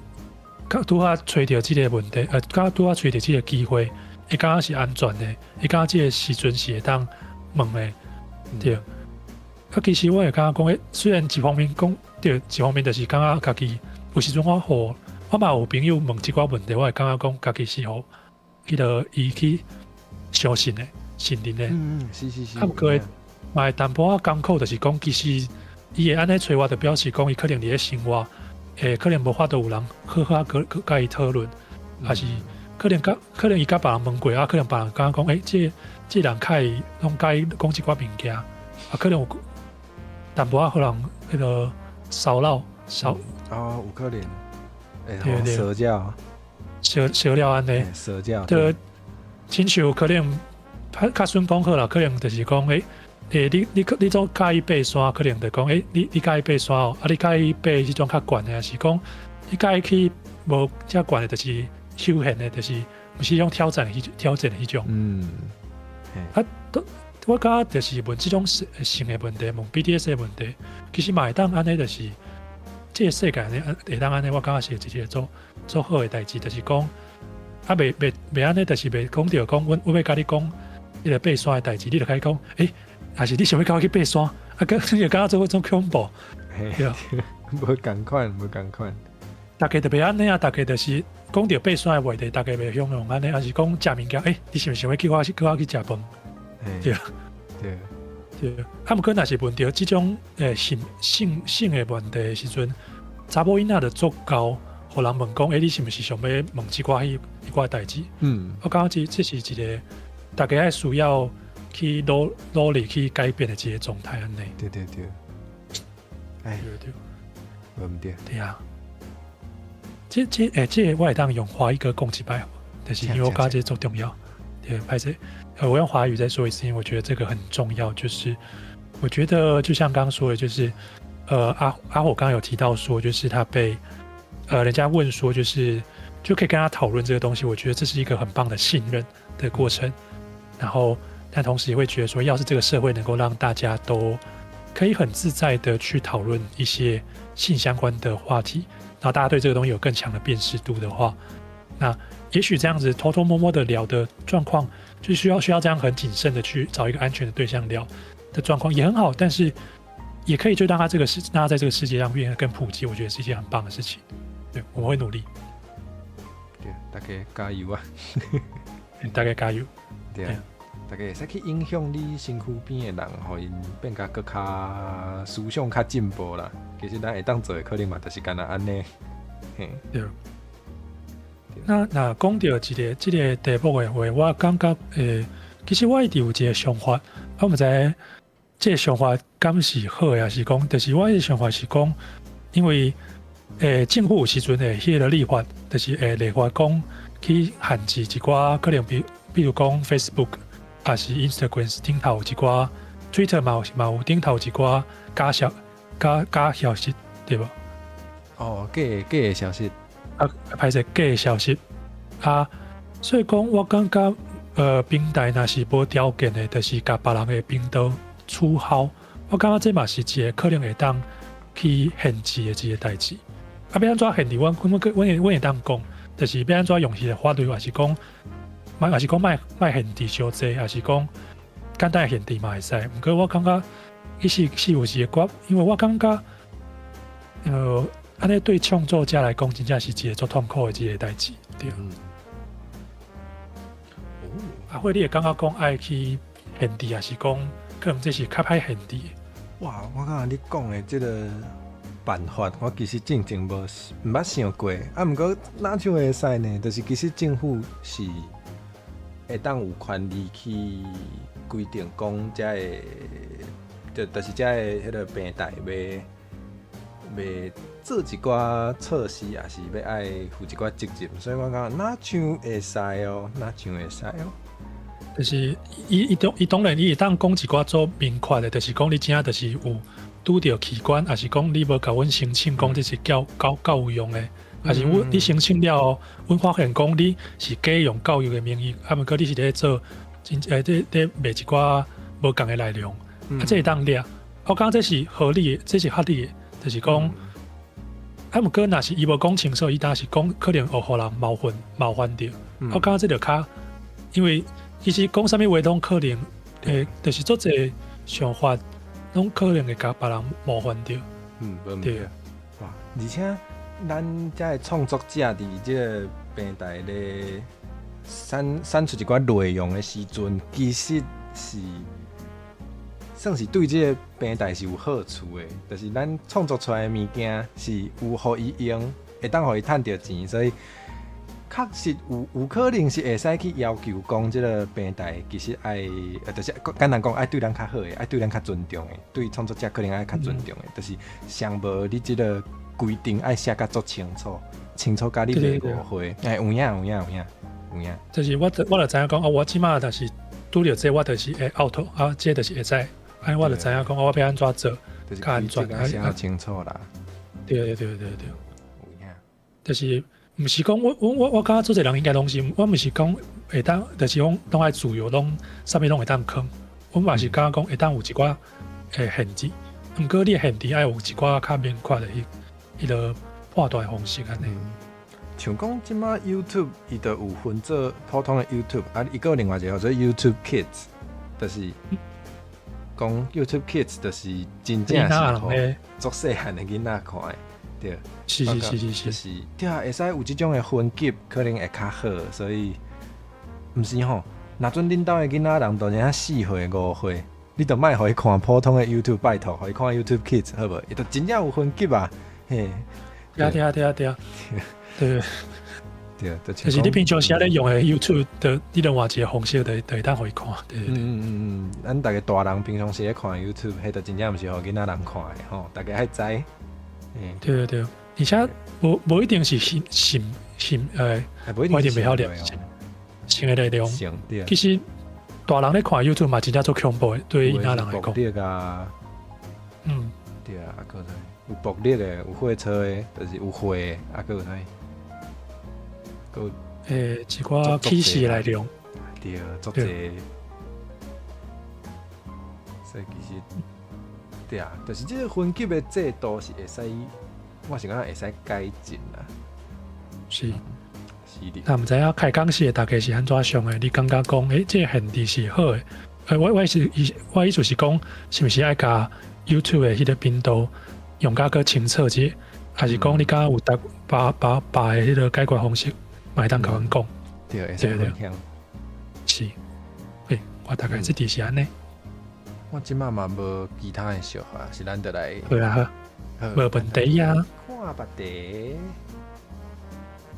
拄好找到即个问题，拄好找到即个机会，会感觉是安全的，会感觉即个时阵是会当问的，对。其实我会感觉讲，虽然一方面讲对，一方面就是感觉家己有时阵我嘛有朋友问即寡问题，我会感觉讲家己是互迄个伊去相信的、信任的。是。不过嘛会淡薄仔艰苦，就是讲其实伊会安尼找我，就表示讲伊可能伫咧生活，可能无法度有人好好甲伊讨论，还是可能伊甲别人问过可能别人感觉讲，这人较会拢甲伊讲即寡物件，可能有淡薄仔互人迄个骚扰。有可能。对，社交安尼，社交，就亲像可能较顺讲好啦，可能就是讲你总介意爬山，可能就讲你介意爬山哦，你介意爬迄种较悬的，还是讲你介意去无遮悬的，就是休闲的，就是不是种挑战的迄种。我感觉就是问即种性的问题，问 BDS 的问题，其实嘛会当安尼就是。这个世界呢，会当安尼，我感觉是一个做好的代志，就是讲，袂安尼，就是袂讲到讲，我要甲你讲迄个爬山的代志，你就甲伊讲，还是你想要甲我去爬山，你就感觉做种恐怖，对啊，无共款。大家就袂安尼啊，大家就是讲到爬山的话题，大家袂向用安尼，还是讲食物件，你是毋是想要叫我去食饭？对啊。对，毋过若是问到即种性的问题的时阵，查某囡仔就足够，互人问讲，你是毋是想要问即寡迄寡代志？我感觉这是一个大家需要去努力去改变的一个状态安尼。对，对，无毋对。对啊，这我会当用华语歌讲一摆，就是因为我感觉这足重要。对，拍摄。我用华语再说一次，因为我觉得这个很重要。就是我觉得，就像刚刚说的，就是阿火刚刚有提到说，就是他被人家问说，就可以跟他讨论这个东西。我觉得这是一个很棒的信任的过程。然后，但同时也会觉得说，要是这个社会能够让大家都可以很自在的去讨论一些性相关的话题，然后大家对这个东西有更强的辨识度的话，那也许这样子偷偷摸摸的聊的状况。就需要这样很谨慎的去找一个安全的对象聊的状况也很好，但是也可以就让他在这个世界上变得更普及，我觉得是一件很棒的事情。对，我们会努力。对，大家加油啊！大家加油。对啊，大家会使去影响你身躯边的人，互因变甲更较思想较进步啦。其实咱会当做的可能嘛，就是干那安尼。对。那讲到这个题目的话，我感觉其实我一直有一个想法，我毋知这个想法敢是好还是讲，就是我的想法是讲，因为政府有时阵的迄个立法，就是立法讲去限制一寡可能比如讲 Facebook 还是 Instagram 顶头一寡 Twitter 嘛有顶头一寡假消息，对吧？假的消息。拍摄假的消息所以讲我感觉平台若是无条件的，就是甲别人的频道取消，我感觉这嘛是一个可能会当去限制的一个代志。要安怎限制？我会当讲，就是要安怎用迄个法律，还是讲莫限制伤济，还是讲简单的限制嘛会使。不过我感觉伊是有一个因为我感觉安尼对创作者来讲，真正是一个足痛苦的一个代志，对。或者你会感觉讲爱去限制，还是讲可能这是较歹限制？哇，我感觉你讲的这个办法，我其实真正毋捌想过。毋过哪像会使呢？就是其实政府是会当有权利去规定讲遮会，就是遮会迄个平台要做一寡措施，也是要爱负一寡责任，所以我讲哪像会使哦，哪像会使哦。就是伊当然伊会当讲一寡做明确的，就是讲你真正就是有拄着器官，还是讲你无甲阮申请讲这是够有用的，还是你申请了后，阮发现讲你是假用教育的名义，啊，毋过你是咧做咧卖一寡无共的内容，这会当掠。我讲这是合理的，这是合理的，就是讲。啊，毋过若是伊无讲清楚，伊当是讲可能会互人冒犯着。我感觉这就较，因为其实讲啥物话拢可能，就是做者想法，拢可能会甲别人冒犯着。对。哇，而且咱遮个创作者伫即个平台咧产出一寡内容的时阵，其实是。算是对这个平台是有好处的，就是咱创作出来的物件是有互伊用，会当互伊赚到钱，所以确实有可能是会使去要求讲，这个平台其实爱，就是简单讲爱对咱较好的，爱对咱较尊重的，对创作者可能爱较尊重的，就是上无你这个规定爱写甲足清楚，甲你袂误会，有影。就是我就知影讲，我即马就是拄着这，我就是会 out 啊，这就是会使。哎，我就知影讲，我要安怎做，就是安怎写清楚啦。对，有影。就是毋是讲我感觉做这人应该拢是，我毋是讲会当，就是讲拢爱自由，拢啥物拢会当坑。我嘛是感觉讲会当有一寡限制，毋过你限制爱有一寡较明确的迄个判断方式安尼。像讲即马 YouTube 伊就有分做普通的 YouTube， 啊，伊个有另外一个叫做 YouTube Kids， 就是。讲 YouTube Kids 就是真正是互足细汉的囡仔看的，对。是。就是对啊，会使有即种的分级，可能会较好，所以毋是吼。若准恁兜的囡仔人当然4岁5岁，你就莫互伊看普通的 YouTube， 拜托，互伊看 YouTube Kids 好无？伊就真正有分级啊，嘿。对。对，就是你平常时咧用的 YouTube 的你另外一个方式，就会当互伊看。对。咱大家大人平常时咧看 YouTube， 迄就真正毋是互囡仔人看的吼，大家爱知。对，而且无一定是我一定袂晓念新的内容。其实大人咧看 YouTube 嘛，真正做恐怖的，对囡仔人来讲。对啊，个有暴力的，有货车的，就是有货的，个有啥？一寡歧视内容，对，足侪，所以其实，对啊，就是这个分级的制度是会使，我是感觉会使改进啦。是的。那毋知影开讲时大概是安怎想的？你感觉讲，这个限制是好的？我意思是讲，是毋是爱甲 YouTube 的迄个频道用甲个清澈些，还是讲你感觉有把的迄个解决方式？买当甲阮讲，对，会使分享。是，我大概这底是安尼。我即马嘛无其他的想法，是咱得来。好啊，无问题啊。看别题。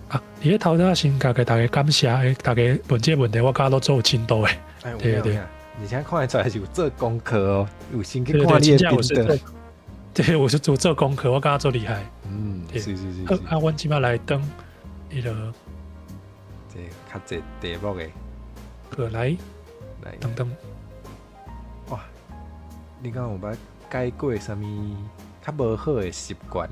啊，你咧头先先甲大家感谢，大家问这问题，我感觉都做有深度诶。对，而且看得出来是有做功课哦，有先去看你的频道。对，我是做功课，我感觉做厉害。是。好，阮即马来登迄个。较侪题目的，来等，哇！你敢有捌改过啥物较无好的习惯？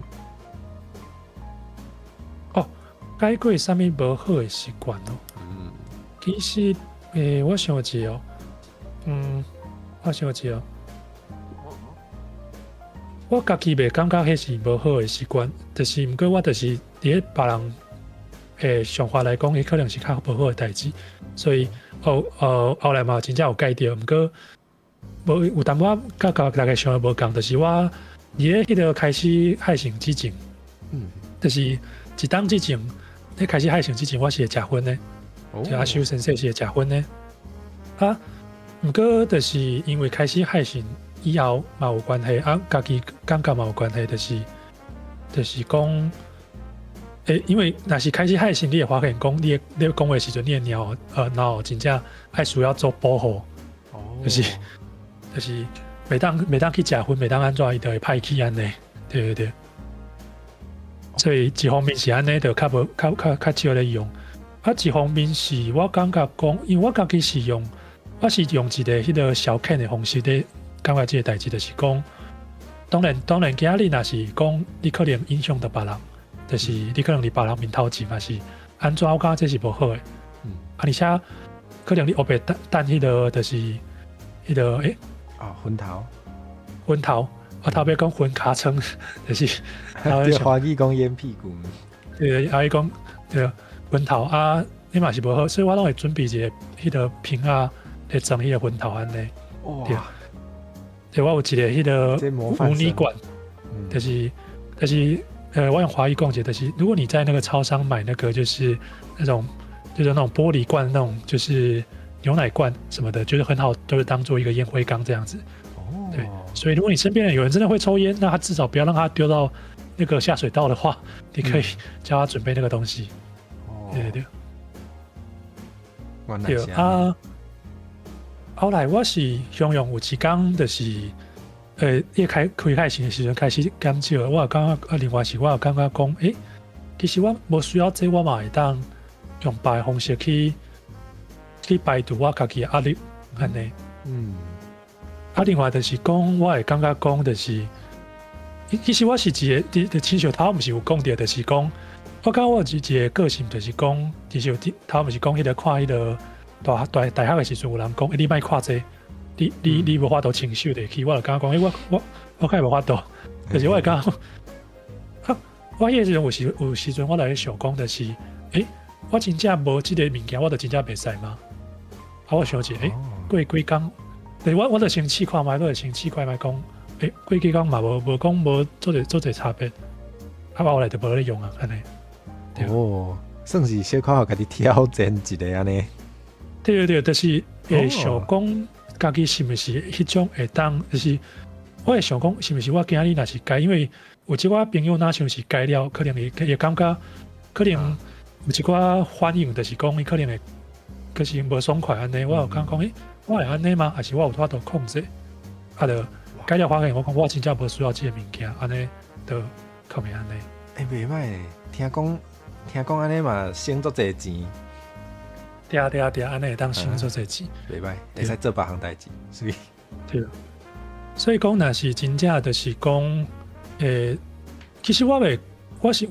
改过啥物无好的习惯哦？其实我想一下我家己袂感觉迄是无好的习惯，就是毋过我就是伫咧别人。想法来讲，伊可能是较无好的代志，所以后来嘛，真正有改掉。毋过有淡薄仔甲大家想的无共，就是我伫咧迄个开始海成之前，就是一档之前，咧开始海成之前，我是会食薰的，就阿修先生是会食薰的。毋过就是因为开始海成以后嘛有关系，家己感觉嘛有关系，就是讲。因为若是开始海成，你会发现讲，你讲话时阵，你的脑真正爱需要做保护。就是每当去食薰，每当安怎伊就会歹去安尼，对对对。所以一方面是安尼，就较少咧用。啊，一方面是我感觉讲，因为我家己是用，我是用一个迄个消遣的方式咧，感觉即个代志就是讲，当然，今仔日若是讲你可能影响到别人，就是你可能伫别人面头前嘛是安怎，我感觉这是无好的。而且可能你后壁等迄个就是迄个昏头，我头尾讲昏尻川，就是对华语讲烟屁股，对，阿伊讲对昏头啊，你嘛是无好，所以我拢会准备一个迄个瓶啊来装迄个昏头安尼。哇！对，我有一个迄个无泥管，我用华语讲解，就是如果你在那个超商买那个就是那种玻璃罐那种就是牛奶罐什么的，就是很好，就是当做一个烟灰缸这样子。对，所以如果你身边有人真的会抽烟，那他至少不要让他丢到那个下水道的话，你可以叫他准备那个东西。对对对。对啊，后来我是想用有一天就是，一开始的时候开始减少，我有感觉另外是我有感觉讲，其实我无需要这，我嘛会当用别的方式去排除我家己的压力安尼。另外就是讲，我会感觉讲，就是其实我是一个亲像头毋是有讲到，就是讲，我感觉我一个个性就是讲，其实头毋是讲迄个看迄个大学的时阵有人讲，你莫看这，你无法度承受得起，我就感觉讲，我较无法度，就是我会感觉，我迄个时阵有时阵我来想讲，就是我真正无即个物件，我就真正袂使吗？我想者，过几工。对，我就先试看卖，我就先试看卖讲，过几工嘛无讲无做者差别，我来就无咧用啊，安尼。算是小可互家己挑战一个安尼。对，就是想讲家己是毋是迄种会当，就是我会想讲是毋是我今日若是改，因为有一寡朋友若像是改了，可能会感觉可能有一寡反应，就是讲伊可能会就是无爽快安尼，我有感觉讲我会安尼吗？还是我有法度控制？就改了发现，我讲我真正无需要这个物件，安尼就可袂安尼。袂歹诶，听讲安尼嘛，省足侪钱。对，安尼会当省足侪钱。袂歹，会使做别项代志，所以。对。所以讲，若是真正就是讲，其实我是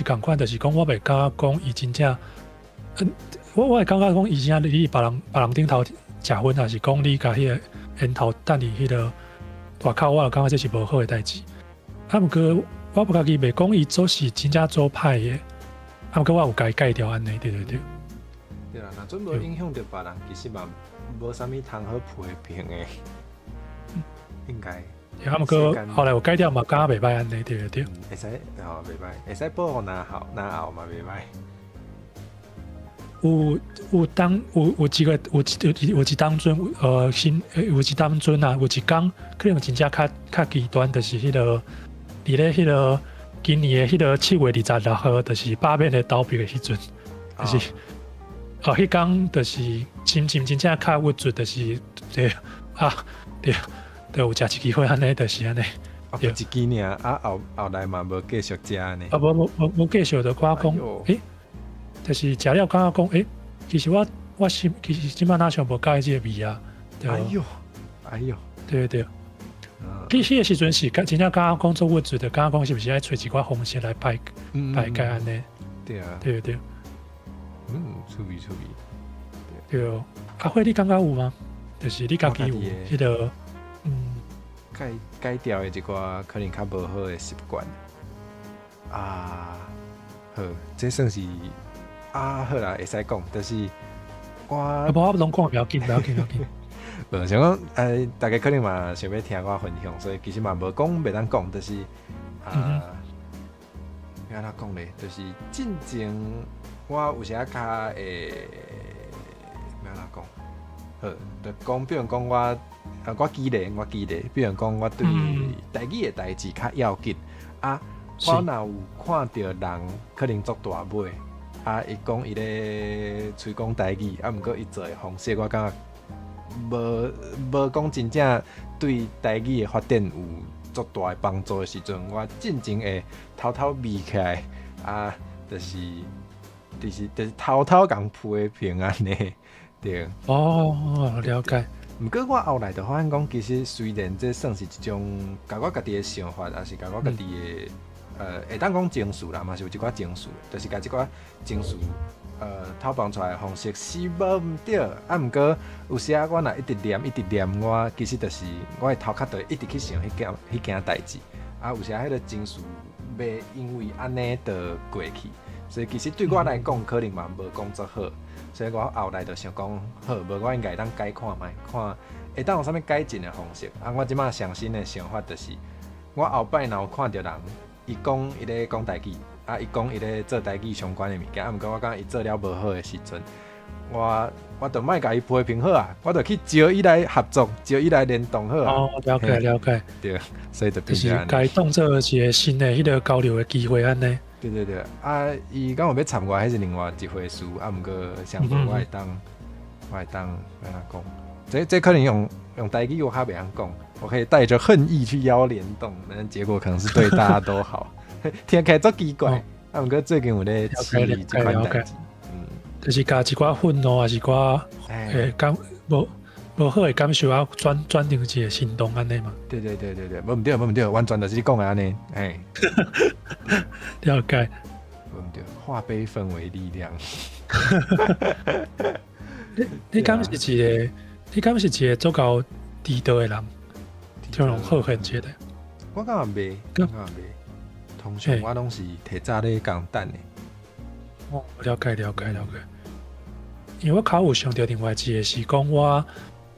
共款，就是讲我袂感觉讲伊真正，我会感觉讲伊真正你别人顶头。食薰还是讲你甲迄个烟头等于迄个外口，我就感觉这是无好诶代志。毋过我家己袂讲伊做是真正做歹诶，毋过我有甲伊改掉安尼，对。对啦，若准无影响到别人，其实嘛无啥物通好批评诶，应该。毋过后来有改掉嘛，感觉袂歹安尼，对。会使袂歹，会使保护哪后嘛袂歹。有一当阵有一当阵啊，有一天可能真正较极端，就是迄个伫咧迄个今年的迄个7月26號，就是罢免的倒闭的迄阵，就是迄天就是心情真正较郁卒，就是对，有食一支火安尼，就是安尼。一支尔后来嘛无继续食呢。无继续就我讲，就是食了感觉讲，其实我其实即摆哪想无介意即个味啊。哎呦，对。迄个时阵是真正感觉讲做郁卒的，感觉讲是毋是爱找一寡方式来排解安尼？对啊。对。趣味。对。火你感觉有吗？就是你家己有迄个改掉的一寡可能较无好的习惯啊。好，这算是。好啦，会使讲，就是我拢讲不要紧。无想讲，大家可能嘛想要听我分享，所以其实嘛无讲袂当讲，就是要安怎讲咧？就是进前我有时较会，要安怎讲？好，就讲，比如讲我记得，比如讲我对台语的代志较要紧啊，我若有看到人可能做大尾。伊讲伊咧吹讲台语，毋过伊做诶方式，我感觉无讲真正对台语的发展有足大的帮助的时阵，我真正会偷偷眯起来啊，就是偷偷共批评安尼，对。哦，了解。毋过我后来就发现讲，其实虽然这算是一种甲我家己的想法，也是甲我家己的会当讲情绪啦，嘛是有一寡情绪，就是甲即寡情绪透放出来的方式是无毋对，啊毋过有时啊，我若一直念，我其实就是我的头壳就一直去想迄件代志，啊有时啊，迄个情绪袂因为安尼就过去，所以其实对我来讲，可能嘛无讲足好。所以我后来就想讲，好，无我应该当改看卖，看会当有啥物改进的方式。啊，我即马上新的想法就是，我后摆若有看到人，伊讲伊咧讲台语，啊，伊讲伊咧做台语相关的物件，啊，毋过我感觉伊做了无好的时阵，我就莫甲伊批评好啊，我就去招伊来合作，招伊来联动好啊。哦，了解。对，所以就就是该当做一个新的迄个交流的机会安尼。对，啊，伊讲有要参我，还是另外一回事，啊，毋过想无我会当安怎讲？这可能用台语我还袂晓讲，我可以带着恨意去邀联动，但结果可能是对大家都好，听起来足奇怪。啊，毋过最近有咧处理这款代志，就是加一寡愤怒，还是寡感无好的感受啊，转成一个行动安尼嘛。对，无毋对，完全就是你讲的安尼，了解。无毋对，化悲愤为力量。你敢是一个足够地道的人，就用好恨觉的。我感觉袂，通常我拢是提早咧讲等的。哦，了解。因为我较有想到另外一个是讲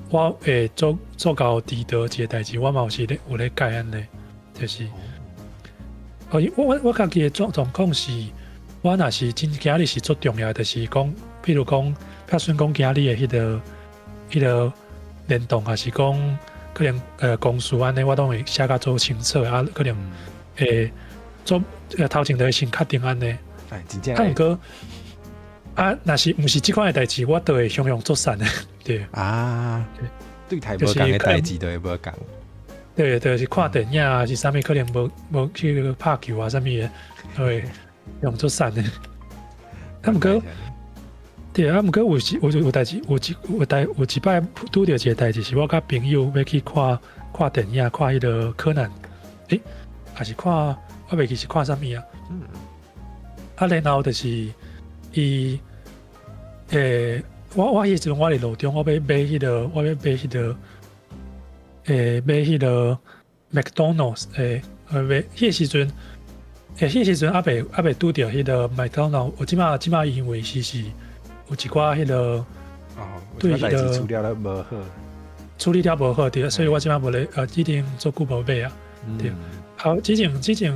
我会做到地道一个代志，我嘛有咧改安尼，就是我家己的状况是，我若是今日是最重要的，就是讲，譬如讲，譬如讲今日的迄个联动，还是讲可能公司安尼，我都会写甲做清楚啊，可能做头前就会先确定安尼。真正。毋过若是毋是即款的代志，我都会向做散的，对。对台无讲的代志都会无讲。对，是看电影啊，是啥物可能无去拍球啊，啥物的，会用做散的。毋过，对啊，毋过有代志，有一摆拄着一个代志，是我甲朋友要去看电影，看迄个柯南，还是看我袂记是看啥物啊？然后就是伊我迄阵我伫路中，我要买迄个 McDonald's 买迄时阵还袂拄着迄个 McDonald's， 我即马因为是有一寡迄个对迄个处理了无好，处理了无好对，所以我即马无咧一定做久无买啊，对。好，之前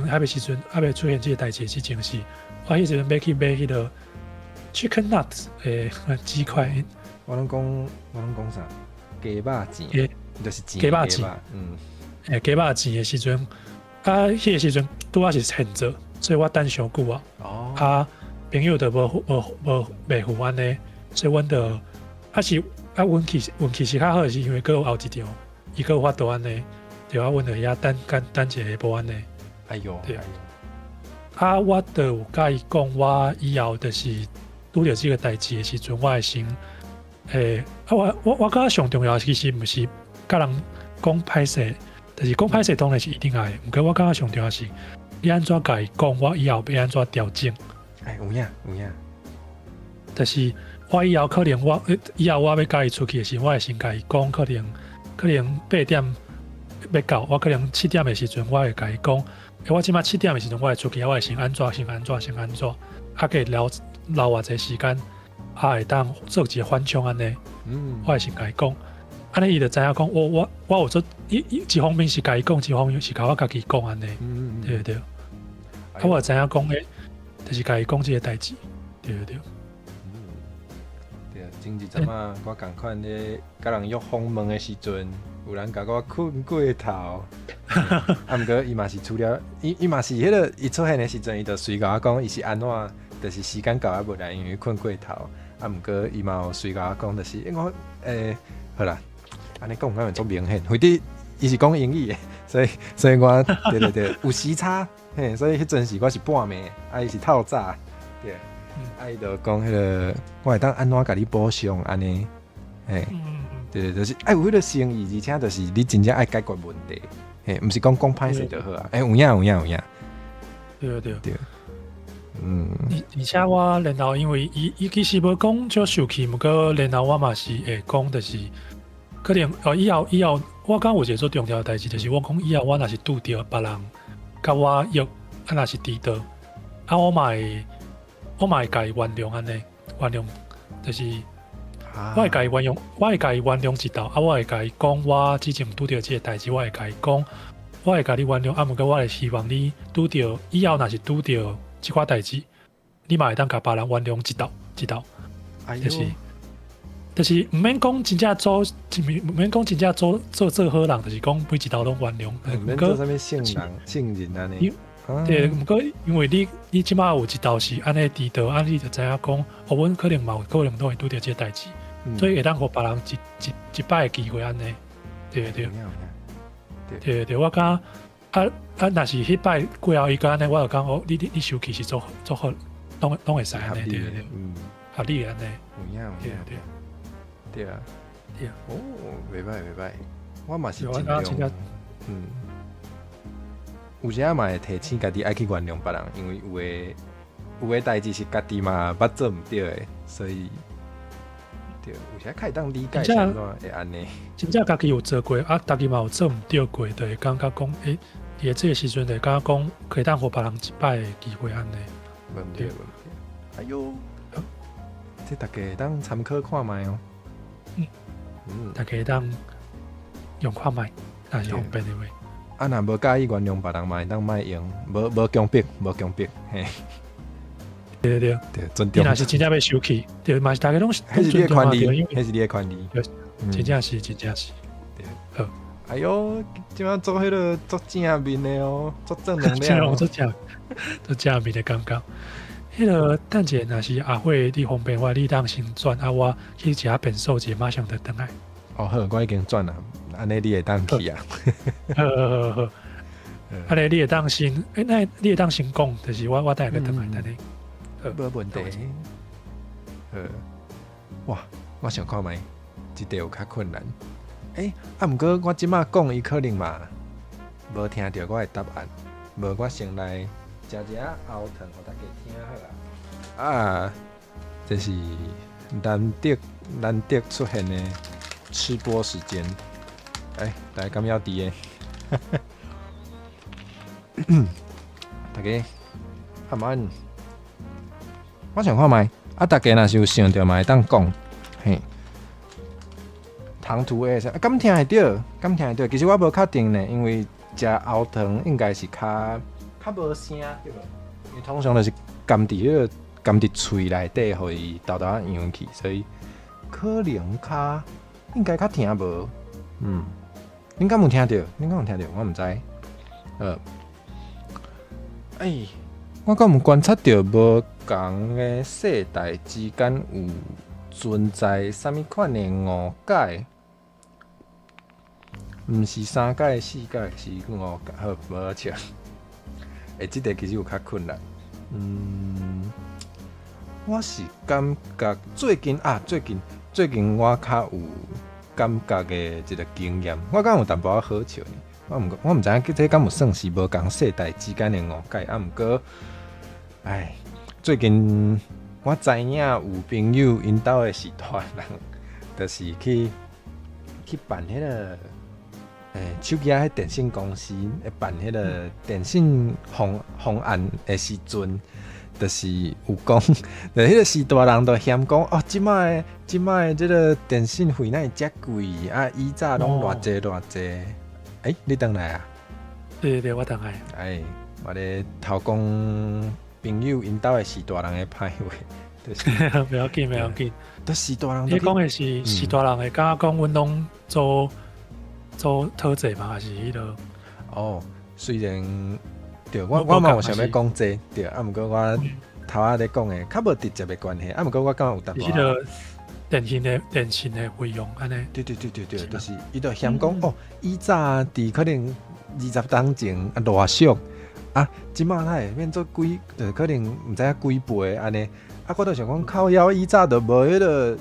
还袂时阵还袂出现即个代志，之前是我迄阵要去买迄个 Chicken Nuts 鸡块。我拢讲啥？鸡肉钱，就是鸡肉钱。鸡肉钱的时阵，迄个时阵拄仔是现做，所以我等上久啊。朋友就无袂赴安尼，所以阮就运气是较好，是因为佫有后一场，伊佫有法度安尼，对啊，阮就遐等一下无安尼。哎呦，对。我就有甲伊讲，我以后就是拄着即个代志的时阵，我会先。我感觉上重要其实毋是甲人讲歹势，但是讲歹势当然是一定爱。毋过我感觉上重要是，你安怎甲伊讲，我以后要安怎調整。有影。但是我以後可能我要甲伊出去的時候，我會先甲伊講，可能8點要到，我可能7點的時陣，我會甲伊講，我即馬7點的時陣，我會出去，我會先安怎，可以留偌濟時間。會當做一個反衝安尼，我會先甲伊講，安尼伊就知影講，我有做一方面是甲伊講，一方面是甲我家己講安尼，對。我就知影講就是甲伊講即個代志，對。對啊，前一陣啊，我共款咧，甲人約訪問的時陣，有人甲我困過頭，毋過伊嘛是除了，伊嘛是迄個伊出現的時陣，伊就隨甲我講，伊是安怎，就是時間到啊無來，因為困過頭。毋過伊嘛有隨甲我講，就是我好啦，安尼讲敢会足明显，或者伊是讲英语的，所以我对有时差，嘿，所以迄阵时我是半暝，伊是透早，对，伊就讲迄个我会当安怎甲你补偿安尼，嘿，对，就是有迄个诚意，而且就是你真正爱解决问题，嘿，毋是讲歹势就好啊，有影，对。而且我然後因為伊其實無講就受氣，毋過然後我嘛是會講，就是可能以後我講有一個最重要的代志，就是我講以後我若是拄着別人甲我約，若是遲到，我嘛會甲伊原諒安尼，原諒就是我會甲伊原諒一道，我會甲伊講我之前拄着即個代志，我會甲伊講，我會甲你原諒，毋過我會希望你拄着以後若是拄着即款代志，你嘛會當甲別人原諒一道，就是毋免講真正做，毋免講真正做好人，就是講每一道攏原諒。毋免做啥物聖人安尼。對，毋過因為你即馬有一道是安尼遲到，你就知影講，阮可能嘛有可能都會拄着即個代志，所以會當互別人一擺嘅機會安尼。對，我感覺若是迄擺過後伊個安尼，我就講你生氣是做好，攏會使安尼，對，合理嘅安尼。對啊，哦，袂歹，我嘛是盡量，有時仔嘛會提醒家己愛去原諒別人，因為有誒代志是家己嘛捌做毋對誒，所以對，有時仔較會當理解啥物會安尼。真正家己有做過，家己嘛有做毋對過，就會感覺講，伊誒即個時陣就感覺講，可以當互別人一擺誒機會安尼。問題，哎呦，這大家當參考看賣哦。大家當用看賣，但是方便的話。若無介意原諒別人嘛，當賣用，無強迫，嘿。對，尊重。你若是真正要生氣，對，嘛是大家攏迄是你的權利，迄是你的權利。真正是。對。好。哎呦，即擺做迄個做正面的哦，做正能量。做正面的感覺。迄個等者若是阿慧你方便話，你當先轉我去食便所者，馬上就轉來。好，我已經轉啦，安尼你會當去啊。好，安尼你會當先，那你會當先講，就是我等下去轉來，等你。無問題。哇，我想看覓，這題有較困難。毋過我即馬講伊可能嘛，無聽到我的答案，無我先來。食一下熬糖，互大家聽好啊！這是難得出現的吃播時間。大家敢要啲嘅？大家阿慢，我想看覓大家若是有想到嘛，會當講嘿。糖圖誒，敢聽會到？其實我無確定呢，因為食熬糖應該是較無聲對無？因為通常就是含佇喙內底，互伊豆豆揚去，所以可能應該較聽無。恁敢有聽到？我毋知。我敢有觀察到無同的世代之間有存在啥物款的誤解？毋是3解、4解，是5解。好，無笑。這個其實有較困難。我是感覺最近我較有感覺的一個經驗，我敢有淡薄仔好笑呢。我唔知影這敢有算是無同世代之間的誤解，毋過，最近我知影有朋友因兜的是大人，就是去辦迄個。手機喺電信公司會辦迄個電信方案的時陣，就是有講，就迄個時大人就嫌講哦，即擺即個電信費哪會遮貴啊？以早攏偌濟。你轉來啊？對，我轉來。我咧頭講朋友因兜的時大人的歹話，就是不要緊。都時大人。你講的是時大人的，敢講阮攏做討債嘛，還是迄個？雖然對我嘛有想要講這對，毋過我頭仔咧講的較無直接的關係，毋過我感覺有淡薄。电信的费用安尼。对，就是伊就嫌讲哦，以早伫可能20当前偌俗啊，即马它会变做几，就可能毋知影几倍安尼。啊，我就想讲靠腰以早就无迄个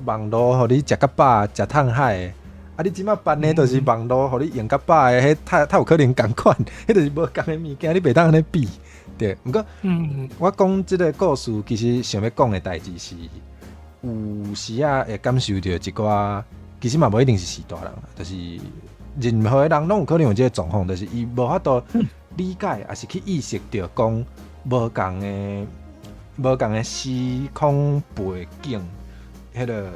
网络，互你食甲饱、食趁海的。啊，你即马办的就是网络，互你用甲饱的，迄太有可能共款，迄就是无共的物件，你袂当安尼比。对，毋过，我讲即个故事，其实想要讲的代志是，有时啊会感受到一寡，其实嘛无一定是士大人，就是任何的人拢有可能有即个状况，就是伊无法度理解，也是去意识到讲无共的时空背景，迄个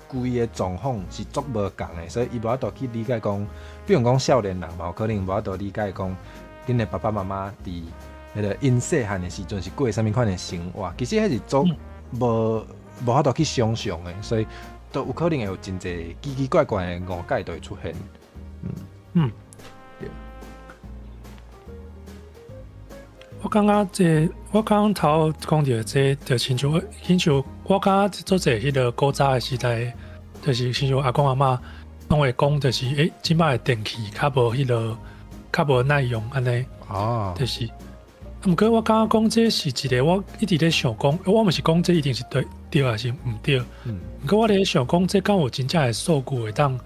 规个状况是足无共的，所以伊无法度去理解讲，比如讲少年人嘛，有可能无法度理解讲，恁的爸爸妈妈伫迄个因细汉的时阵是过啥物款的生活，其实迄是足无法度去想象的，所以都有可能会有真侪奇奇怪怪的误解都会出现。对。我感觉我刚头讲到就亲像我感觉做者迄个古早的时代，就是亲像阿公阿嬷拢会讲，就是即摆的电器较无迄个较无耐用安尼。就是。毋过我感觉讲这是一个我一直咧想讲，我毋是讲这一定是对还是毋对。毋过我咧想讲，这敢有真正的数据会当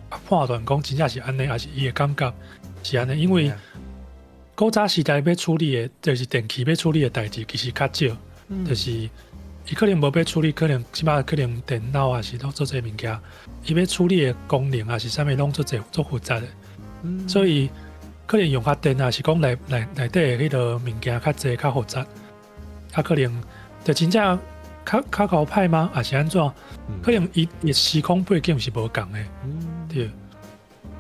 判断讲真正是安尼，还是伊的感觉是安尼？因为古早时代要处理的，就是电器要处理的代志，其实较少。就是伊可能无要处理，可能即摆可能电脑还是做这物件，伊要处理的功能还是啥物，拢做复杂的。所以可能用较电啊，是讲内底的迄个物件较济较复杂，可能就真正较高歹吗？还是安怎？可能伊的时空背景是无共的，对。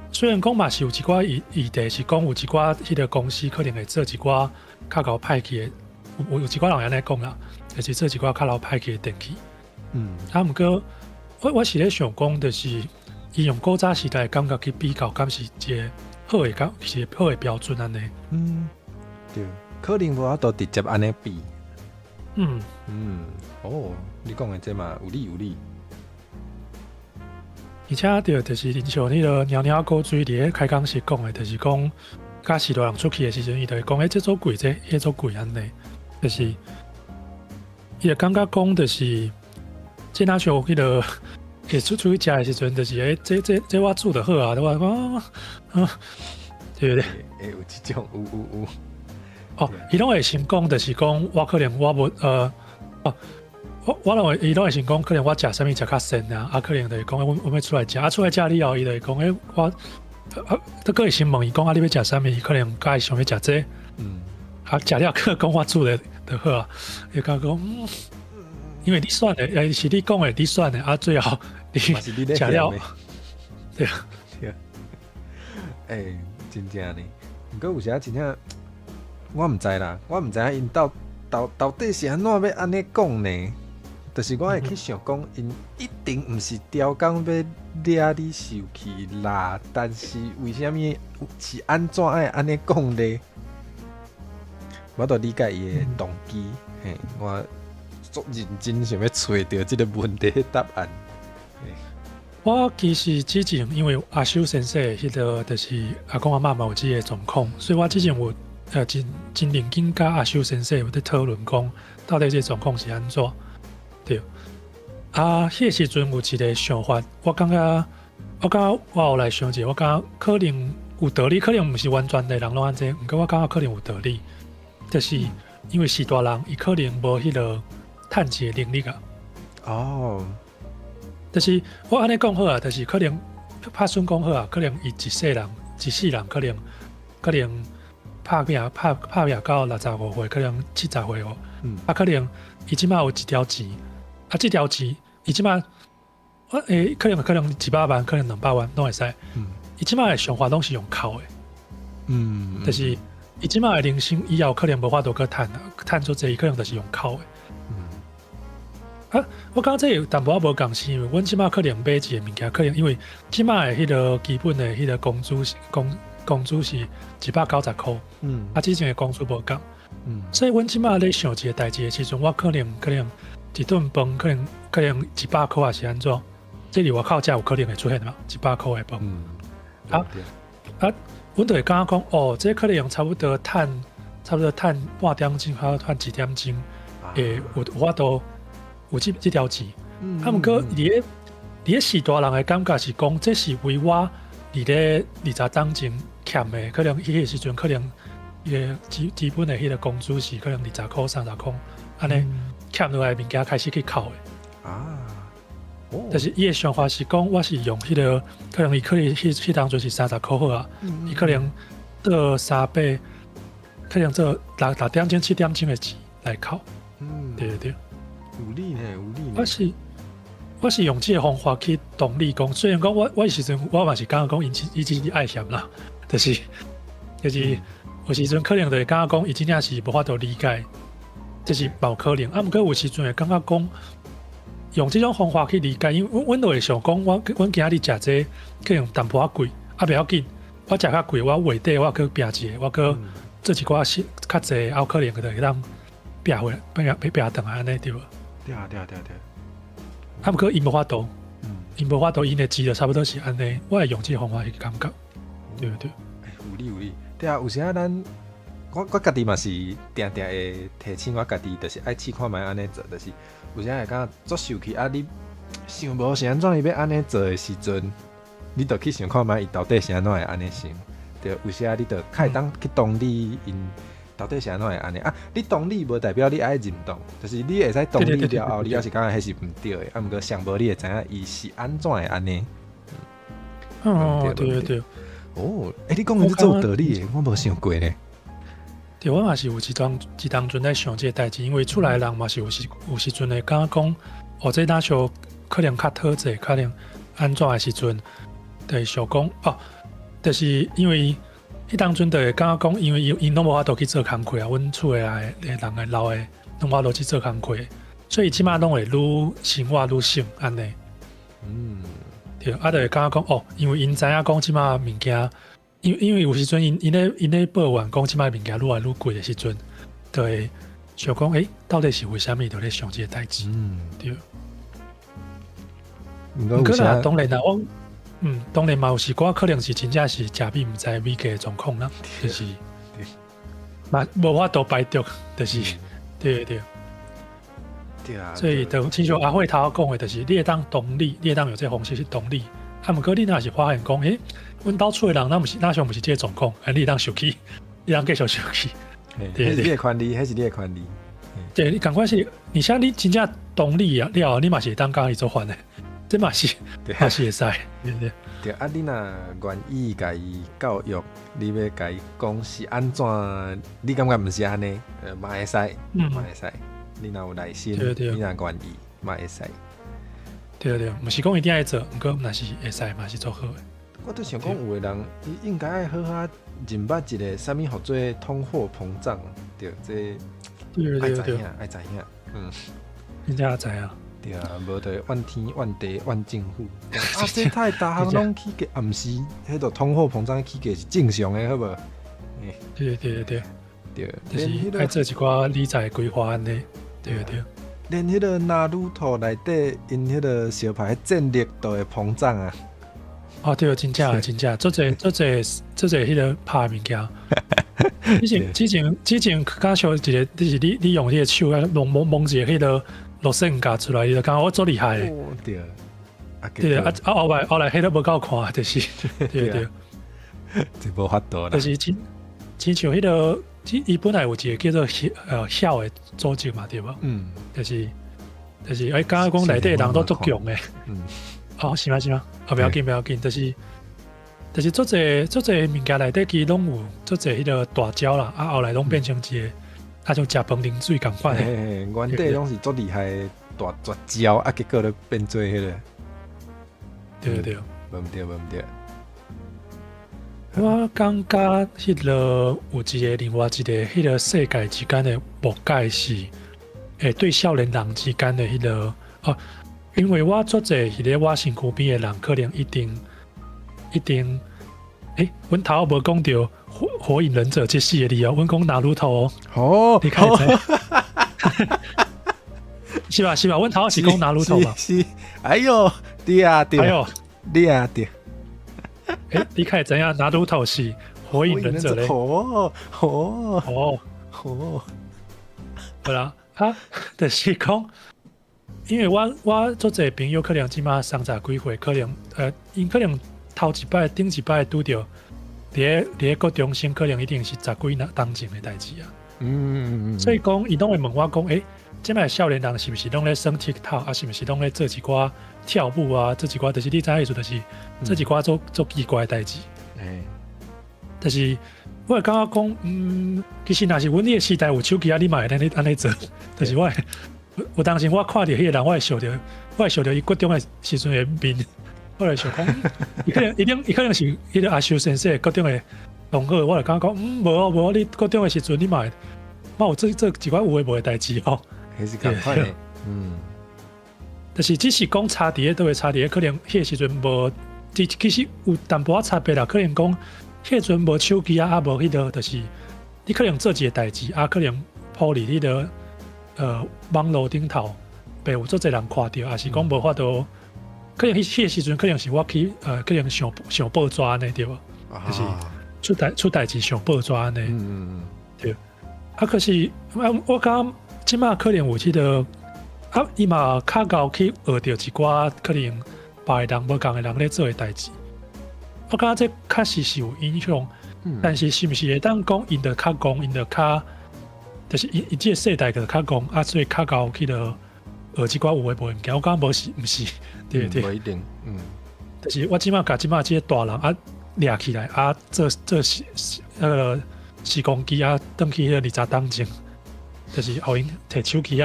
虽然讲嘛是有一寡议题是讲有一寡迄个公司可能会做一寡较高歹去的，有一寡人安尼讲啦，就是做一寡较老歹去的电器。毋过我是咧想讲，就是伊用古早时代的感觉去比较，敢是一个好的是好的标准安尼。对，可能无法度直接安尼比。你讲的这嘛有理。而且就是像迄个鸟鸟古水伫咧开讲时讲的，就是讲甲许多人出去的时阵，伊就会讲这做贵，迄做贵安尼。就是伊就感觉讲，就是这若像迄个会出去食的时阵，就是这我煮就好啊，我讲对不对？有这种有。伊拢会先讲，就是讲我可能我无我认为伊拢会先讲，可能我食啥物食较鲜啊，可能就是讲我要出来食，出来食了后，伊就会讲我都可以先问伊讲你要食啥物，伊可能介想要食这，食了可讲我煮的就好啊，伊讲因为你选的，是你讲的，你选的最后你食了，对啊，真正呢。不过有时真正我毋知啦，我毋知影因到底是安怎要安尼讲呢？就是我会去想讲，因一定毋是雕工要掠你受气啦，但是为什么是安怎爱安尼讲呢？我都理解伊的动机，我足认真想要找到这个问题的答案。我其实之前因为阿修先生迄个就是阿公阿嬷嘛有这个状况，所以我之前有真认真甲阿修先生有在讨论讲，到底这状况是安怎？对，迄个时阵有一个想法，我感觉我后来想者，我感觉可能有道理，可能毋是完全的人拢安这，毋过我感觉可能有道理，就是因为是大人，伊可能无迄个趁钱的能力啊。就是我安尼讲好啊，就是可能拍算讲好啊，可能伊一世人可能拍拼到65岁，可能70岁哦。可能伊即马有一条钱，这条钱伊即马可能100万，可能200万拢会使。伊即马的想法拢是用靠的。就是伊即马的人生以后可能无法度去趁做这，伊可能就是用靠的。我感觉这有淡薄仔无共是，因为阮即马可能买一个物件，可能因为即马的迄个基本的迄个工资是190块，之前的工资无共，所以阮即马咧想一个代志的时阵，我可能一顿饭可能100块还是安怎？这里外口才有可能会出现嘛，100块的饭。阮就会感觉讲，哦，这可能差不多赚半点钟，还要赚1点钟，有法度有这条钱。毋过伫咧时大人的感觉是讲，这是为我伫咧20当前欠的，可能迄个时阵可能伊个基本的迄个工资是可能20块、30块，安尼欠落来物件开始去扣的。但是伊的想法是讲，我是用迄个，可能伊可能迄当阵是30块好啊，伊可能做300，可能做6点钟、7点钟的钱来扣。对，有理呢。我是用这个方法去同理讲，虽然讲我时阵我嘛是感觉讲伊只是爱嫌啦，就是有时阵可能就会感觉讲伊真正是无法度理解，这是冇可能。毋过有时阵会感觉讲用这种方法去理解，因为阮就会想讲，阮今仔日食这可能淡薄仔贵，不要紧，我食较贵，我月底我去拼一个，我去做一寡较济，还有可能就会当拼回来，拼回来安尼对无？对。毋过伊无法度，因的钱就差不多是安尼，我会用这个方法去感觉，对。有理。对啊，有时咱我家己嘛是定会提醒我家己，就是爱试看卖安尼做，就是有时会感觉足受气啊！你想无是安怎伊要安尼做的时阵，你着去想看卖伊到底是安怎会安尼想。对，有时你着开当去同理因到底是安怎会安尼啊？你同理无代表你爱认同，就是你会使同理了后，你要是感觉迄是毋对的，毋过想无你会知影伊是安怎会安尼。对。你讲的这有道理的，我无想过呢。对，我嘛是有一当阵在想这个代志，因为厝内人嘛是有时阵会感觉讲，这哪像可能较讨济，可能安怎的时阵，就会想讲就是因为迄当阵就会感觉讲，因为因拢无法度去做工课啊，阮厝内的人的老的拢无法度去做工课，所以即马拢会愈生活愈省安尼。对，就会感觉讲因为因知影讲即马物件。因为有时阵因咧报完讲即摆物件愈来愈贵的时阵，就会想讲到底是为虾米就咧想这个代志？对。毋过啦，当然啦，当然嘛有时我可能是真正是食米毋知米价的状况啦，就是嘛无法度排毒，就是对。对啊。所以就亲像阿慧头讲的，就是你会当同理，你会当有这方式去同理。毋过你若是发现讲，阮兜厝的人，哪像毋是这个状况，你当受气，你当继续受气。迄是你的权利，迄是你的权利。对，你赶快是，你像你真正同理啊，了，你嘛是当甲伊做反的，这嘛是会使。对啊，你若愿意甲伊教育，你要甲伊讲是安怎，你感觉毋是安尼，嘛会使，嘛会使。你若有耐心，你若愿意，嘛会使。对，毋是讲一定要做，毋过若是会使嘛是做好的。我都想讲，有的人伊应该爱好好认捌一个啥物叫做通货膨胀，对，这爱知影，真正知啊。对啊，无就怨天怨地怨政府。这太大项拢起价，毋是，迄个通货膨胀起价是正常的，好无？对，就是爱做一寡理财规划安尼，对。连迄个纳鲁头内底，因迄个小牌战力都会膨胀啊！对，真正，做者迄个拍物件。之前刚像一个，就是你用迄个手啊，摸一个迄个螺旋夹出来，你就感觉我足厉害的。对，后来迄个无够看，就是对。这无法度啦。就是亲像迄个。伊本来有一个叫做晓的组织嘛，对吧？就是刚刚讲内底人都足强的。是吗？不要紧，就是做这物件内底其实拢有做这迄个大招啦，后来拢变成一个，像食饭啉水共款的。原底拢是足厉害的大绝招，结果都变做迄个。对。无毋对。我感觉迄个有另外一个迄个世界之间的误解是，对少年人之间的迄个因为我做者迄个我身躯边的人，可能一定，阮头无讲到火影忍者这系列哦，阮讲纳鲁头哦，你看知？是吧？是吧？阮头是讲拿路头嘛。是，哎呦，对啊对，哎呦，对啊对。你开始怎样？拿路头是火影忍者嘞？哦，好啦，就是讲，因为我做这朋友可能即马30几岁，可能因可能头一摆、顶一摆拄着，伫个中心可能一定是10几当前的代志啊。所以讲，伊拢会问我讲，即摆少年人是毋是拢咧耍 TikTok 啊？是毋是拢咧做一寡跳舞啊？做一寡就是你知影意思，就是做一寡做奇怪的代志。但是我会感觉讲，其实若是阮迄个时代有手机啊，你嘛会安尼做。但是有当时我看到迄个人，我会想到伊国中的时阵的面，我会想讲，伊可能是迄个阿修先生国中的同学，我就感觉讲，无你国中的时阵，你嘛有做一寡有诶无诶代志吼。还是咁快的，但是只是讲差伫个，都会差伫个，可能迄个时阵无，其实有淡薄仔差别啦。可能讲迄个阵无手机啊，无迄个，就是你可能做一个代志啊，可能抛伫迄个网络顶头，被有做侪人看到，还是讲无法度。可能迄个时阵，可能是我去可能上报纸安尼对无？就是出代志上报纸安尼，对。可是我感即马可能有迄个伊嘛较高去学着一寡可能别人无共的人咧做的代志。我感觉这确实是有影响，但是是毋是会当讲因着较讲，因着较，就是伊即个世代就较讲所以较高去着学即寡有诶无物件。我感觉毋是，对。无一定，但是我即马即个大人掠起来做时光机转去迄个20当前。就是后因摕手机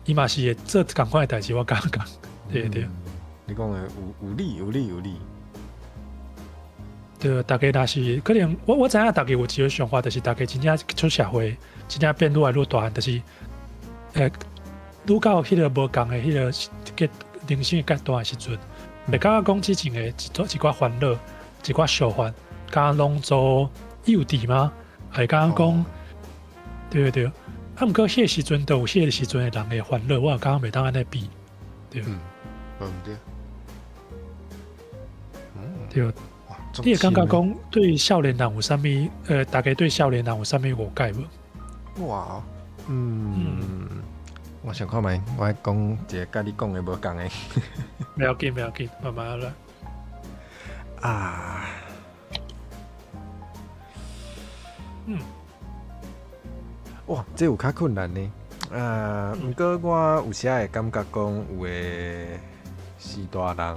伊嘛是会做同款的代志，我感觉，对。你讲的有理。对，大家若是可能，我知影大家有一个想法，就是大家真正出社会，真正变愈来愈大，就是愈到迄个无共的迄个人生的阶段的时阵，袂感觉讲之前的一寡烦恼、一寡小烦，感觉拢做幼稚吗？还感觉讲，对。毋过迄个时阵，都有迄个时阵的人的烦恼，我也感觉袂当安尼比，对。对。你会感觉讲对少年人有啥物？大家对少年人有啥物误解无？哇，我想看觅，我讲一个甲你讲的无共的。不要紧，慢慢来。哇，这有较困难呢。不过我有时会感觉讲，有诶是大人，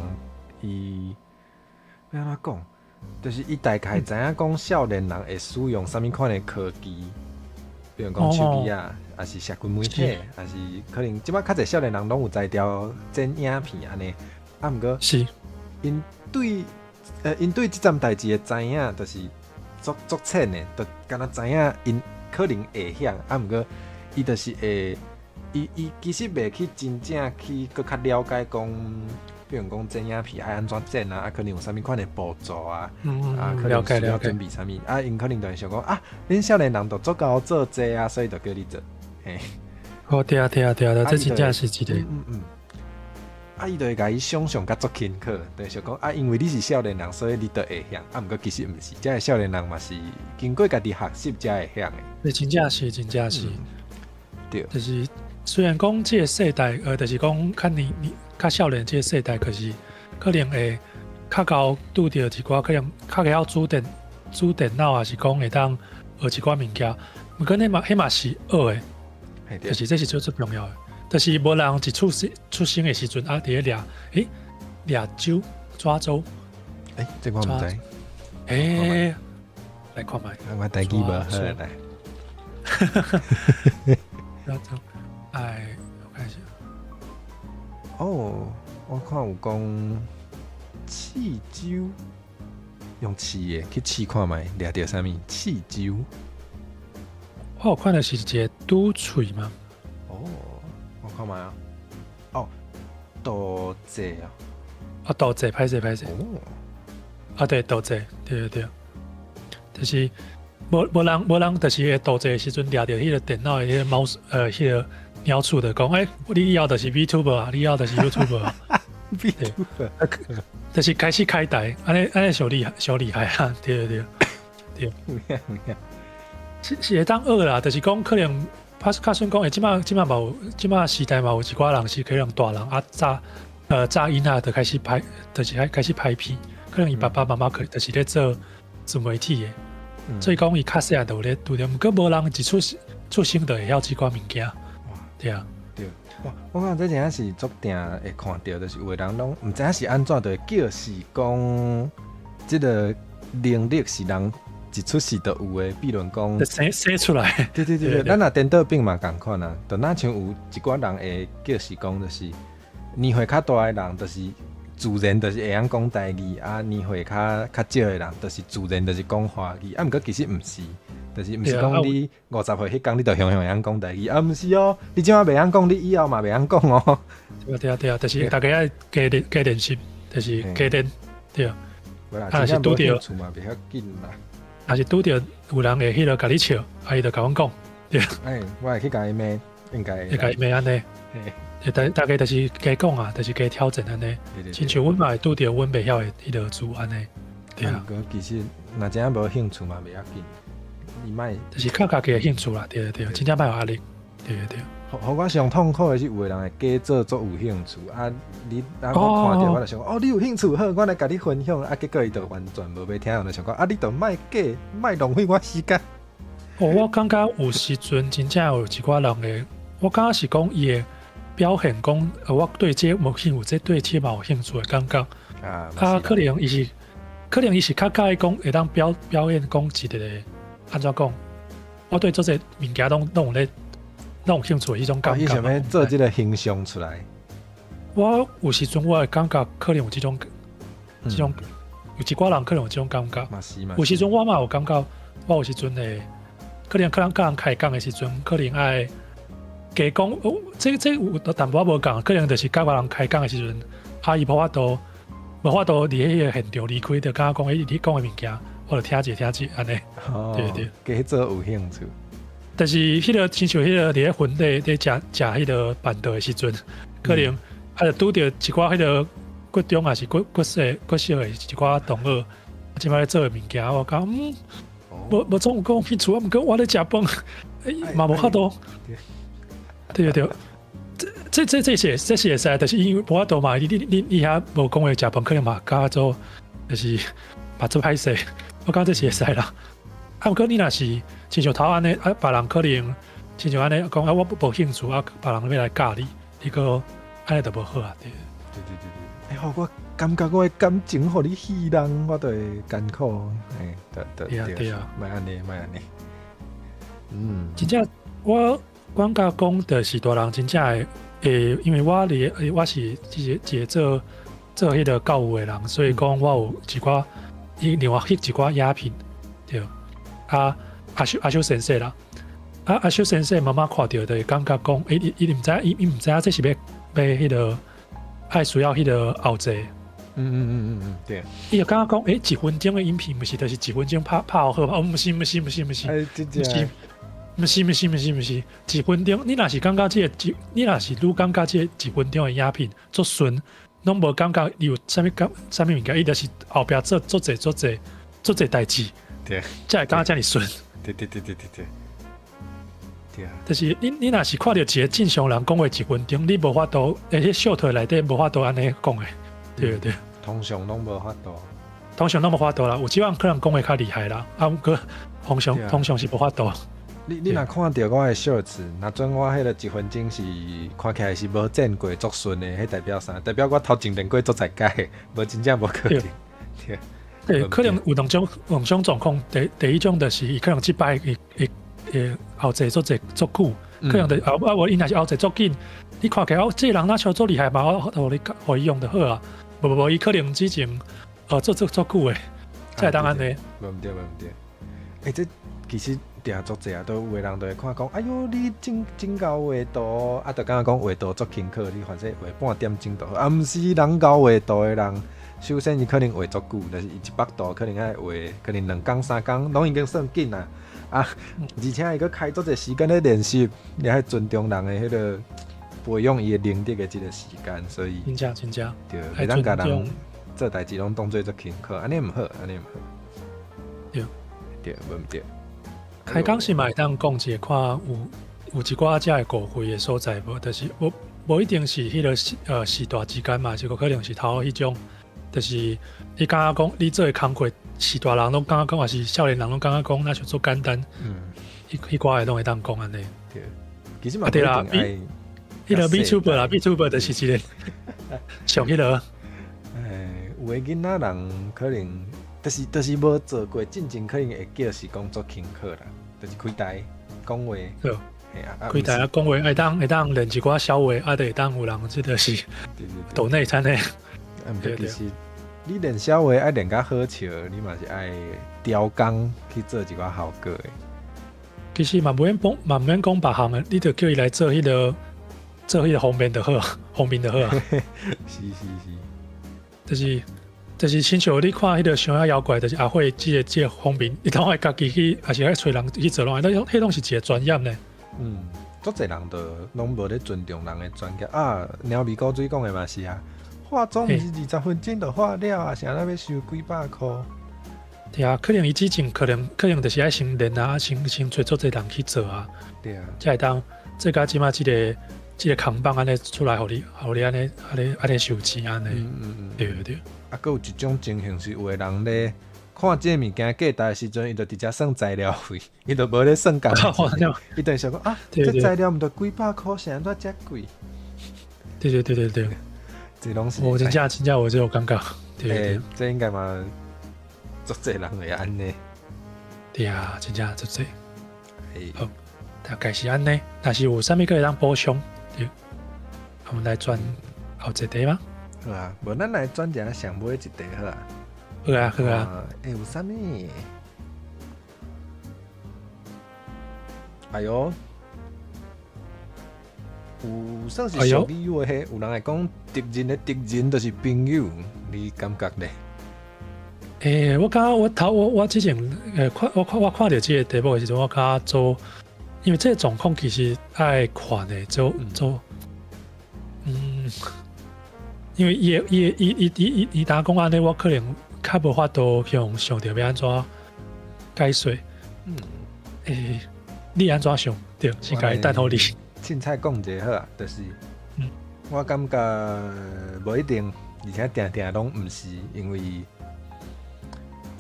伊要安怎讲，就是伊大概知影讲少年人会使用啥物款的科技，比如讲手机还是社群媒体，还是可能即摆较侪少年人拢有在调剪影片安尼。不过是因对即阵代志的知影，就是足浅的，就敢若知影因。可能会晓，不过伊就是会，伊其实袂去真正去搁较了解讲，比如讲剪影片爱安怎剪可能有啥物款的步骤可能需要准备啥物因可能就会想讲恁少年人都足够做这所以就叫你做，对啊，这真正是一个，伊就会甲伊想象甲足轻巧，就是想讲因为你是少年人，所以你就会晓。不过其实毋是，这个少年人嘛是经过家己学习才会晓的。真正是，对。就是虽然讲这个世代，就是讲较少年这个世代，可是可能会较高拄到一寡，可能较会晓主电脑，还是讲会当学一寡物件。不过迄嘛是学的，就是这是最重要的。就是无人一出生的时阵伫咧掠州抓周，这我唔知。来看卖，我台语无好来。抓周，我看一下。我看有讲刺州，用刺的去刺看卖，掠到啥物？刺州。我有看的是一个拄喙嘛。我看卖刀仔刀仔，歹势。对，刀仔，对。就是无人，就是刀仔的时阵掠到迄个电脑的迄个mouse，迄个鸟处的讲，你要的是 VTuber 啊，你要的是 YouTuber 啊，就是开始开台，安尼小厉害啊，对。是会当学啦，就是讲可能较算讲，即马时代嘛有一寡人是可能大人啊早囡仔就开始拍，就是开始拍片，可能伊爸爸妈妈可就是咧做自媒体的，所以讲伊较细汉就咧拄着，毋过无人一出生就会晓即寡物件，对啊。对，哇！我讲这真正是足定会看到，就是有的人拢毋知影是安怎，就叫是讲即个能力是人一出世就有的，比如讲生出来。对，咱若颠倒病嘛共款啊，就那像有一寡人会叫是讲，就是年岁较大的人，就是自然就是会晓讲台语啊；年岁较少的人，就是自然就是讲华语啊。毋过其實毋是。就是毋是讲你50歲迄天你就會曉講台語啊？毋是哦，你即馬袂曉講，你以後嘛袂曉講哦。對啊，就是大家要加練習，就是加練，對啊。啊是拄着，厝嘛袂曉緊啦。啊是拄着有人會迄落甲你笑，啊伊就甲阮講，對。我會去甲伊罵，應該會。甲伊罵安尼。大家就是加講啊，就是加挑戰安尼。親像阮嘛會拄着阮袂曉的迄落字安尼。對啊。其實若真正無興趣嘛袂曉緊。就是靠家己的興趣啦，對，真正莫有壓力，對。互我上痛苦的是，有的人會假做足有興趣啊！我看到我就想講，你有興趣好，我來甲你分享啊！結果伊就完全無要聽，我就想講啊，你就莫假，莫浪費我時間。我感覺有時陣真正有一寡人嘅，我感覺是講伊嘅表現講，我對這無興趣，這對這嘛有興趣嘅感覺啊，可能伊是較介意講會當表演講一個。安怎講？我對做這物件攏有興趣，迄種感覺。想要做這個形象出來。我有時陣我會感覺可能有這種有一寡人可能有這種感覺。有時陣我嘛有感覺，我有時陣會可能甲人開講的時陣，可能愛加講。這有淡薄仔無講，可能就是甲別人開講的時陣，啊伊無法度佇迄個現場離開，就感覺講你講的物件。我就聽一安尼，對，加做有興趣。但是迄個親像迄個佇咧婚禮咧食迄個飯桌的時陣，可能就拄着一寡迄個骨中也是骨小的一寡同學，即擺咧做的物件，我講無總有講興趣，毋過我咧食飯，嘛無法度。對，這是會使，但是因為無法度嘛，你遐無講話食飯，可能嘛加做就是嘛做歹勢。我感覺這是會使啦，毋過你若是親像頭安尼，別人可能親像安尼講我無興趣，別人要來教你個安尼就無好啊。對，我感覺我的感情互你戲人，我就會艱苦。對啊，莫安尼。真正我感覺講就是大人真正會因為我是一個做迄個教育的人，所以講我有一寡。另外翕一寡影片，對，阿修先生啦，阿修先生媽媽看到就會感覺講，伊毋知影這是要迄個愛需要迄個後製，對，伊就感覺講，1分鐘的影片，毋是就是1分鐘拍好嘛？毋是，毋是，1分鐘，你若是感覺你若是愈感覺這1分鐘的影片足順。攏無感覺有啥物物件，伊就是後壁做儕代志，對，才會感覺遮爾順。對啊。就是你若是看到一個正常人講話1分鐘，你無法度，迄short內底無法度安尼講的，對。通常攏無法度。通常攏無法度啦，有幾個可能講話較厲害啦，毋過通常是無法度。你若看到我的 shorts， 若准我迄個1分鐘是看起來是無剪過足順的，迄代表啥？代表我頭前練過足在改，無真正無可能。對，可能有兩種狀況。第一種就是伊可能即擺會後製足久，可能就我伊若是後製足緊，你看起來這個人哪像足厲害嘛？我互伊用就好啊。無伊可能之前做久的，才會當安尼。無毋對。這其實。定足濟啊，都有的人都會看講，哎呦，你真夠畫圖啊，就感覺講畫圖足輕巧，你反正畫半點鐘就好。啊，毋是人夠畫圖的人，首先伊可能畫足久，就是伊100圖可能愛畫，可能2工3工，攏已經算緊啦。啊，而且伊个开足侪时间咧练习，你还尊重人的迄个培养伊的能力的即个时间，所以真正对，会当甲人做代志拢当做做轻巧，安尼毋好，对，无毋对。开讲是嘛会当讲一个看有一寡遮的误会的所在无，就是无一定是迄个时代之间嘛，是个可能是头迄种，就是你感觉讲你做的工课，时大人拢感觉讲，还是少年人拢感觉讲，那就做简单，迄寡的拢会当讲安尼。对，其实嘛对啦，迄个 VTuber 啦 ，VTuber 就是一个上迄个。有的囡仔人可能，就是无做过，真正可能会叫是讲做轻巧啦，就是开台讲话。对。开台啊，讲话会当练一寡小话，啊，会当有人即个是岛内餐的。对，其实你练小话爱练甲好笑，你嘛是爱雕工去做一寡效果的。其实嘛，免讲别项的，你就叫伊来做迄个方面就好，方面就好啊。是。就是亲像你看迄个想要妖怪，就是阿慧即个方面，你当爱家己去，还是爱找人去做拢，迄拢是一个专业呢。足侪人都拢无咧尊重人的专业啊。鸟味高水讲的嘛是啊，化妆毋是20分钟就化了啊，啥要收几百箍。对啊，可能伊之前可能就是爱先练啊，先找足侪人去做啊。对啊，才会当做甲即马即个扛棒安尼出来，互你安尼收钱安尼。对。啊，佫有一种情形是，有的人咧看即个物件价值的时阵，伊就直接算材料费，伊就无咧算价钱。伊等于想讲啊，这材料毋着几百箍，啥怎遮贵？对。这拢是。我真正我就有感觉。对，这应该嘛，足侪人会安尼。对啊，真正足侪。好，大概是安尼。若是有啥物可以当补充？对，我们来转后一题吗？好啊，无咱来转一下上尾一题好啊。好啊。有啥物？哎哟，有算是小礼物的，有人会讲敌人的敌人就是朋友，你感觉呢？我感觉我之前我看到这个题目的时阵，我感觉做，因为这个状况其实爱看的做。因为伊打讲安尼，我可能较无法度想着要安怎解说。你安怎想？对，是该等候你。凊彩讲一下好啊，就是，我感觉无一定，而且定定拢毋是，因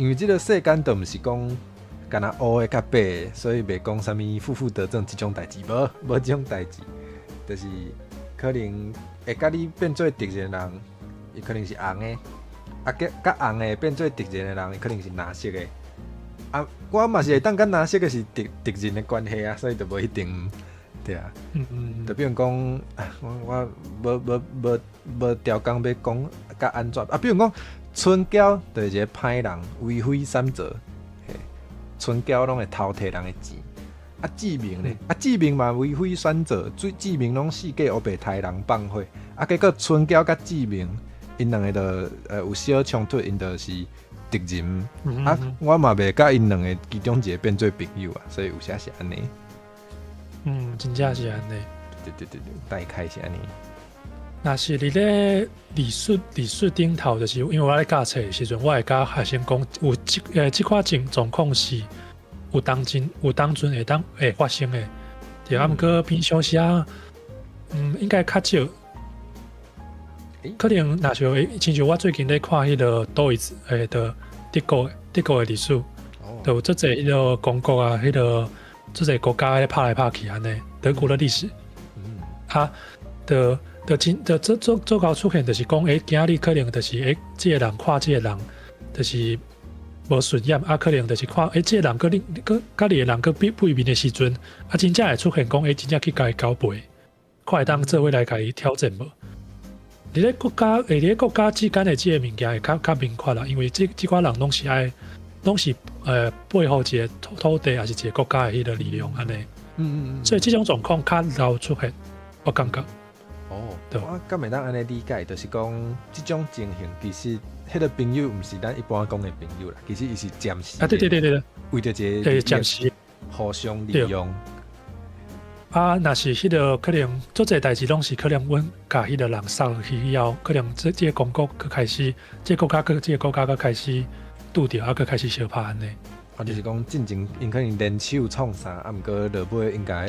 为这个世间都毋是讲干那黑的甲白的，所以袂讲啥物负得正这种代志，无这种代志，就是可能。会甲你变做敌人的人，伊可能是红的；甲红的变做敌人的人，伊可能是蓝色的。啊，我嘛是会当甲蓝色的是敌人的关系啊，所以就无一定，对啊。就比如讲，我无条件要讲甲安怎啊？比如讲，春娇就是一个歹人，为非三者，春娇拢会偷摕人的钱。啊，志明咧，志明嘛为非选择，志明拢四界黑白杀人放火，啊，结果春娇甲志明，因两个就有小冲突，因就是敌人。啊，我嘛袂甲因两个其中一个变做朋友啊，所以有些是安尼。真正是安尼。对，大概是安尼。若是你咧理术顶头，就是因为我咧教册的时阵，我会甲学生讲，有即款状况是。有当阵会发生的，对啊。毋过平常时啊，应该较少。可能若像亲像我最近咧看迄个多一次，的德国的历史，就有足侪迄个公国啊，迄个足侪国家咧拍来拍去安尼，德国的历史。做到出现，就是讲，今日可能就是这个人看这个人，就是。无顺眼啊，可能就是看，这个人甲你个人个对面的时阵，啊，真正会出现讲，真正去甲伊交配，看会当做伙来甲伊挑战无？你咧国家之间的这个物件会较明确啦，因为这寡人拢是背后一个土地，还是一个国家的迄个力量安尼。所以这种状况较老出现，我感觉。对，我敢会当安尼理解，就是讲这种情形其实。迄个朋友毋是咱一般讲的朋友啦，其实伊是暂时。对。为着一个暂时。互相利用。啊，若是迄个可能做这代志拢是可能阮甲迄个人送去以后，可能这个公国佮开始，这个国家佮开始拄着，啊，佮开始相拍安尼。啊，就是讲进前因可能联手创啥，啊，毋过落尾应该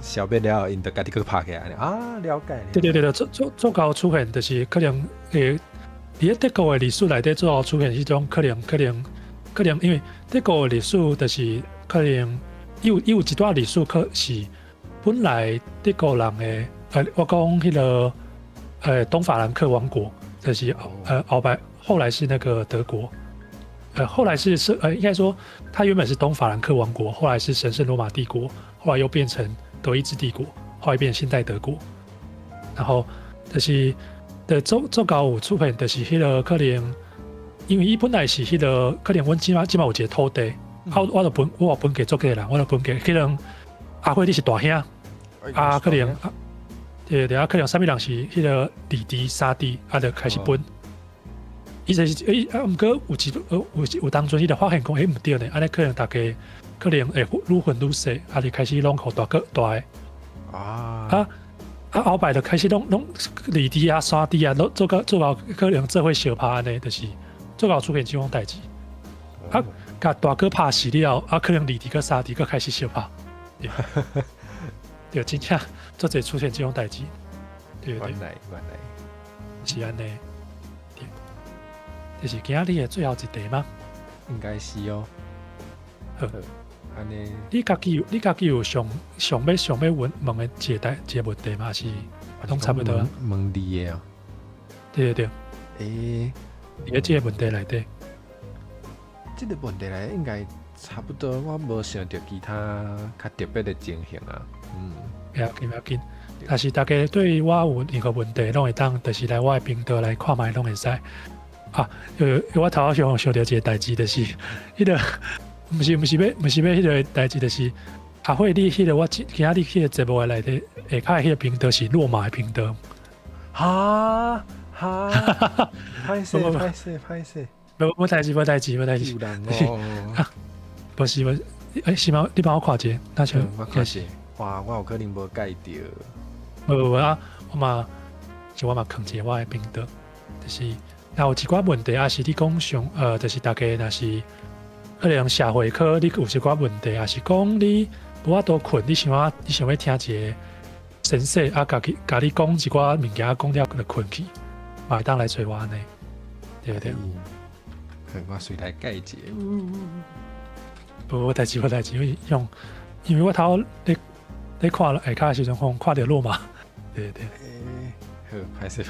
消灭了，因就家己佮拍起来啊，了解。对，做高出现就是可能伫咧德国的历史内底做高出现迄种可能，因为德国的历史就是可能有一段历史可是。本来德国人的我讲迄个东法兰克王国，就是后来是那个德国，后来是应该说它原本是东法兰克王国，后来是神圣罗马帝国，后来又变成德意志帝国，后来变成现代德国。然后就是做高有出现，就是迄个可能，因为伊本来是迄个可能阮即马有一个土地，我分给做个人，我就分给可能阿辉你是大兄。啊，可能对，可能啥物人是迄个二弟、三弟，就开始分。伊就是毋过有当阵伊就发现讲，毋对呢，安尼可能大家可能会愈分愈细，就开始拢互大个。后摆就开始拢二弟啊、三弟啊，做到可能做伙相拍安尼，就是做到出现这种代志。甲大哥拍死了，可能二弟跟三弟个开始相拍。对，真正做者出现这种代志，对，原来是安尼，对，这是今仔日的最后一题吗？应该是哦。好，安尼，你家己有上要问的一个问题吗？是拢差不多。问你的哦。对。你的这个问题内底，这个问题来应该差不多，我无想到其他较特别的情形啊。不要紧。但是大家对我有任何问题，拢会当，就是来我的频道来看卖，拢会使。我头先想到一个代志，就是迄个，不是要迄个代志，就是阿慧你迄个我今仔日迄个节目的内底下骹迄个频道是落马的频道。哈，歹势。无代志。有人哦。不是，是吗？你帮我看一下，那就我看是。哇，我有可能无改掉。无啊，我嘛藏一个我的频道，就是有一寡问题是你讲上就是大家若是可能社会科，你有一寡问题，是讲你无法度困，你想要听一个先生甲你讲一寡物件，讲了就困去，嘛会当来找我安尼，对。我随来改一下。无代志，因为我头你看了下骹的时阵，看到落马，对。好，歹势。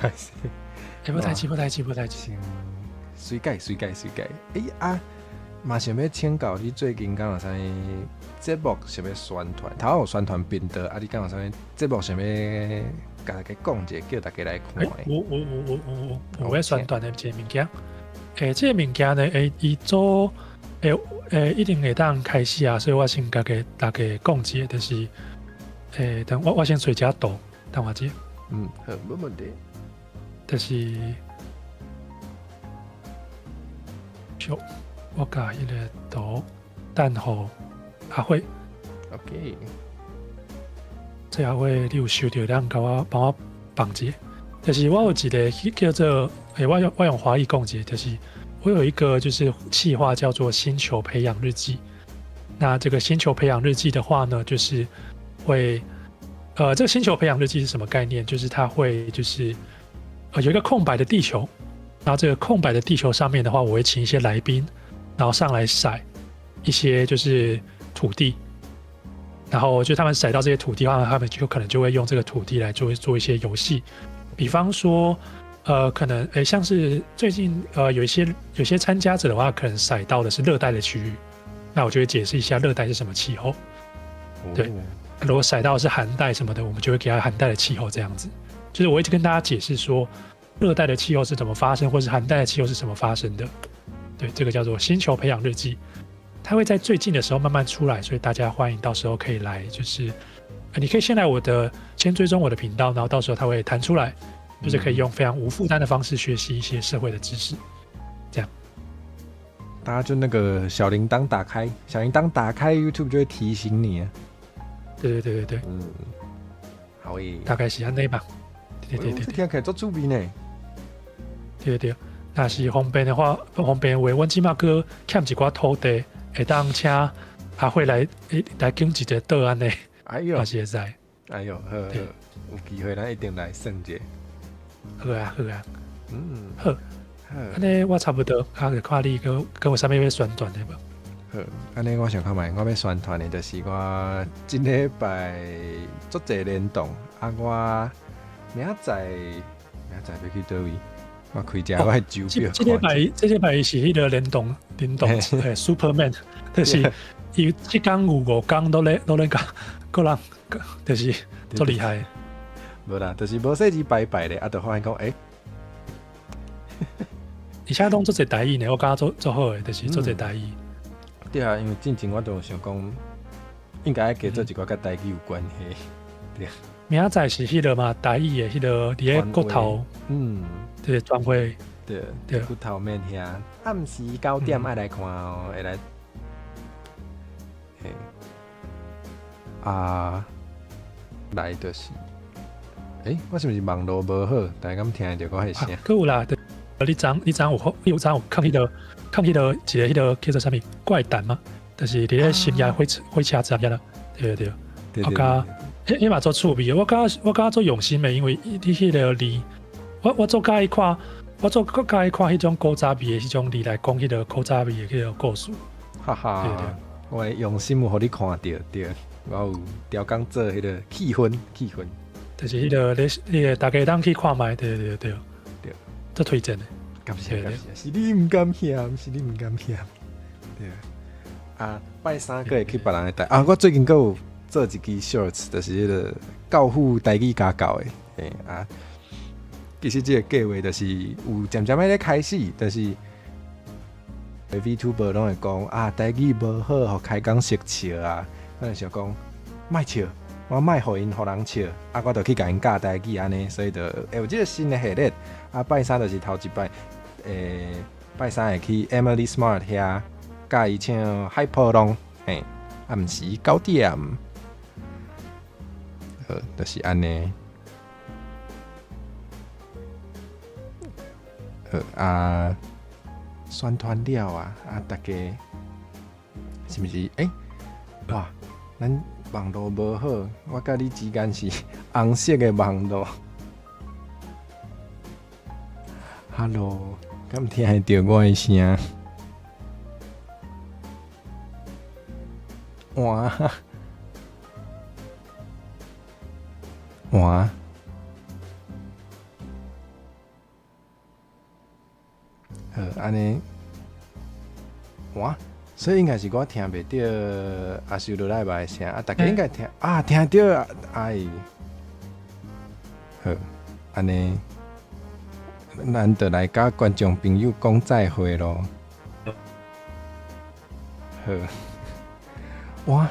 无代志。随改。嘛想要请教你最近敢有啥节目想要宣传？头有宣传频道，你敢有啥节目想要甲大家讲者，叫大家来看？我要宣传的一个物件。这个物件呢，伊做一定会当开始啊，所以我先甲大家讲一下，就是等我先找一下图，等我一下。好，没问题。就是我甲迄个图等候阿慧。OK。这阿慧你有收到，咱帮我放一下。就是我有一个叫做我用华语讲一下，就是我有一个就是企划叫做星球培养日记。那这个星球培养日记的话呢，就是会这个星球培养日记是什么概念？就是它会就是有一个空白的地球，然后这个空白的地球上面的话，我会请一些来宾，然后上来筛一些就是土地，然后就他们筛到这些土地的话，他们就可能就会用这个土地来做一些游戏，比方说可能像是最近有些参加者的话，可能筛到的是热带的区域，那我就会解释一下热带是什么气候。对，如果筛到的是寒带什么的，我们就会给他寒带的气候这样子。就是我一直跟大家解释说，热带的气候是怎么发生，或是寒带的气候是怎么发生的。对，这个叫做星球培养日记，它会在最近的时候慢慢出来，所以大家欢迎到时候可以来，就是你可以先追踪我的频道，然后到时候它会弹出来，就是可以用非常无负担的方式学习一些社会的知识，这样。大家就那个小铃铛打开，小铃铛打开 YouTube 就会提醒你啊。对，好诶，大概是安尼吧。对，听起来足趣味呢。对，若是方便的话，阮即马个欠一寡土地，会当请阿慧来经一个岛安尼，哎呦，也是会使。哎呦，好，有机会咱一定来算者。好啊，好，安尼我差不多，就看你跟有啥物要宣传的无？好，安尼我想看卖，我要宣传的就是我今礼拜足侪联动，我明仔要去倒位？我开只我的手表。这礼拜是迄个联动Superman， 就是伊即工有5工都咧讲，个人就是足厉害。无啦，就是无说字拜拜咧，就发现讲而且拢做侪台语呢，我感觉做好诶，就是做侪台语。对啊，因为之前我都想讲，应该加做一个甲台语有关系。对。明仔是迄个嘛，台语诶迄个伫咧骨头，对，专会，对，骨头面遐，暗时9点爱来看哦，会来。来就是，我是毋是网络无好？大家敢听着我迄声？佫有啦，你昨有看迄个一个迄个叫做啥物怪谈嘛？就是伫咧深夜火车站遐啦，对。我甲迄嘛做趣味，我甲做用心的，因为你迄个字，我做介意看，迄种古早味的迄种字来讲迄个古早味的迄个故事。哈哈，对，我用心有互你看到，对，我有调工做迄个气氛，就是迄个你大家当去看卖，对，做推荐的。感谢，是你唔甘嫌，对。拜三个会去别人的台我最近有做一支 shorts， 就是迄个教父台语家教的，其实这个计划就是有渐渐咧开始，但是 VTuber 拢会讲台语无好，互开讲识笑啊，我就想讲莫笑，我莫互因互人笑，我就去甲因教台语安尼，所以就会有这个新的系列。拜三就是头一摆，拜三会去 Emily Smart 遐。甲伊唱海波浪，暗时9点，就是安尼。宣传了大家是毋是？哇，咱网络无好，我甲你之间是红色的网络。Hello， 敢听会到我的声？哇，安尼，所以应该是我听袂到阿修罗来的声大家应该听听到安尼，咱就来甲观众朋友讲再会咯。哇！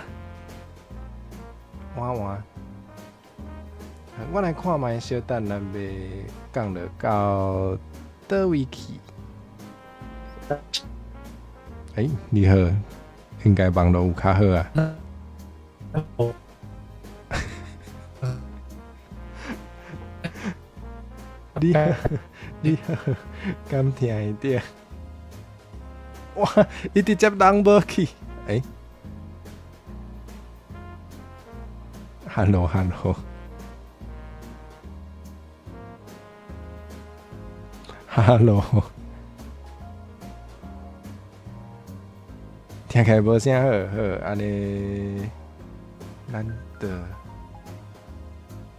我来看卖，小等咱要讲了到倒位去？你好，应该网络有较好啊。你好，敢听会到？哇！伊直接人无去Hello， 听起来无啥好，安尼，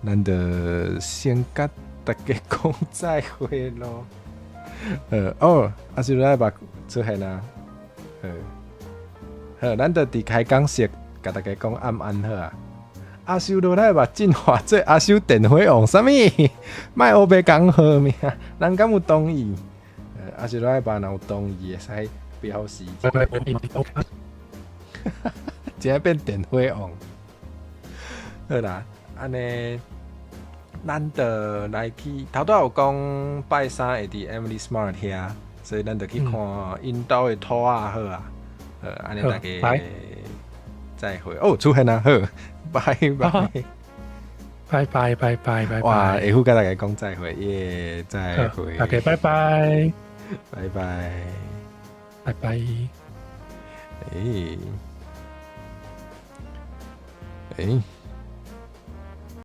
咱就先甲大家讲再会咯。阿是来把出现啦。咱就伫开讲时，甲大家讲安好啊。阿修罗来把进化做阿修电火王，啥物？莫黑白讲好命，人敢有同意？阿修罗来把若有同意，会使表示。真变电火王。好啦，安尼，咱就来去头有讲拜三会伫 Emily Smart 遐所以咱就去看因兜的土啊好啊，安尼大家再会哦，出现啊，好，拜拜。拜拜拜拜拜拜！哇，下副跟大家讲再会耶，再会。大家拜拜，拜拜，拜拜。哎。